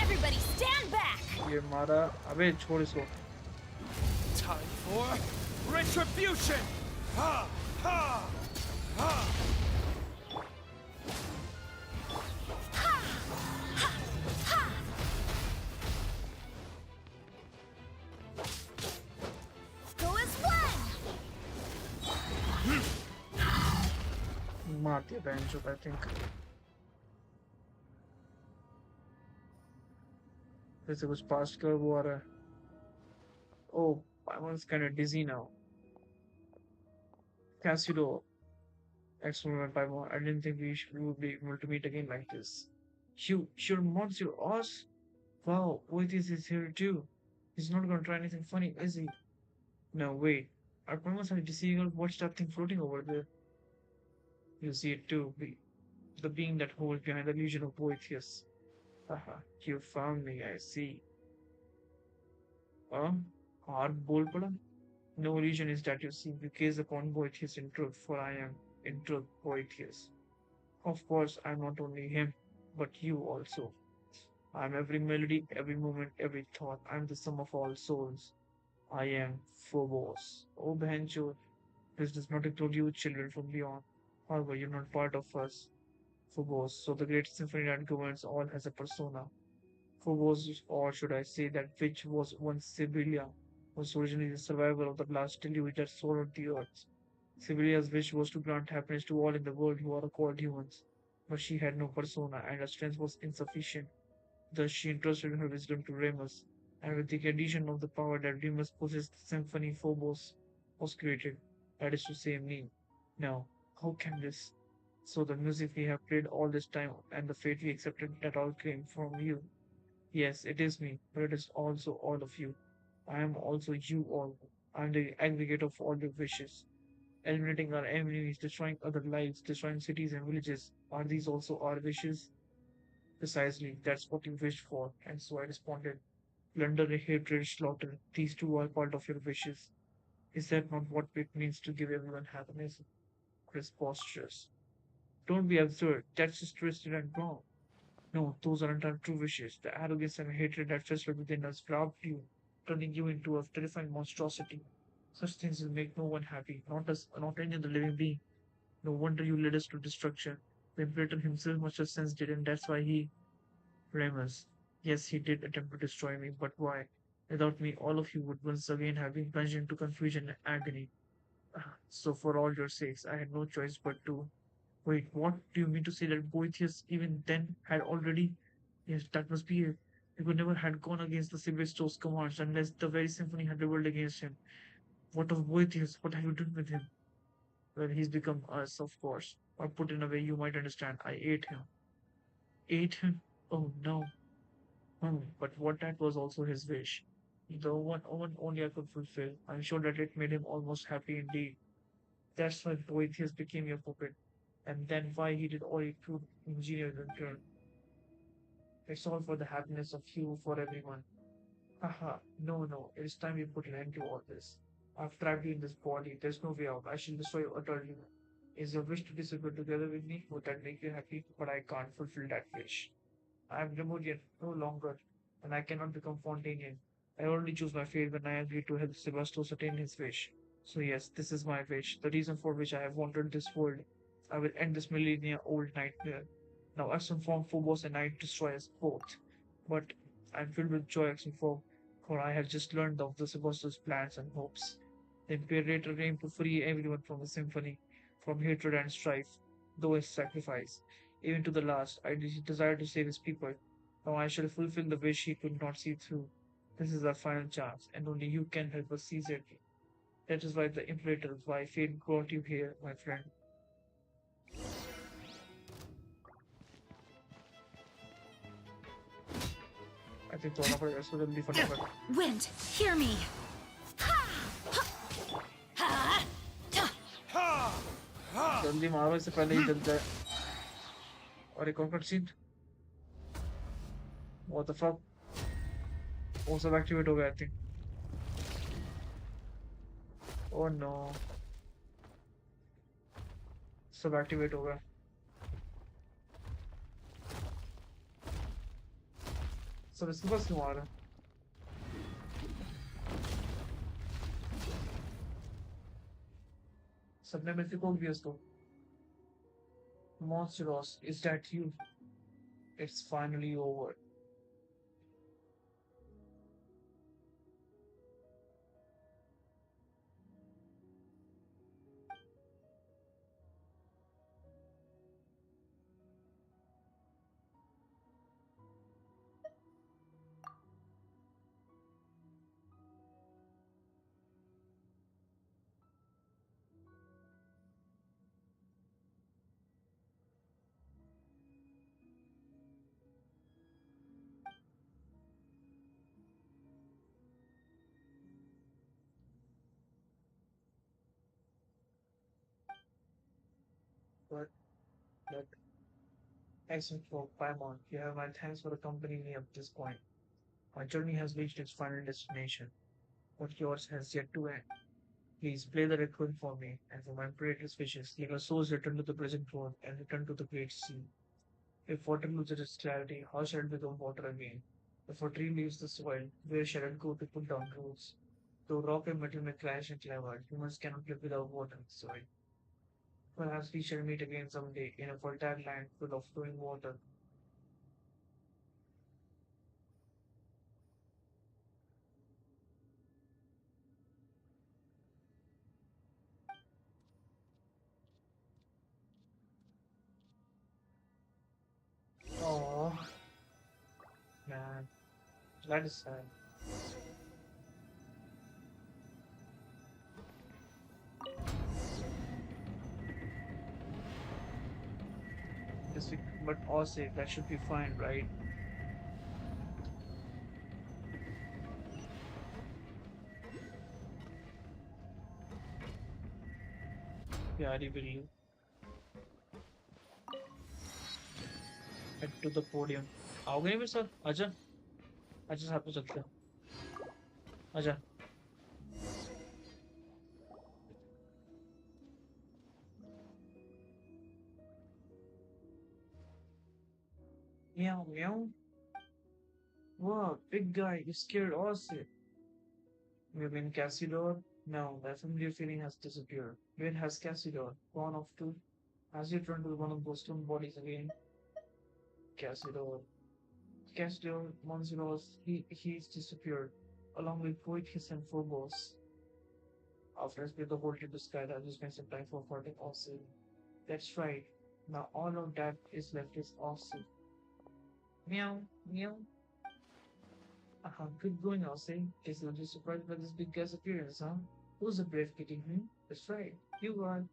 Everybody stand back. ये मारा. अबे छोड़ इसको. Time for retribution! Ha! Ha! Ha! मार दिया बहन चोद आई थिंक फिर से कुछ पास्ट का वो आ रहा है oh I was kind of dizzy now Casido exclaimed Paimon I didn't think we would be able to meet again like this you're Monsieur Oz wow Otis is here too he's not gonna try anything funny is he no wait our Paimon started to see what's that thing floating over there you see it too the being that holds behind the illusion of Boethius haha you found me I see huh hard बोल पड़ा no illusion is that you see, you gaze upon Boethius in truth, for I am, in truth, Boethius. Of course, I am not only him, but you also. I am every melody, every moment, every thought. I am the sum of all souls. I am Phobos. Oh, Behencho, this does not include you, children from beyond. However, you're not part of us, Phobos. So the great symphony that governs all has a persona. Phobos, or should I say that which was once Sibylla, was originally the survivor of the last deluge that swallowed the earth. Sibyllia's wish was to grant happiness to all in the world who are called humans, but she had no persona and her strength was insufficient. Thus she entrusted her wisdom to Remus, and with the condition of the power that Remus possessed, the symphony Phobos was created, that is to say, me. Now, how can this? So the music we have played all this time and the fate we accepted that all came from you. Yes, it is me, but it is also all of you. I am also you all. I am the aggregate of all your wishes. Eliminating our enemies, destroying other lives, destroying cities and villages. Are these also our wishes? Precisely, that's what you wished for. And so I responded, plunder, hatred, slaughter. These two are part of your wishes. Is that not what it means to give everyone happiness? Preposterous. Don't be absurd. That's just twisted and wrong. No, those aren't our true wishes. The arrogance and hatred that festered within us grabbed you, turning you into a terrifying monstrosity. Such things will make no one happy, not us, not any other living being. No wonder you led us to destruction. The Imperator himself must have sensed it, and that's why he blamed us. Yes, he did attempt to destroy me, but why? Without me, all of you would once again have been plunged into confusion and agony. So, for all your sakes, I had no choice but to. Wait, what do you mean to say that Boethius even then had already? Yes, that must be it. He could never had gone against the Silvesto's commands unless the very symphony had rebelled against him. What of Boethius? What have you done with him? Well, he's become us, of course. Or put in a way you might understand. I ate him. Ate him? Oh no. But what that was also his wish. The one only I could fulfill. I'm sure that it made him almost happy indeed. That's why Boethius became your puppet. And then why he did all he could engineer in turn. It's all for the happiness of you, for everyone. Haha, no, it is time we put an end to all this. I've trapped you in this body, there's no way out. I shall destroy you utterly. Is your wish to disappear together with me? Would that make you happy? But I can't fulfill that wish. I am Remodian no longer, and I cannot become Fontanian. I only choose my fate when I agree to help Sebastos attain his wish. So yes, this is my wish, the reason for which I have wandered this world. I will end this millennia-old nightmare. Now Axon form Phobos and I destroy us both. But I am filled with joy, Axon for I have just learned of the Sebastos' plans and hopes. The Imperator aimed to free everyone from the symphony, from hatred and strife, though a sacrifice. Even to the last, I desire to save his people. Now I shall fulfill the wish he could not see through. This is our final chance, and only you can help us seize it. That is why the Imperator, why fate brought you here, my friend. I think थोड़ा पड़ेगा इसको जल्दी फटाफट Wind, hear me. जल्दी मारो इससे पहले ही जल जाए और एक और कटसीन What the fuck वो सब एक्टिवेट हो गया आई थिंक Oh no सब एक्टिवेट हो गया सब इसके पास क्यों आ रहा है सबने मिलकर खोल दिया इसको Monsteros, is that you? It's finally over. But but excellent for Paimon. You have my thanks for accompanying me up this point. My journey has reached its final destination, but yours has yet to end. Please play the requiem for me, and for my greatest wishes, let our souls return to the present world and return to the great sea. If water loses its clarity, how shall it become water again? If a tree leaves the soil, where shall it go to put down roots? Though rock and metal may crash and clamor, humans cannot live without water and soil. Perhaps we shall meet again someday in a fertile land full of flowing water. Oh man, that is sad. But also that should be fine, right? Pyari will you head to the podium? आओगे नहीं मेरे साथ? आजा, आजा साथ में चलते हैं. आजा. Meow meow. Wow, big guy, you scared Aussie. You mean Cassidor? No, that familiar feeling has disappeared. Where has Cassidor gone off to? Has he turned to one of those stone bodies again? Cassidor. Cassidor, Monsignors, he's disappeared, along with Poetis and Phobos. After I split the whole to the sky, I just spent some time for fighting Aussie. That's right. Now all of that is left is Aussie. Meow, meow. Good going, Aussie. Guess you're just surprised by this big guy's appearance, huh? Who's the brave kitty, hmm? That's right. You are.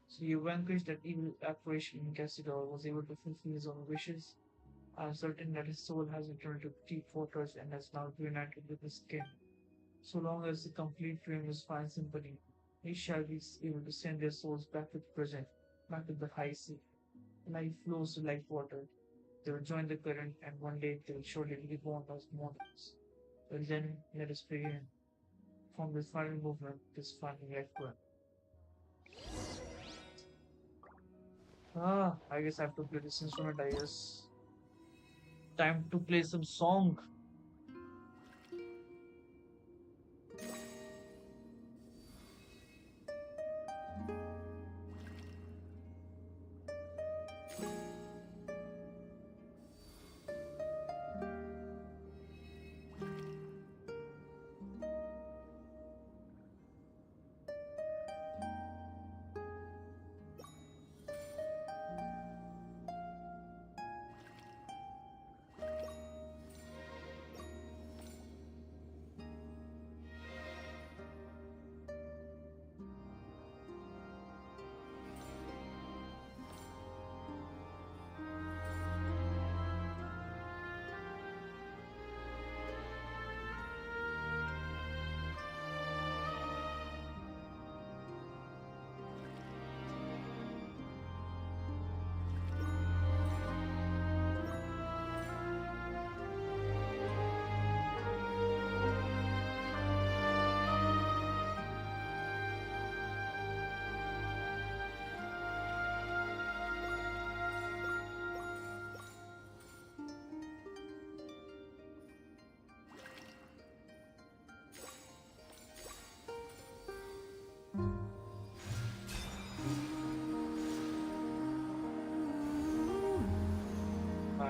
So you vanquished that evil apparition in Cassidor, was able to fulfill his own wishes. I'm certain that his soul has returned to deep waters and has now reunited with his skin. So long as the complete dreamers find sympathy, they shall be able to send their souls back to the present, back to the high sea. Life flows like water. They will join the current, and one day they will surely be born as mortals. Well then, let us begin. From this final movement, this final requiem. I guess I have to play this instrument, I guess. Time to play some song.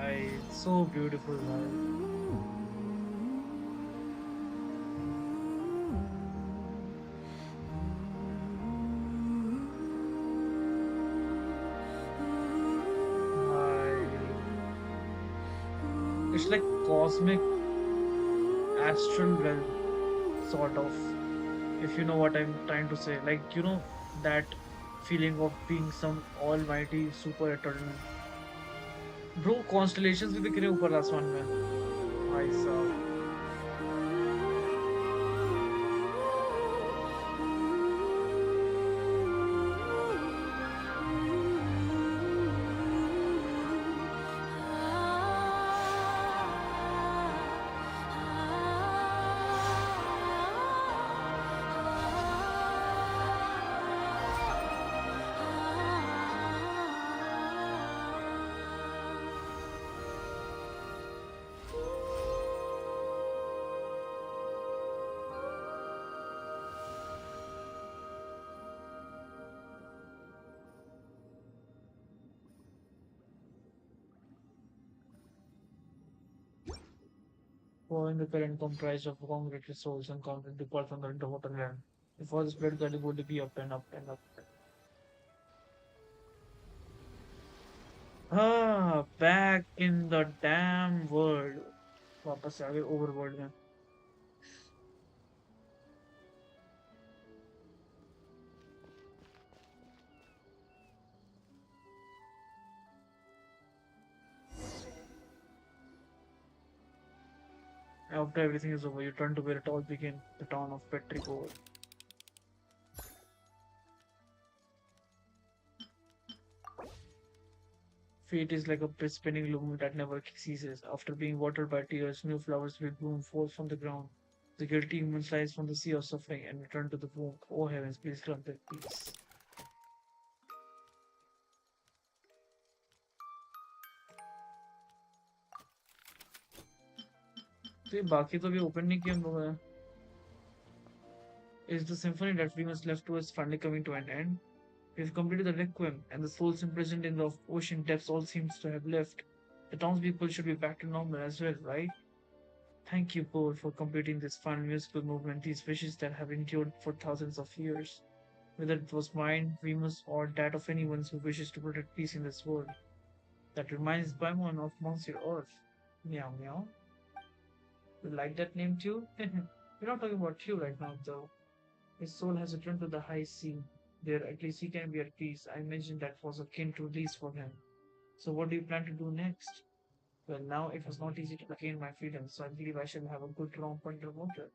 It's so beautiful, man. It's like cosmic astral realm, sort of. If you know what I'm trying to say, like that feeling of being some almighty super eternal. Bro, constellations भी दिख रहे हैं ऊपर आसमान में. भाई साहब. Following the current comprised of congregated souls and content depart from the underwater land. Before this blood gully would be up and up and up. Ah, back in the damn world. वापस से आ गए overworld में. After everything is over, you turn to where it all began, the town of Petrichor. Fate is like a spinning loom that never ceases. After being watered by tears, new flowers will bloom forth from the ground. The guilty human slides from the sea of suffering and return to the womb. Oh heavens, please grant them peace. तो ये बाकी तो अभी open नहीं किया हम लोगों ने. Is the symphony that we must left to us finally coming to an end? We've completed the requiem, and the souls imprisoned in the ocean depths all seems to have left. The townspeople should be back to normal as well, right? Thank you, Paul, for completing this final musical movement, these wishes that have endured for thousands of years. Whether it was mine, Remus, or that of anyone who wishes to protect peace in this world. That reminds Paimon of Monsieur Earth. Meow meow. You like that name too? We're not talking about you right now, though. His soul has returned to the high sea. There, at least he can be at peace. I imagine that was akin to release for him. So, what do you plan to do next? Well, now it was not easy to regain my freedom, so I believe I shall have a good romp underwater.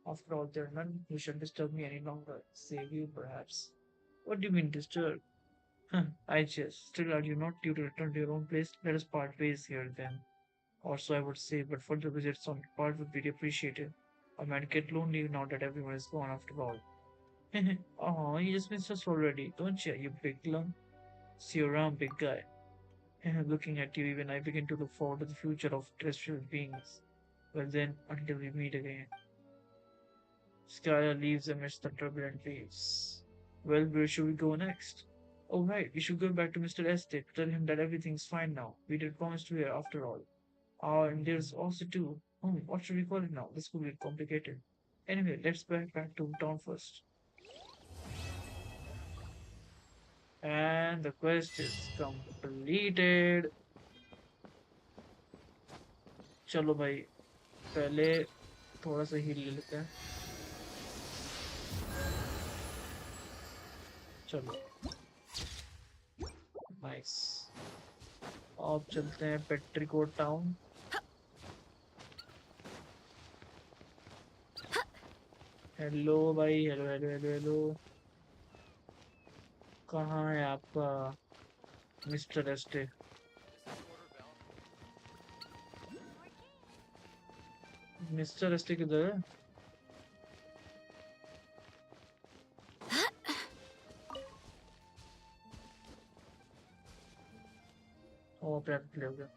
After all, there are none who shall disturb me any longer, save you, perhaps. What do you mean, disturb? I jest. Still, are you not due to return to your own place? Let us part ways here, then. Or so I would say, but further visits on your part would be appreciated. I might get lonely now that everyone is gone after all. Oh, you just missed us already, don't you, you big lump? See you around, big guy. Looking at you, even I begin to look forward to the future of terrestrial beings. Well then, until we meet again. Skylar leaves amidst the turbulent waves. Well, where should we go next? Oh right, we should go back to Mr. Estate to tell him that everything's fine now. We did promise to hear after all. And there's also too. What should we call it now? This could get complicated. Anyway, let's back to town first. And the quest is completed. चलो भाई पहले थोड़ा सा heal ले लेते हैं. चलो nice. अब चलते हैं पेट्रिकोट टाउन. हेलो भाई. Hello hello hello hello. कहाँ है आपका मिस्टर एस्टे? मिस्टर एस्टे किधर है? Oh, practically okay.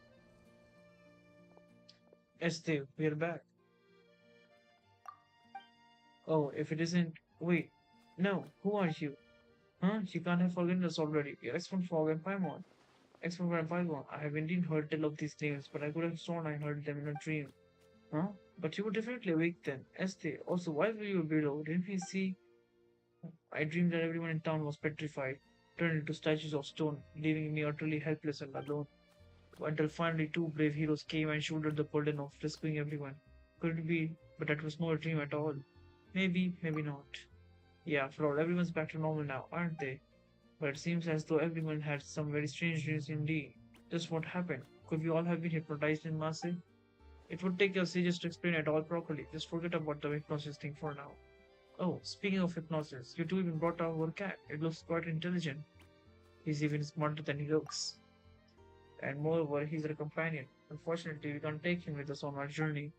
Este, we're back. Oh, if it isn't. Wait. No, who are you? Huh? You can't have forgotten us already. You're X1 Fog and Paimon. X1 and Paimon. I have indeed heard tell of these names, but I could have sworn I heard them in a dream. Huh? But you were definitely awake then. Este, also, why were you below? Didn't we see? I dreamed that everyone in town was petrified, turned into statues of stone, leaving me utterly helpless and alone. Until finally two brave heroes came and shouldered the burden of rescuing everyone. Could it be? But that was no dream at all. Maybe, maybe not. Yeah, after all, everyone's back to normal now, aren't they? But it seems as though everyone had some very strange dreams indeed. Just what happened? Could we all have been hypnotized in masse? It would take your sages to explain it all properly. Just forget about the hypnosis thing for now. Oh, speaking of hypnosis, you two even brought our cat. It looks quite intelligent. He's even smarter than he looks. And moreover, he's a companion. Unfortunately, we can't take him with us on our journey.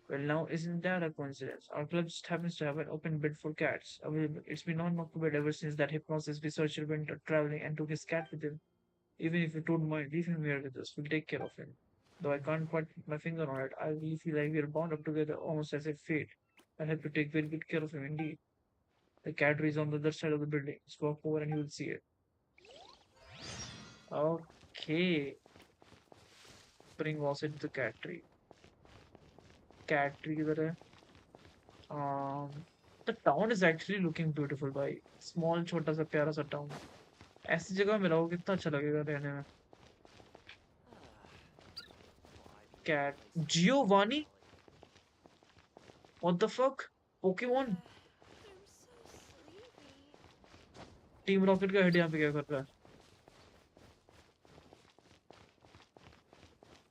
Well, now, isn't that a coincidence? Our club just happens to have an open bed for cats available. It's been unoccupied ever since that hypnosis researcher went traveling and took his cat with him. Even if you don't mind, leave him here with us. We'll take care of him. Though I can't quite put my finger on it, I really feel like we are bound up together almost as if fate. I'll have to take very good care of him indeed. The cat is on the other side of the building. Just walk over and you will see it. Okay. Bring Wasset to the cat tree. Cat tree किधर है? The town is actually looking beautiful भाई, small छोटा सा प्यारा सा town. ऐसी जगह में रहो कितना अच्छा लगेगा रहने में। Cat Giovanni, what the fuck, Pokemon. Team rocket का हेड यहाँ पे क्या कर रहा है?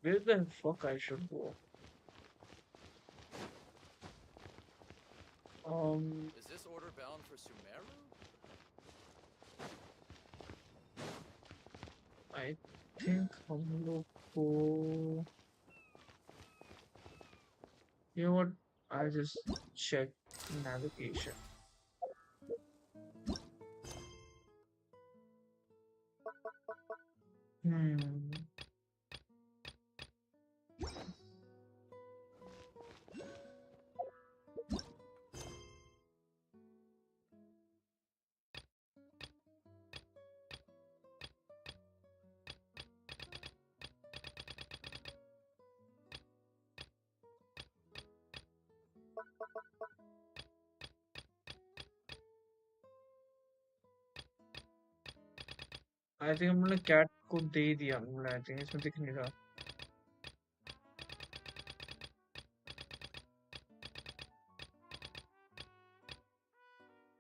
Where the fuck I should go? Is this order bound for Sumeru? I think हम लोग को, you know what? I just check navigation. Hmm. I think हमने कैट को दे दिया हमने, I think इसमें दिख नहीं रहा।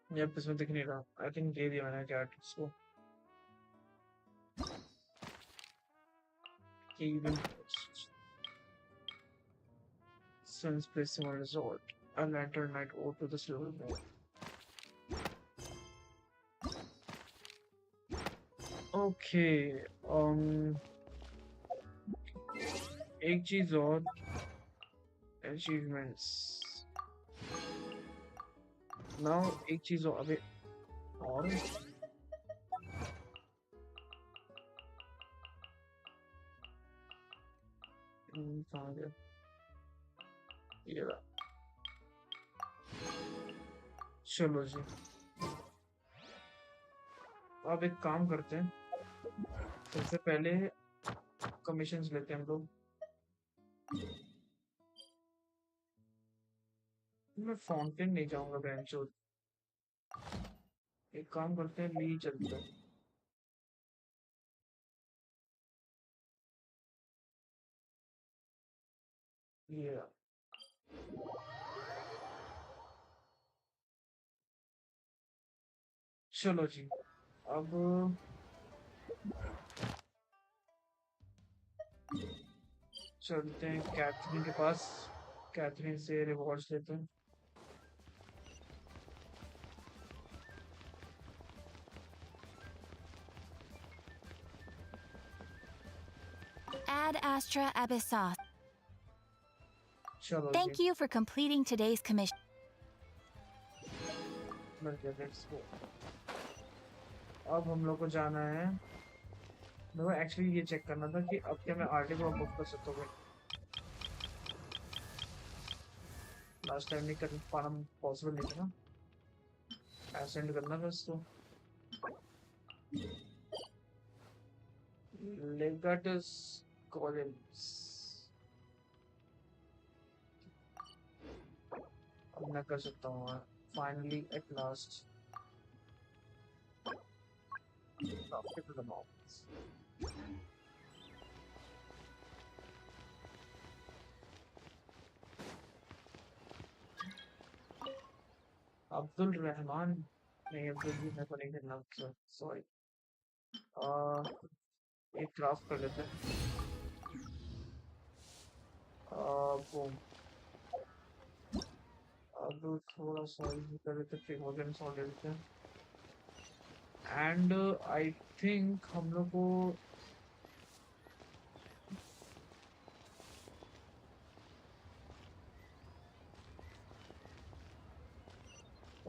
यप, इसमें दिख नहीं रहा। I think दे दिया मैंने कैट इसको। Even since placing a resort, a lantern might go to the silver moon. Okay, एक चीज और, achievements। Now एक चीज और, अबे और कहाँ गया? ये रहा। चलो जी, अब एक काम करते हैं, सबसे पहले कमीशंस लेते हैं हम लोग। मैं फाउंटेन नहीं जाऊंगा बेंचो, एक काम करते हैं, ली चलते हैं। ये रहा। चलो जी, अब चलते हैं कैथरीन के पास, कैथरीन से रिवॉर्ड्स लेते हैं। Ad Astra Abyssos. चलो Thank ji, you for completing today's commission. मिल गया, लेट्स गो। अब हम लोग को जाना है, मेरे को एक्चुअली ये चेक करना था कि अब क्या मैं आरटी को बुक कर सकता हूँ। लास्ट टाइम नहीं कर पाना, पॉसिबल नहीं था ना, एसेंड करना था इसको। लेगाटस कॉलिन्स अब मैं कर सकता हूँ finally at last. Abdul Rahman, नहीं अब्दुल जी मेरे को नहीं करना, सॉरी। एक क्राफ्ट कर लेते हैं। बूम, अब थोड़ा सा ये कर लेते हैं, फिर वजन सॉ ले लेते हैं। एंड आई थिंक हम लोग को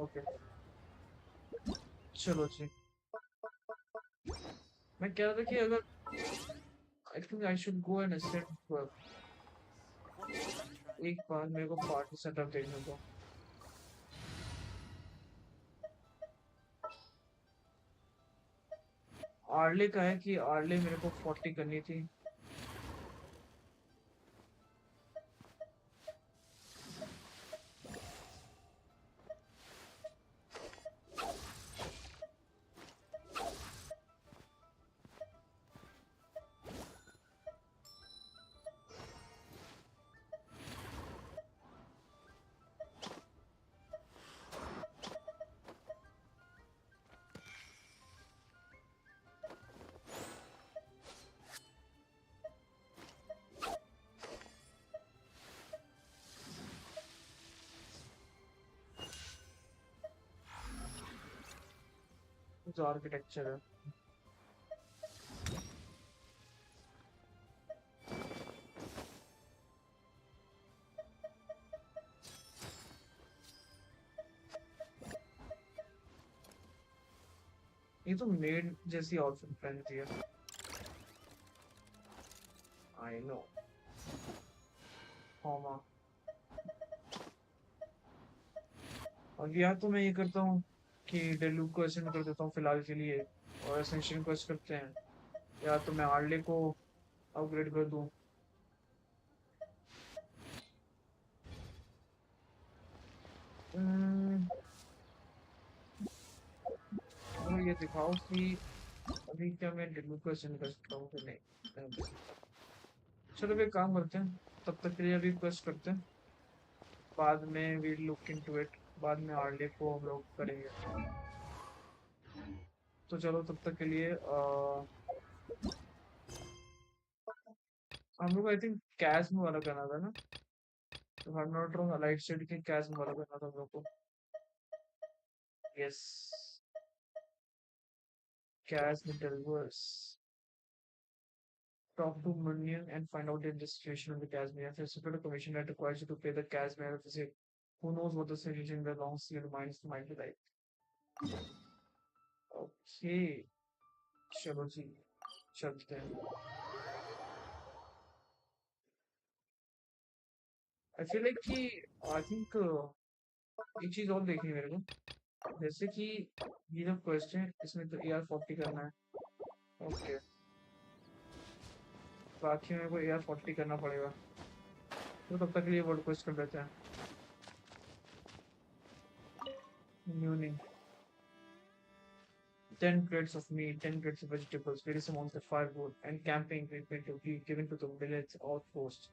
ओके, चलो जी। मैं कह रहा था कि अगर आई think I should go and ascend 12। एक बार मेरे को पार्टी सेटअप देखने दो। आर्ले का है कि आर्ले मेरे को 40 करनी थी। जो आर्किटेक्चर है। ये तो मेड जैसी आउटफिट पहनती है। I know. हाँ माँ। और या तो मैं ये करता हूँ कि डेलू को असेंड कर देता हूँ फिलहाल के लिए, और असेंशन को करते हैं, या तो मैं आर्ले को अपग्रेड कर दूँ। हम्म, चलो ये दिखाओ कि अभी क्या मैं डेलू को असेंड कर सकता हूँ कि नहीं कर सकता। चलो भी काम करते हैं, तब तक के लिए अभी क्वेस्ट करते हैं, बाद में वी लुक इनटू इट, बाद में आर्ले को हम लोग करेंगे। तो चलो तब तक के लिए हम लोग आई थिंक कैश में वाला करना था ना, तो हम नॉट रॉन्ग लाइट स्टेट के कैश में वाला करना था हम लोग को। यस, कैश में delivers. Talk to Munyan and find out the destination of the Casimir. If it's a commission that requires you to pay the Casimir visit, who knows what the solution belongs to your minds might be like. Okay, चलो जी, चलते हैं। I feel like कि I think एक चीज और देखनी है मेरे को, जैसे कि ये जो क्वेश्चन है इसमें तो AR-40 करना है। ओके, बाकी मेरे को AR-40 करना पड़ेगा, तो तब तक के लिए वर्ड क्वेश्चन कर लेते हैं। न्यूनिंग 10 crates of meat, 10 crates of vegetables, various amounts of firewood, and camping equipment to be given to the village outpost.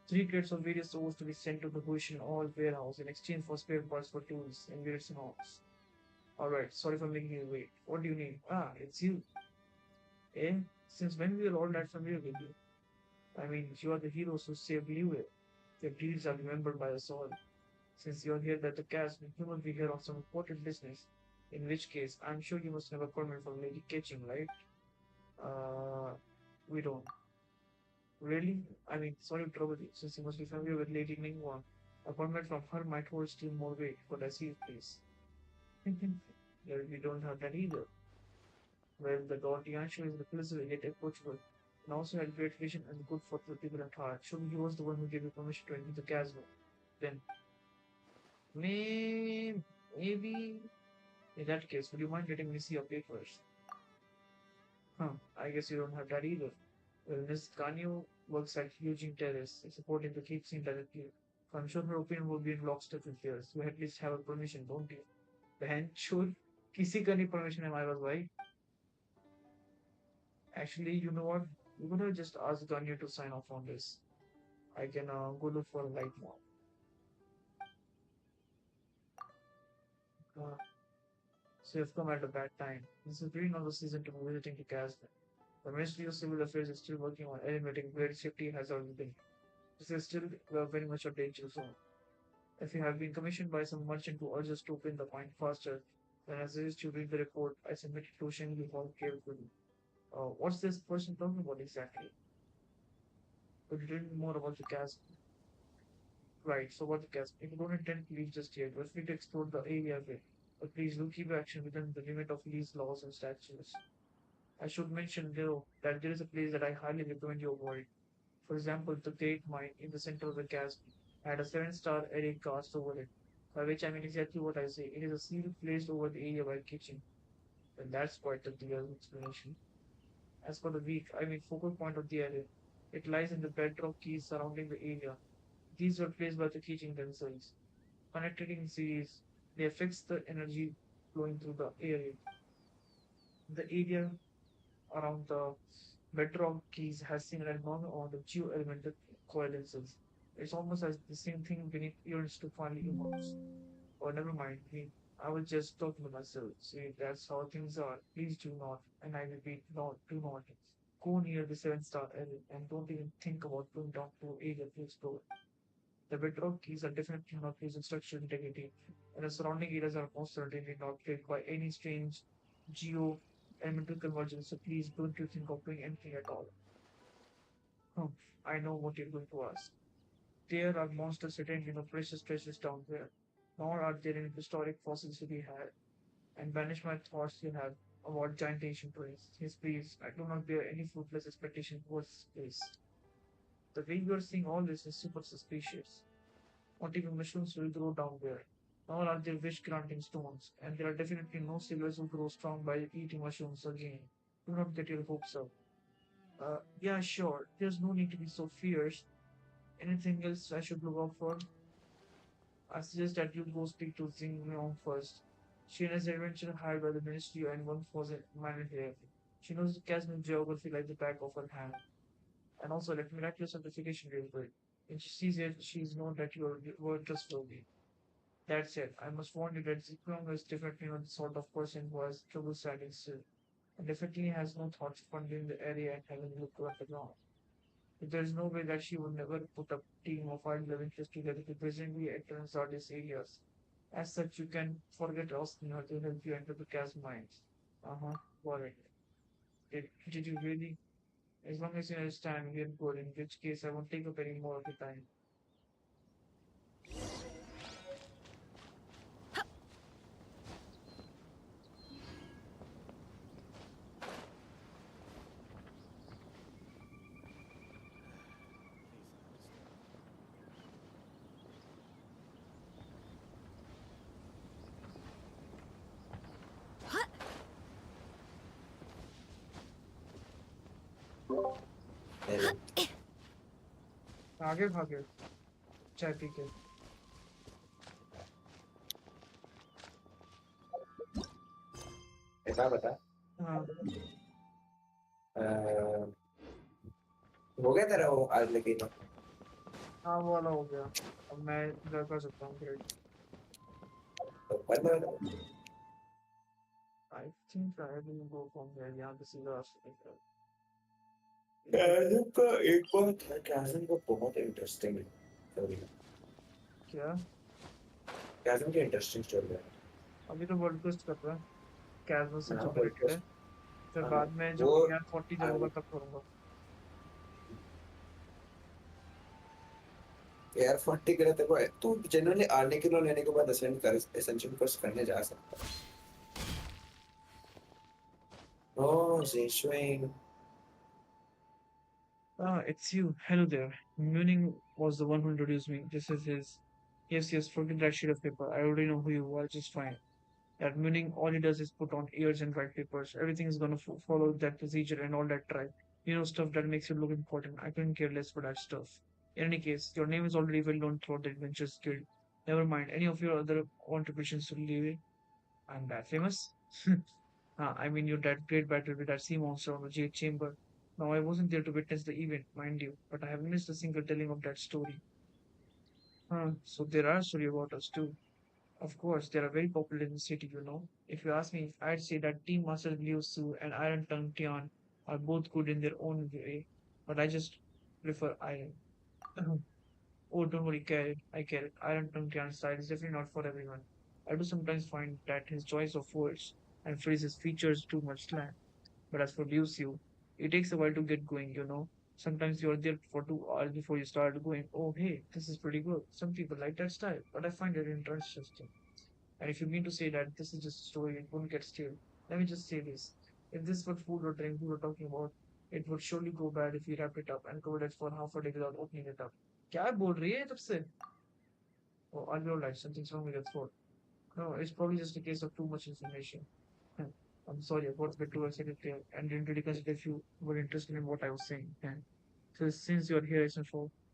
3 crates of various ores to be sent to the Goshen Oil warehouse in exchange for spare parts for tools and various amounts. Alright, sorry for making you wait. What do you need? Ah, it's you. Eh? Since when we are all that familiar with you? I mean, you are the heroes who saved Lewis. Your deeds are remembered by us all. Since you're here at the cast, you must be here on some important business. In which case, I'm sure you must have a permit from Lady Kitchen, right? Uh, we don't. Really? I mean, sorry to trouble you, since you must be familiar with Lady Ningguang. A permit from her might hold still more weight, but I see it, please. Well, we don't have that either. Well, the God Yanshu is repulsive yet approachable, and also had great vision and good for the people at heart. Surely he was the one who gave you permission to enter the castle. Then, maybe in that case, would you mind letting me see your papers? Huh, I guess you don't have that either. Well, Miss Ganyu works at Eugene Terrace, supporting the keep scene directly. So I'm sure her opinion will be in lockstep with yours. You at least have a permission, don't you? बहन चोर किसी का नहीं permission है हमारे पास भाई. Actually, you know what? We're gonna just ask Ganyu to sign off on this. I can go look for a light now. Uh, so you've come at a bad time. This is really not the season to be visiting to Castle. The Ministry of Civil Affairs is still working on eliminating where safety hazards been. This is still very much a danger zone. If you have been commissioned by some merchant to urge us to open the mine faster, then I suggest you read the report I submitted to Shengi Hall carefully. What's this person talking about exactly? Could you tell me more about the gas? Right, so what the gas? If you don't intend to leave just yet, we're free to explore the area a bit. But please do keep action within the limit of these laws and statutes. I should mention though that there is a place that I highly recommend you avoid. For example, the Great Mine in the center of the chasm had a 7-star array cast over it, by which I mean exactly what I say. It is a seal placed over the area by kitchen. And that's quite a clear explanation. As for the weak, I mean focal point of the array, it lies in the bedrock keys surrounding the area. These were placed by the kitchen themselves. Connected in series, they affects the energy flowing through the area. The area around the bedrock keys has seen an enormous amount of geo-elemental coalescences. It's almost as the same thing beneath ears to finally emerge. Oh, never mind. I was just talking to myself. See, that's how things are. Please do not, and I repeat, not, do not go near the 7-star area and don't even think about going down to area to explore. The bedrock keys are definitely not losing structural integrity, and the surrounding areas are most certainly not plagued by any strange geo elemental convergence, so please don't you think of doing anything at all. Hmm, I know what you're going to ask. There are monsters hidden, precious treasures down there. Nor are there any historic fossils to be had. And banish my thoughts you have about giant ancient ruins. Yes, please, I do not bear any fruitless expectation towards this place. The way you are seeing all this is super suspicious. Not even mushrooms will grow down there. Nor are there wish granting stones, and there are definitely no sailors who grow strong by eating mushrooms again. Do not get your hopes up. Yeah, sure, there's no need to be so fierce. Anything else I should look out for? I suggest that you go speak to Xing Yong first. She has an adventure hired by the Ministry and once was a miner here. She knows the Casman geography like the back of her hand. And also, let me write your certification real quick. When she sees it, she's known that you are trustworthy. That's it. I must warn you that Zikong is definitely not the sort of person who has trouble standing still, and definitely has no thoughts of wandering the area and having a look around the ground. But there is no way that she would never put a team of wild love interest together to presently enter these areas. As such, you can forget asking her to help you enter the chasm mines. Uh-huh. Got it. Did you really? As long as you understand, we're good, in which case I won't take up any more of your time. Hello. आगे भागे चाय P के। ऐसा बता। हाँ अ, हो गया तेरा वो आज लेके तो। हाँ, वो वाला हो गया। अब मैं इधर कर सकता हूँ ग्रेड। मतलब आई think I will go from here, यहाँ पे सीधा रास्ता दिख रहा है। कैज़म का एक बात है, कैज़म का बहुत इंटरेस्टिंग स्टोरी है। क्या? कैज़म की इंटरेस्टिंग स्टोरी है। अभी तो वर्ल्ड क्वेस्ट कर रहा है, कैजुअल से हाँ जो वर्ल्ड रिलेटेड है। क्वेस्ट। फिर हाँ बाद में वो जब यार 40 जब होगा तब करूंगा। एयर 40 के लिए तेरे को तू जनरली आने के लिए लेने के बाद एसेंशियल कोर्स करने जा सकता है। ओह ज़ेशुइंग। Ah, it's you. Hello there. Muning was the one who introduced me. This is his. Yes, yes, forget that sheet of paper. I already know who you are just fine. At Muning, all he does is put on ears and write papers. Everything is gonna follow that procedure and all that tribe. Stuff that makes you look important. I couldn't care less for that stuff. In any case, your name is already well known throughout the Adventures Guild. Never mind any of your other contributions to leave it. I'm that famous. I mean, your that great battle with that sea monster on the jade chamber. Now, I wasn't there to witness the event, mind you, but I have missed a single telling of that story. So there are stories about us too. Of course, they are very popular in the city. If you ask me, I'd say that Team Master Liu Su and Iron Tongue Tian are both good in their own way, but I just prefer Iron. Oh, don't worry, Carrot. I get it. Iron Tongue Tian's style is definitely not for everyone. I do sometimes find that his choice of words and phrases features too much slang. But as for Lucio, it takes a while to get going. Sometimes you're there for 2 hours before you start going, oh, hey, this is pretty good. Some people like that style, but I find it interesting. And if you mean to say that this is just a story, it won't get stale. Let me just say this. If this were food or drink we were talking about, it would surely go bad if we wrapped it up and covered it for half a day without opening it up. क्या बोल रही है तब से? Oh, I'll be alright. Something's wrong with your throat. No, it's probably just a case of too much information. Hmm. I'm sorry, I got a bit too excited there and didn't really consider if you were interested in what I was saying. So since you're here, Isn't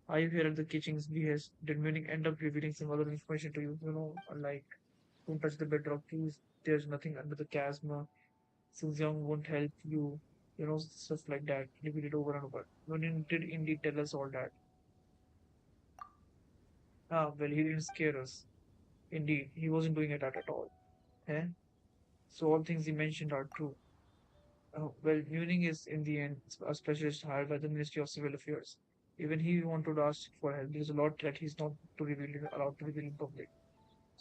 are you here at the kitchen's behest? Did meaning end up revealing some other information to you? Like don't touch the bedrock, please. There's nothing under the chasm. Since Young won't help you. Stuff like that. Repeated over and over. Meaning did indeed tell us all that. Ah, well, he didn't scare us. Indeed, he wasn't doing it at all. Eh? So all things he mentioned are true. Well, Muning is in the end a specialist hired by the Ministry of Civil Affairs. Even he wanted to ask for help. There's a lot that he's not allowed to reveal in public.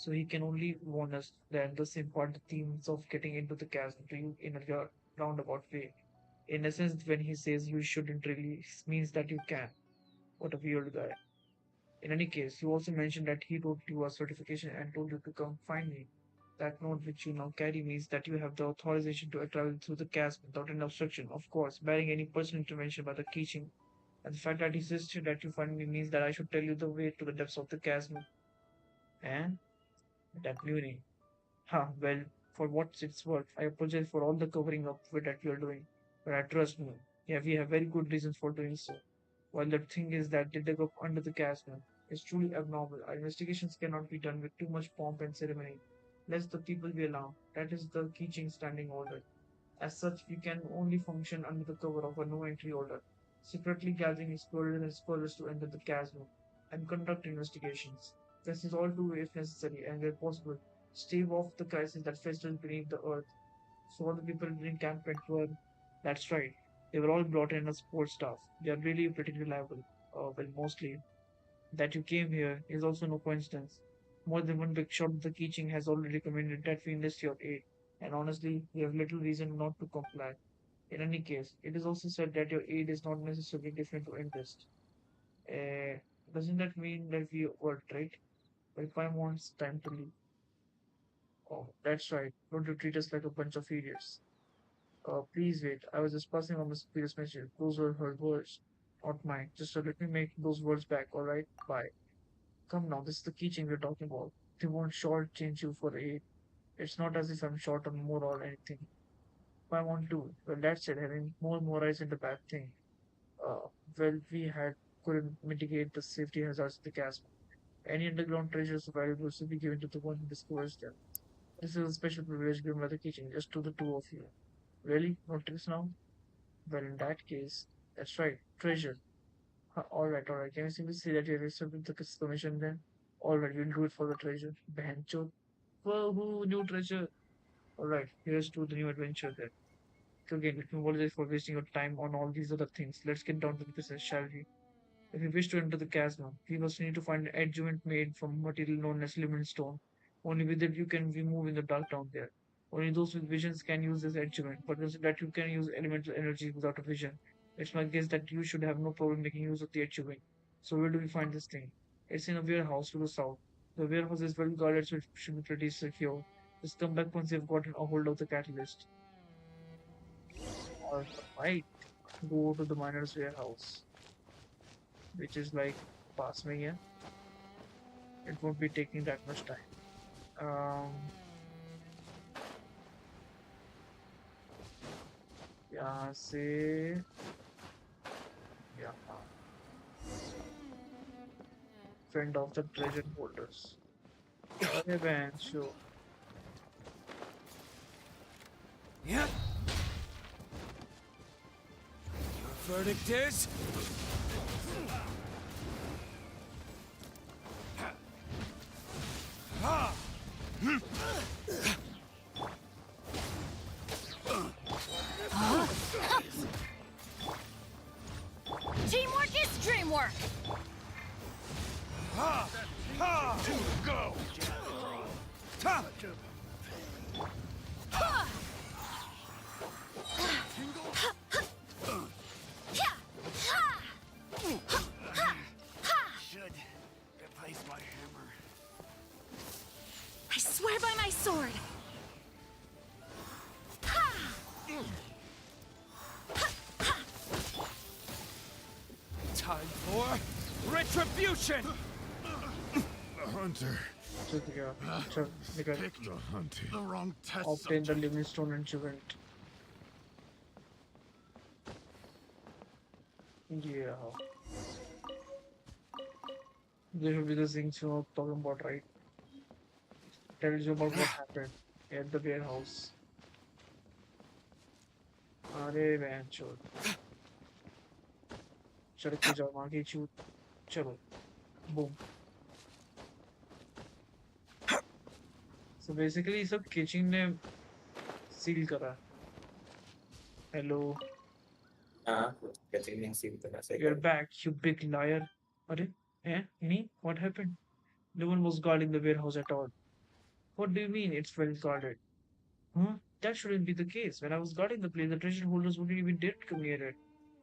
So he can only warn us that the same part the themes of getting into the chasm to you in a roundabout way. In essence, when he says you shouldn't really, means that you can. What a weird guy. In any case, you also mentioned that he wrote you a certification and told you to come find me. That note which you now carry means that you have the authorization to travel through the chasm without any obstruction, of course, barring any personal intervention by the teaching. And the fact that he insisted that you find me means that I should tell you the way to the depths of the chasm. And that meaning. Huh, well, for what it's worth, I apologize for all the covering up that we are doing. But I trust me. Yeah, we have very good reasons for doing so. While the thing is that they dug up under the chasm is truly abnormal. Our investigations cannot be done with too much pomp and ceremony, lest the people be alarmed. That is the Keaching standing order. As such, we can only function under the cover of a no entry order, secretly gathering explorers and explorers to enter the chasm and conduct investigations. This is all to, if necessary and where possible, stave off the crisis that festers beneath the earth. So all the people in encampment were, that's right, they were all brought in as support staff. They are really pretty reliable. Well, mostly. That you came here is also no coincidence. More than one big shot of the Keaching has already recommended that we enlist your aid, and honestly, we have little reason not to comply. In any case, it is also said that your aid is not necessarily different to enlist. Uh, doesn't that mean that we were right? But if I want time to leave. Oh, that's right. Don't you treat us like a bunch of idiots. Please wait. I was just passing on the superior's message. Those were her words, not mine. Just let me make those words back, alright? Bye. Come now, this is the keychain we're talking about. They won't shortchange you for aid. It's not as if I'm short on more or anything. If I want to, well, that's it. Having more eyes isn't a bad thing. Uh, well, we had couldn't mitigate the safety hazards of the chasm. Any underground treasures valuables will be given to the one who discovers them. This is a special privilege given by the kitchen just to the two of you. Really? Not this now? Well, in that case, that's right. Treasure. Alright. Can you simply say that you're accepted the commission then? Alright, we'll do it for the treasure. Bancho. Whoa, new treasure. Alright, here's to the new adventure then. So again, let me apologize for wasting your time on all these other things. Let's get down to the business, shall we? If you wish to enter the chasm, we must need to find an adjuvant made from material known as lemon stone. Only with it you can be moved in the dark down there. Only those with visions can use this adjuvant, but consider that you can use elemental energy without a vision. It's my guess that you should have no problem making use of the adjuvant. So where do we find this thing? It's in a warehouse to the south. The warehouse is well guarded, so it should be pretty secure. Just come back once you've gotten a hold of the catalyst. Alright, go to the miner's warehouse, which is like past me here. It won't be taking that much time. Um, यहाँ से यहाँ fend off the treasure holders. अरे बहन show Yeah. Your verdict is? Teamwork is dreamwork! Go! Ta! Should replace my hammer. I swear by my sword! Time for retribution! The hunter चल गया चल निकल picked the hunter. The wrong test obtain the subject. living stone adjuvant. Yeah, this will be the things you're talking about, right? Tells you about what happened at the warehouse. अरे बहन चोद चढ़ के जाओ वहाँ की चूत चलो boom. So basically सब kitchen ने seal करा. Hello, हाँ, कैसे नहीं सीखते कैसे you're back, you big liar. अरे, me? What happened? No one was guarding the warehouse at all. What do you mean it's well guarded? Huh? That shouldn't be the case. When I was guarding the place, the treasure holders wouldn't even dare to come near it.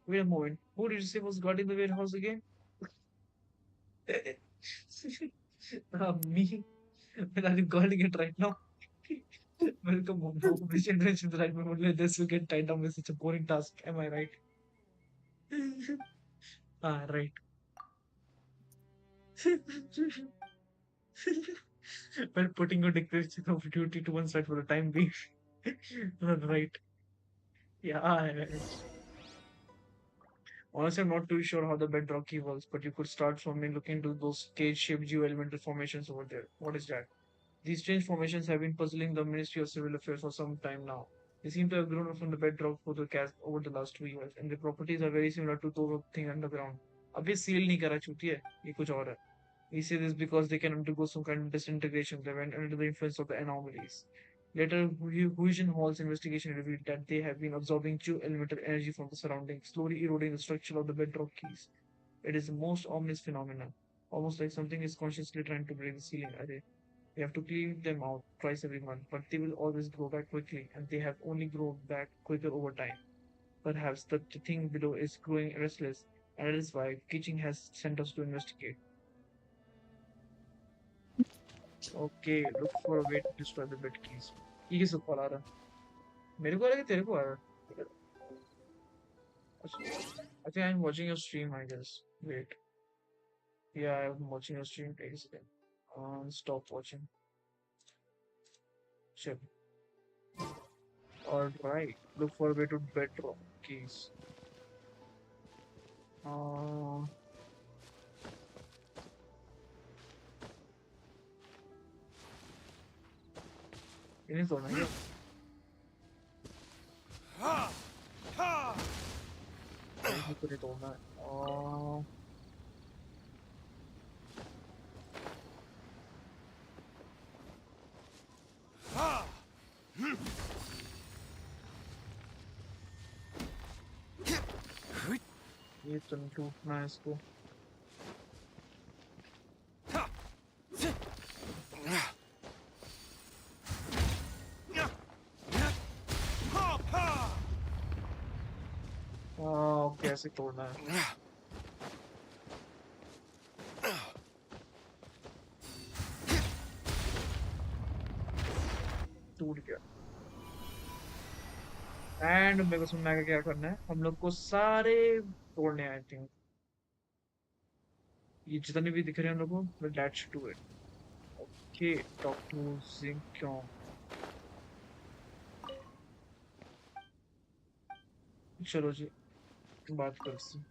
Wait a moment. Who did you say was guarding the warehouse again? Me. When are you guarding it right now? Welcome home now. Which intervention right now? Only this will get tied down with such a boring task. Am I right? Right. Well, putting your declaration of duty to one side for the time being. Right. Yeah. Honestly, I'm not too sure how the bedrock key works, but you could start from looking into those cage-shaped geoelemental formations over there. What is that? These strange formations have been puzzling the Ministry of Civil Affairs for some time now. They seem to have grown up from the bedrock for the cast over the last 2 years, and their properties are very similar to those of things underground. अबे seal नहीं करा चूतिए ये कुछ और है. We say this because they can undergo some kind of disintegration when under the influence of the anomalies. Later, Huijin Hall's investigation revealed that they have been absorbing geo-elemental energy from the surroundings, slowly eroding the structure of the bedrock keys. It is the most ominous phenomenon, almost like something is consciously trying to break the ceiling array. We have to clean them out twice every month, but they will always grow back quickly, and they have only grown back quicker over time. Perhaps the thing below is growing restless, and that is why Kitching has sent us to investigate. Okay, look for a way to destroy the bed keys. ये किसको call आ रहा है? मेरे को आ रहा है कि तेरे को आ रहा है? अच्छा, I think I'm watching your stream, I guess. Wait. Yeah, I'm watching your stream. Take a second. Stop watching. Check. Alright. Look for a way to bedrock keys. Uh, इन्हें तोड़ना है क्या? इन्हें तो नहीं तोड़ना है. ये तो नहीं टूटना है इसको. कैसे तोड़ना है? टूट गया. एंड मेरे को सुनना है क्या करना है. हम लोग को सारे तोड़ने हैं, आई थिंक. ये जितने भी दिख रहे हैं हम लोग को, let's do it. Okay, talk to जिंक्यों. चलो जी, बात करते हैं.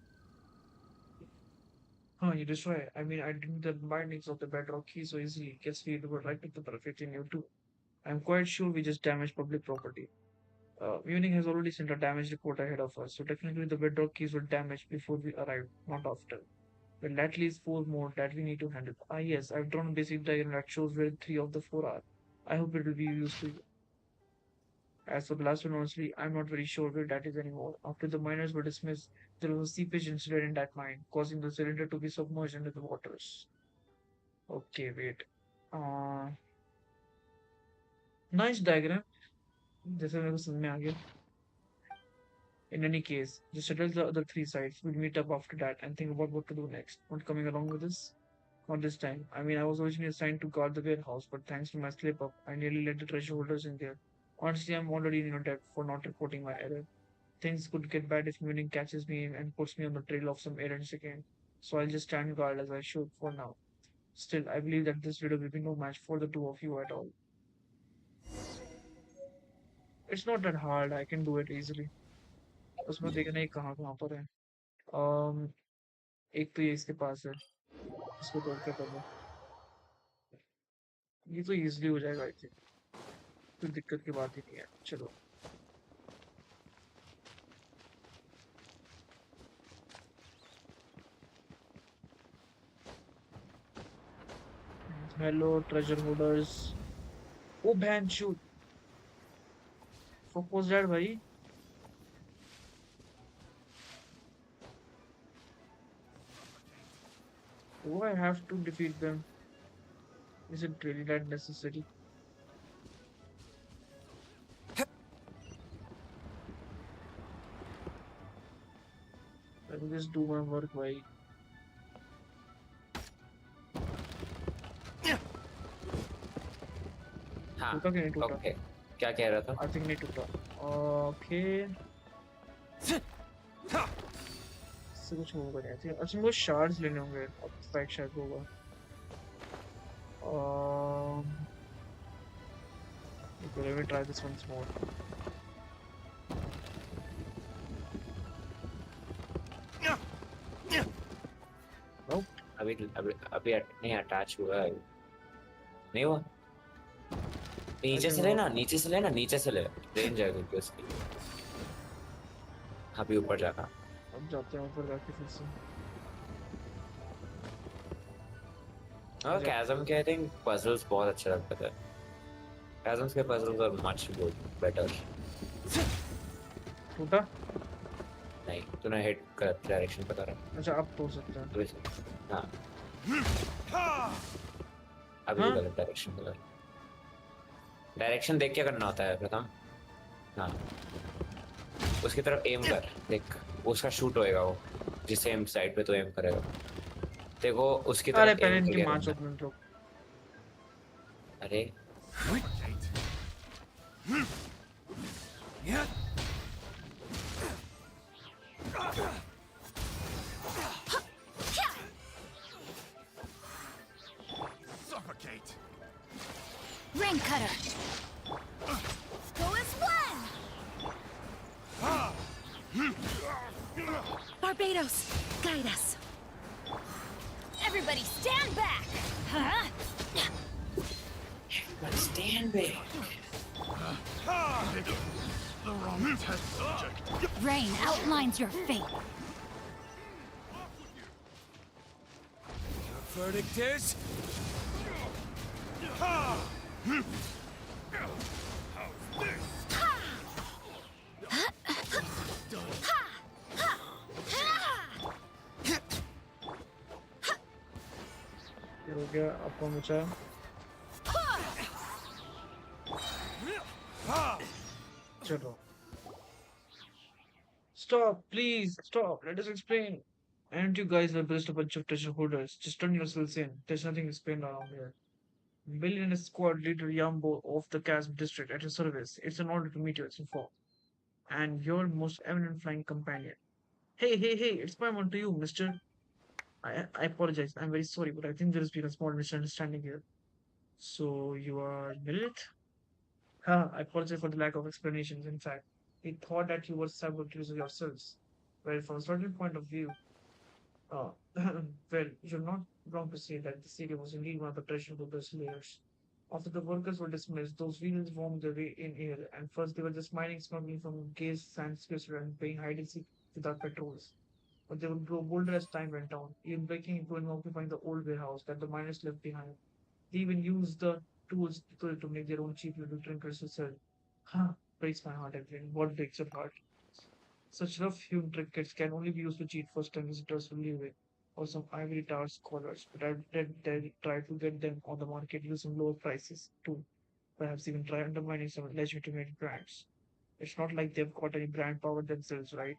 हाँ, you destroy. I mean, I didn't the bindings of the bedrock key so easily. Guess we were right at the perfect in you too. I'm quite sure we just damaged public property. Munich has already sent a damage report ahead of us, so technically the bedrock keys were damaged before we arrived, not after. Well, at least four more that we need to handle. Ah, yes, I've drawn a basic diagram that shows where three of the four are. I hope it will be useful. As for the last one, honestly, I'm not very sure where that is anymore. After the miners were dismissed, there was a seepage incident in that mine, causing the cylinder to be submerged under the waters. Okay, wait. Uh, nice diagram. जैसे मेरे को समझ में आ गया. In any case, just settle the other three sides. We'll meet up after that and think about what to do next. Not coming along with this? Not this time. I mean, I was originally assigned to guard the warehouse, but thanks to my slip up, I nearly let the treasure holders in there. Honestly, I'm already in your debt for not reporting my error. Things could get bad if Munich catches me and puts me on the trail of some errands again. So I'll just stand guard as I should for now. Still, I believe that this video will be no match for the two of you at all. It's not that hard. I can do it easily. उसमें देखना ही कहाँ कहाँ पर है. एक तो ये इसके पास है. इसको तोड़ के पहले. ये तो इजीली हो जाएगा आई थिंक. कोई दिक्कत की बात ही नहीं है. चलो. Hello treasure holders. ओ बहन शूट. फक वाज दैट भाई? Do I have to defeat them? Is it really that necessary? Let me just do my work भाई. हाँ टूटा कि नहीं टूटा? ओके क्या कह रहा था I think नहीं टूटा. Okay. इससे कुछ मूव करें. I think अच्छा मेरे को shards लेने होंगे. अब strike शायद होगा. Okay, let me try this once more. Nope. अभी अभी अभी नहीं अटैच हुआ है नहीं हुआ नीचे से लेना नीचे से लेना नीचे से ले रेंज है क्योंकि उसकी अभी ऊपर जाना अब जाते हैं ऊपर जाके फिर से. और chasm के I think puzzles बहुत अच्छे लगते थे chasms के puzzles are much good better टूटा? नहीं तूने hit कर डायरेक्शन पता रहा अच्छा अब तोड़ सकते हैं. तो इसे हाँ अभी हाँ? गलत डायरेक्शन पता डायरेक्शन देख के करना होता है प्रथम हाँ उसकी तरफ एम कर देख उसका शूट होएगा वो जिस सेम साइड पे तो एम करेगा देखो उसकी अरे तरफ पहले एम इनकी करके माँ करना चौक में तो. अरे Yeah. Suffocate. Rain cutter. Go as one. Barbados, guide us. Everybody stand back. Huh? but stand back The wrong test subject. Rain outlines your fate. The verdict is. How's this? ये हो गया आपका बचा. चलो. Stop, please, stop. Let us explain. And you guys are just a bunch of treasure hoarders. Just turn yourselves in. There's nothing to explain around here. Billionaire Squad Leader Yambo of the Chasm District at your service. It's an honor to meet you, it's informed. And your most eminent flying companion. Hey, hey, hey, it's my one to you, mister. I apologize. I'm very sorry, but I think there has been a small misunderstanding here. So, you are Lilith? I apologize for the lack of explanations. In fact, we thought that you were saboteurs yourselves. Well, from a certain point of view, uh, well, you're not wrong to say that the city was indeed one of the treasure hoarders' layers. After the workers were dismissed, those villains wormed their way in here, and first they were just mining, smuggling from Gaze Sand Square and playing hide and seek without patrols. But they would grow bolder as time went on, even breaking into and occupying the old warehouse that the miners left behind. They even used the tools to make their own cheap little trinkets to sell. Huh, breaks my heart, Evelyn. What breaks your heart? Such rough-hewn trinkets can only be used to cheat first-time visitors who live in, or some ivory tower scholars, but I did they try to get them on the market using lower prices, too. Perhaps even try undermining some legitimate brands. It's not like they've got any brand power themselves, right?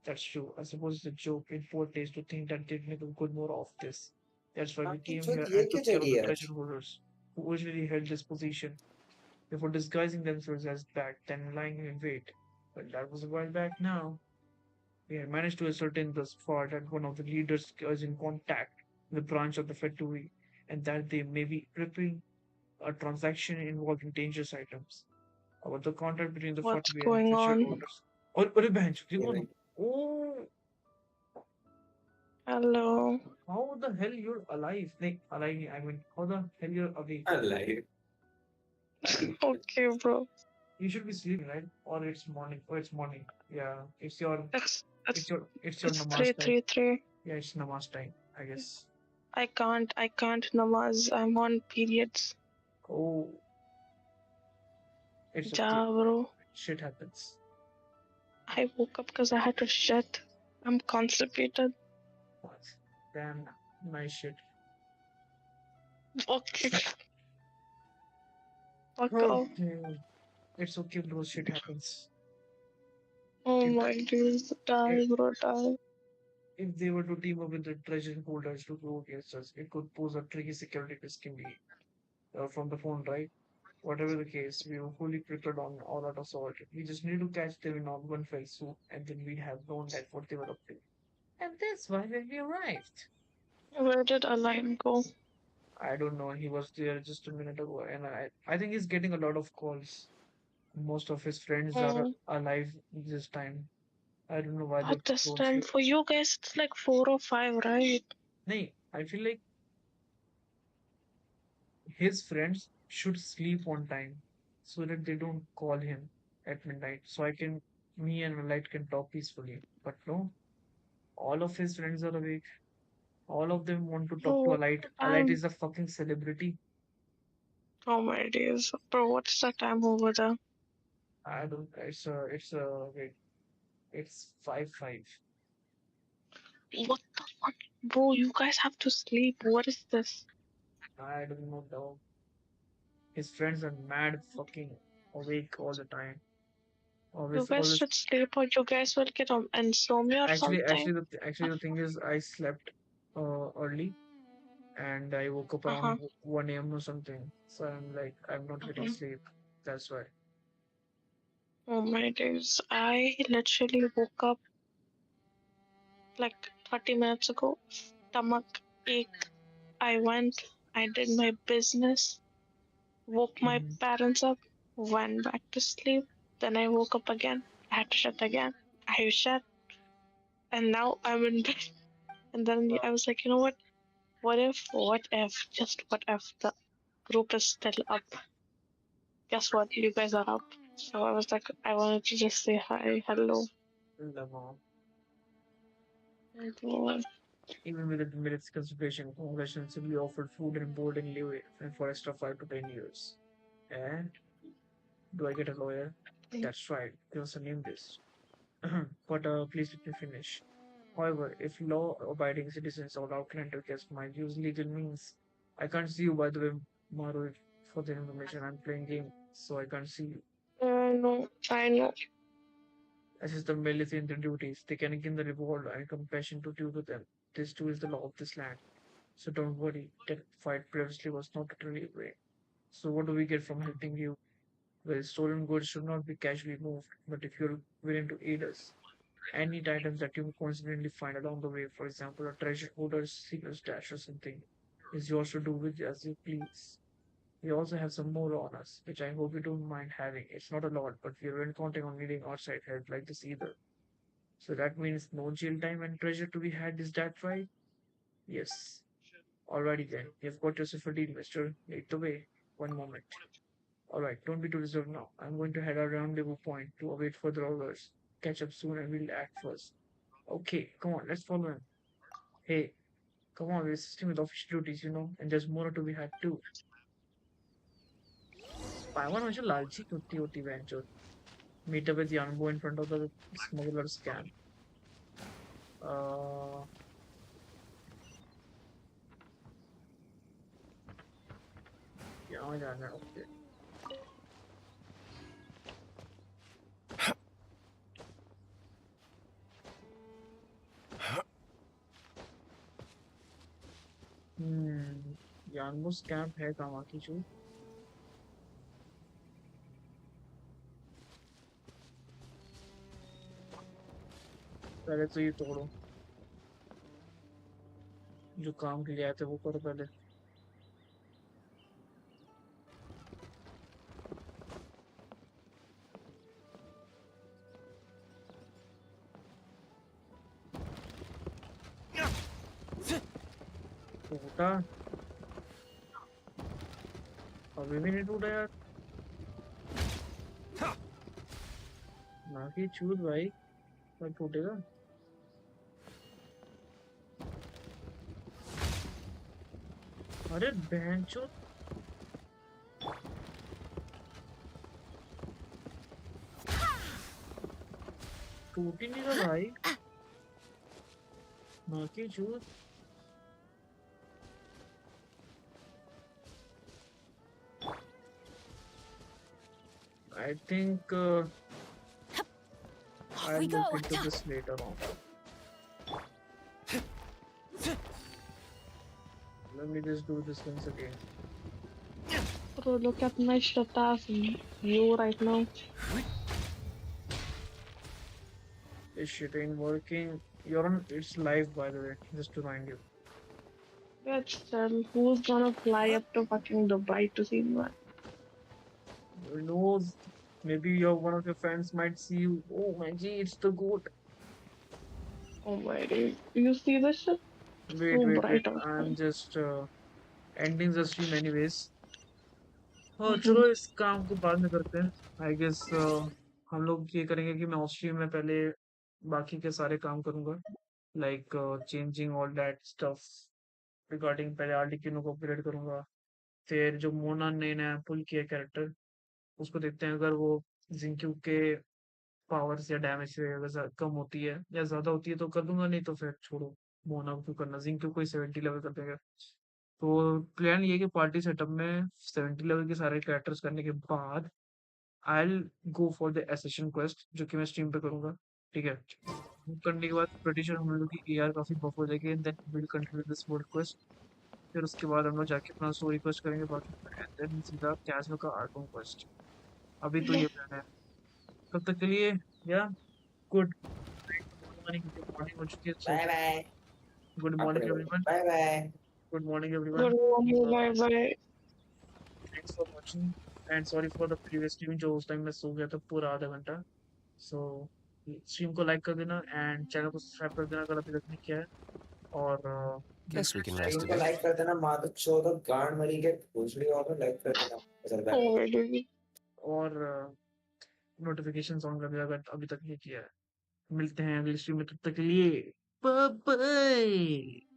That's true. I suppose it's a joke in poor taste to think that they'd make a good more of this. That's why we आपकी came चोट here ये and क्यों took care of चढ़ी the है आज treasure holders, who originally held this position, before disguising themselves as that, then lying in wait. But that was a while back now. We had managed to ascertain thus far that one of the leaders is in contact with a branch of the Fedui, and that they may be preparing a transaction involving dangerous items. About the contract between the What's Fedui and the going treasure on? holders. Or bench. ये भाई Oh, Hello. how the hell you're alive? Like, alive, I mean, how the hell you're awake? alive Okay, bro. You should be sleeping, right? Or it's morning. Oh, it's morning. Yeah, It's it's your it's namaz three time. three three. Yeah, it's namaz time, I guess. I can't namaz. I'm on periods. Oh, it's okay. Ja, bro. Shit happens. I woke up because I had to shit. I'm constipated. What? Damn, nice shit. Okay. Fuck off. Okay. It's okay, bro. Shit happens. Oh It, my days. Die, it, bro. Die. If they were to team up with the treasure holders to go against us, it could pose a tricky security risk indeed. From the phone, right? Whatever the case, we were fully prepared on all out assault. We just need to catch them in on one fell swoop, and then we have known that what they were up to. And that's why when we arrived. Where did Align go? I don't know. He was there just a minute ago, and I think he's getting a lot of calls. Most of his friends are Oh, alive this time. I don't know why they but this don't time sleep. for you guys, it's like 4 or 5, right? Nay, I feel like his friends should sleep on time so that they don't call him at midnight. So me and Light can talk peacefully. But no, all of his friends are awake. All of them want to talk to Bro, Alight. Alight time. is a fucking celebrity. Oh my days. Bro, what's the time over there? I don't. Wait. It's 5-5. What the fuck? Bro, you guys have to sleep. What is this? I don't know, dog. His friends are mad fucking awake all the time. You Always, guys always. should sleep or you guys will get insomnia or something. The thing is, I slept early and I woke up Uh-huh. around 1 a.m. or something. So I'm like, I'm not getting uh sleep. That's why. Oh my days. I literally woke up like 30 minutes ago. Stomach ache. I went, I did my business, woke my Mhm. parents up, went back to sleep. Then I woke up again. I had to shut again. I shut, and now I'm in bed. And then I was like, you know what? Just what if the group is still up? Guess what? You guys are up. So I was like, I wanted to just say hi, hello. Lamar. And, Even with the minutes consideration, Congress simply offered food and board and leeway and for extra 5 to 10 years. And do I get a lawyer? That's right. He also named this. But please let me finish. However, if law-abiding citizens or outland request might use legal means, I can't see you by the way, Maru. For the information, I'm playing game, so I can't see you. no, I know. As is the military duties, they can gain the reward and compassion to due to them. This too is the law of this land. So don't worry, that fight previously was not totally great. So what do we get from helping you? Well, stolen goods should not be casually moved, but if you're willing to aid us, any items that you coincidentally find along the way, for example, a treasure holder's secret stash or something, is yours to do with as you please. We also have some more on us, which I hope you don't mind having. It's not a lot, but we aren't counting on needing outside help like this either. So that means no jail time and treasure to be had, is that right? Yes. Alrighty then, you've got yourself a deal, mister. Lead the way. One moment. Alright, don't be too reserved now. I'm going to head our rendezvous point to await further orders. Catch up soon and we'll act first. Okay, come on, let's follow him. Hey, come on, we're assisting with official duties, and there's more to be had too. पावन मुझे लालची कुत्ती होती है जो meet up with Yanbo in front of the smuggler's camp. Uh, यहाँ जाना है okay. Yanbo's camp है कहाँ की चू पहले तो ये तोड़ो जो काम के लिए आए थे वो करो पहले टूटा अभी भी नहीं टूटा यार ना की चूत भाई कब टूटेगा अरे बहन चूत टूट ही नहीं रहा भाई ना की चूत I think Off I'll we go. look into this later on. let me just do this once again. Bro, look at my shit ass view right now. This shit ain't working. You're on. It's live, by the way. Just to remind you. Let's tell who's gonna fly up to fucking Dubai to see me. Who knows? Maybe one of your friends might see you. Oh my G, it's the goat. Oh my days. You see this shit? Wait, So wait, wait. bright I'm outside. just ending the stream anyways. और Mm-hmm. चलो इस काम को बाद में करते हैं. I guess हम लोग ये करेंगे कि मैं ऑफ स्ट्रीम में पहले बाकी के सारे काम करूंगा. Like changing all that stuff regarding. पहले आर्टिक्यूनो को अपग्रेड करूंगा. फिर जो मोना ने नया पुल किया कैरेक्टर, उसको देखते हैं. अगर वो जिंक्यू के पावर्स या डैमेज से अगर कम होती है या ज्यादा होती है तो कर दूंगा, नहीं तो फिर छोड़ो. मोना को क्यों करना, जिंक्यू को ही 70 लेवल कर देंगे. तो प्लान ये है कि पार्टी सेटअप में 70 लेवल के सारे कैरेक्टर्स करने के बाद I will go for the ascension quest, जो कि मैं स्ट्रीम पे करूंगा. ठीक है. वो करने के बाद प्रिटिशर हम लोग की एआर काफी बफ हो जाएगी. And then will continue this world quest. फिर उसके बाद हम लोग जाके अपना स्टोरी क्वेस्ट करेंगे बाकी. एंड देन सीधा कैजुअल का आर्टोन क्वेस्ट. अभी तो ये प्लान है. तब तक के लिए या गुड मॉर्निंग. मॉर्निंग हो चुकी है. So bye bye. Good morning everyone. Bye bye. Good morning Good everyone. morning, bye bye. Thanks for watching and sorry for the previous stream, जो उस टाइम मैं सो गया था पूरा आधा घंटा. सो स्ट्रीम को लाइक कर देना एंड चैनल को सब्सक्राइब कर देना अगर अभी तक नहीं किया है. और Guess we can rest a इनको bit. लाइक कर देना. माधव चौदह गांड मरी के भोसड़ी और लाइक कर देना. Oh my days. और नोटिफिकेशन ऑन कर देना अगर अभी तक नहीं किया है. मिलते हैं अगली स्ट्रीम में. तब तक के लिए बाय बाय.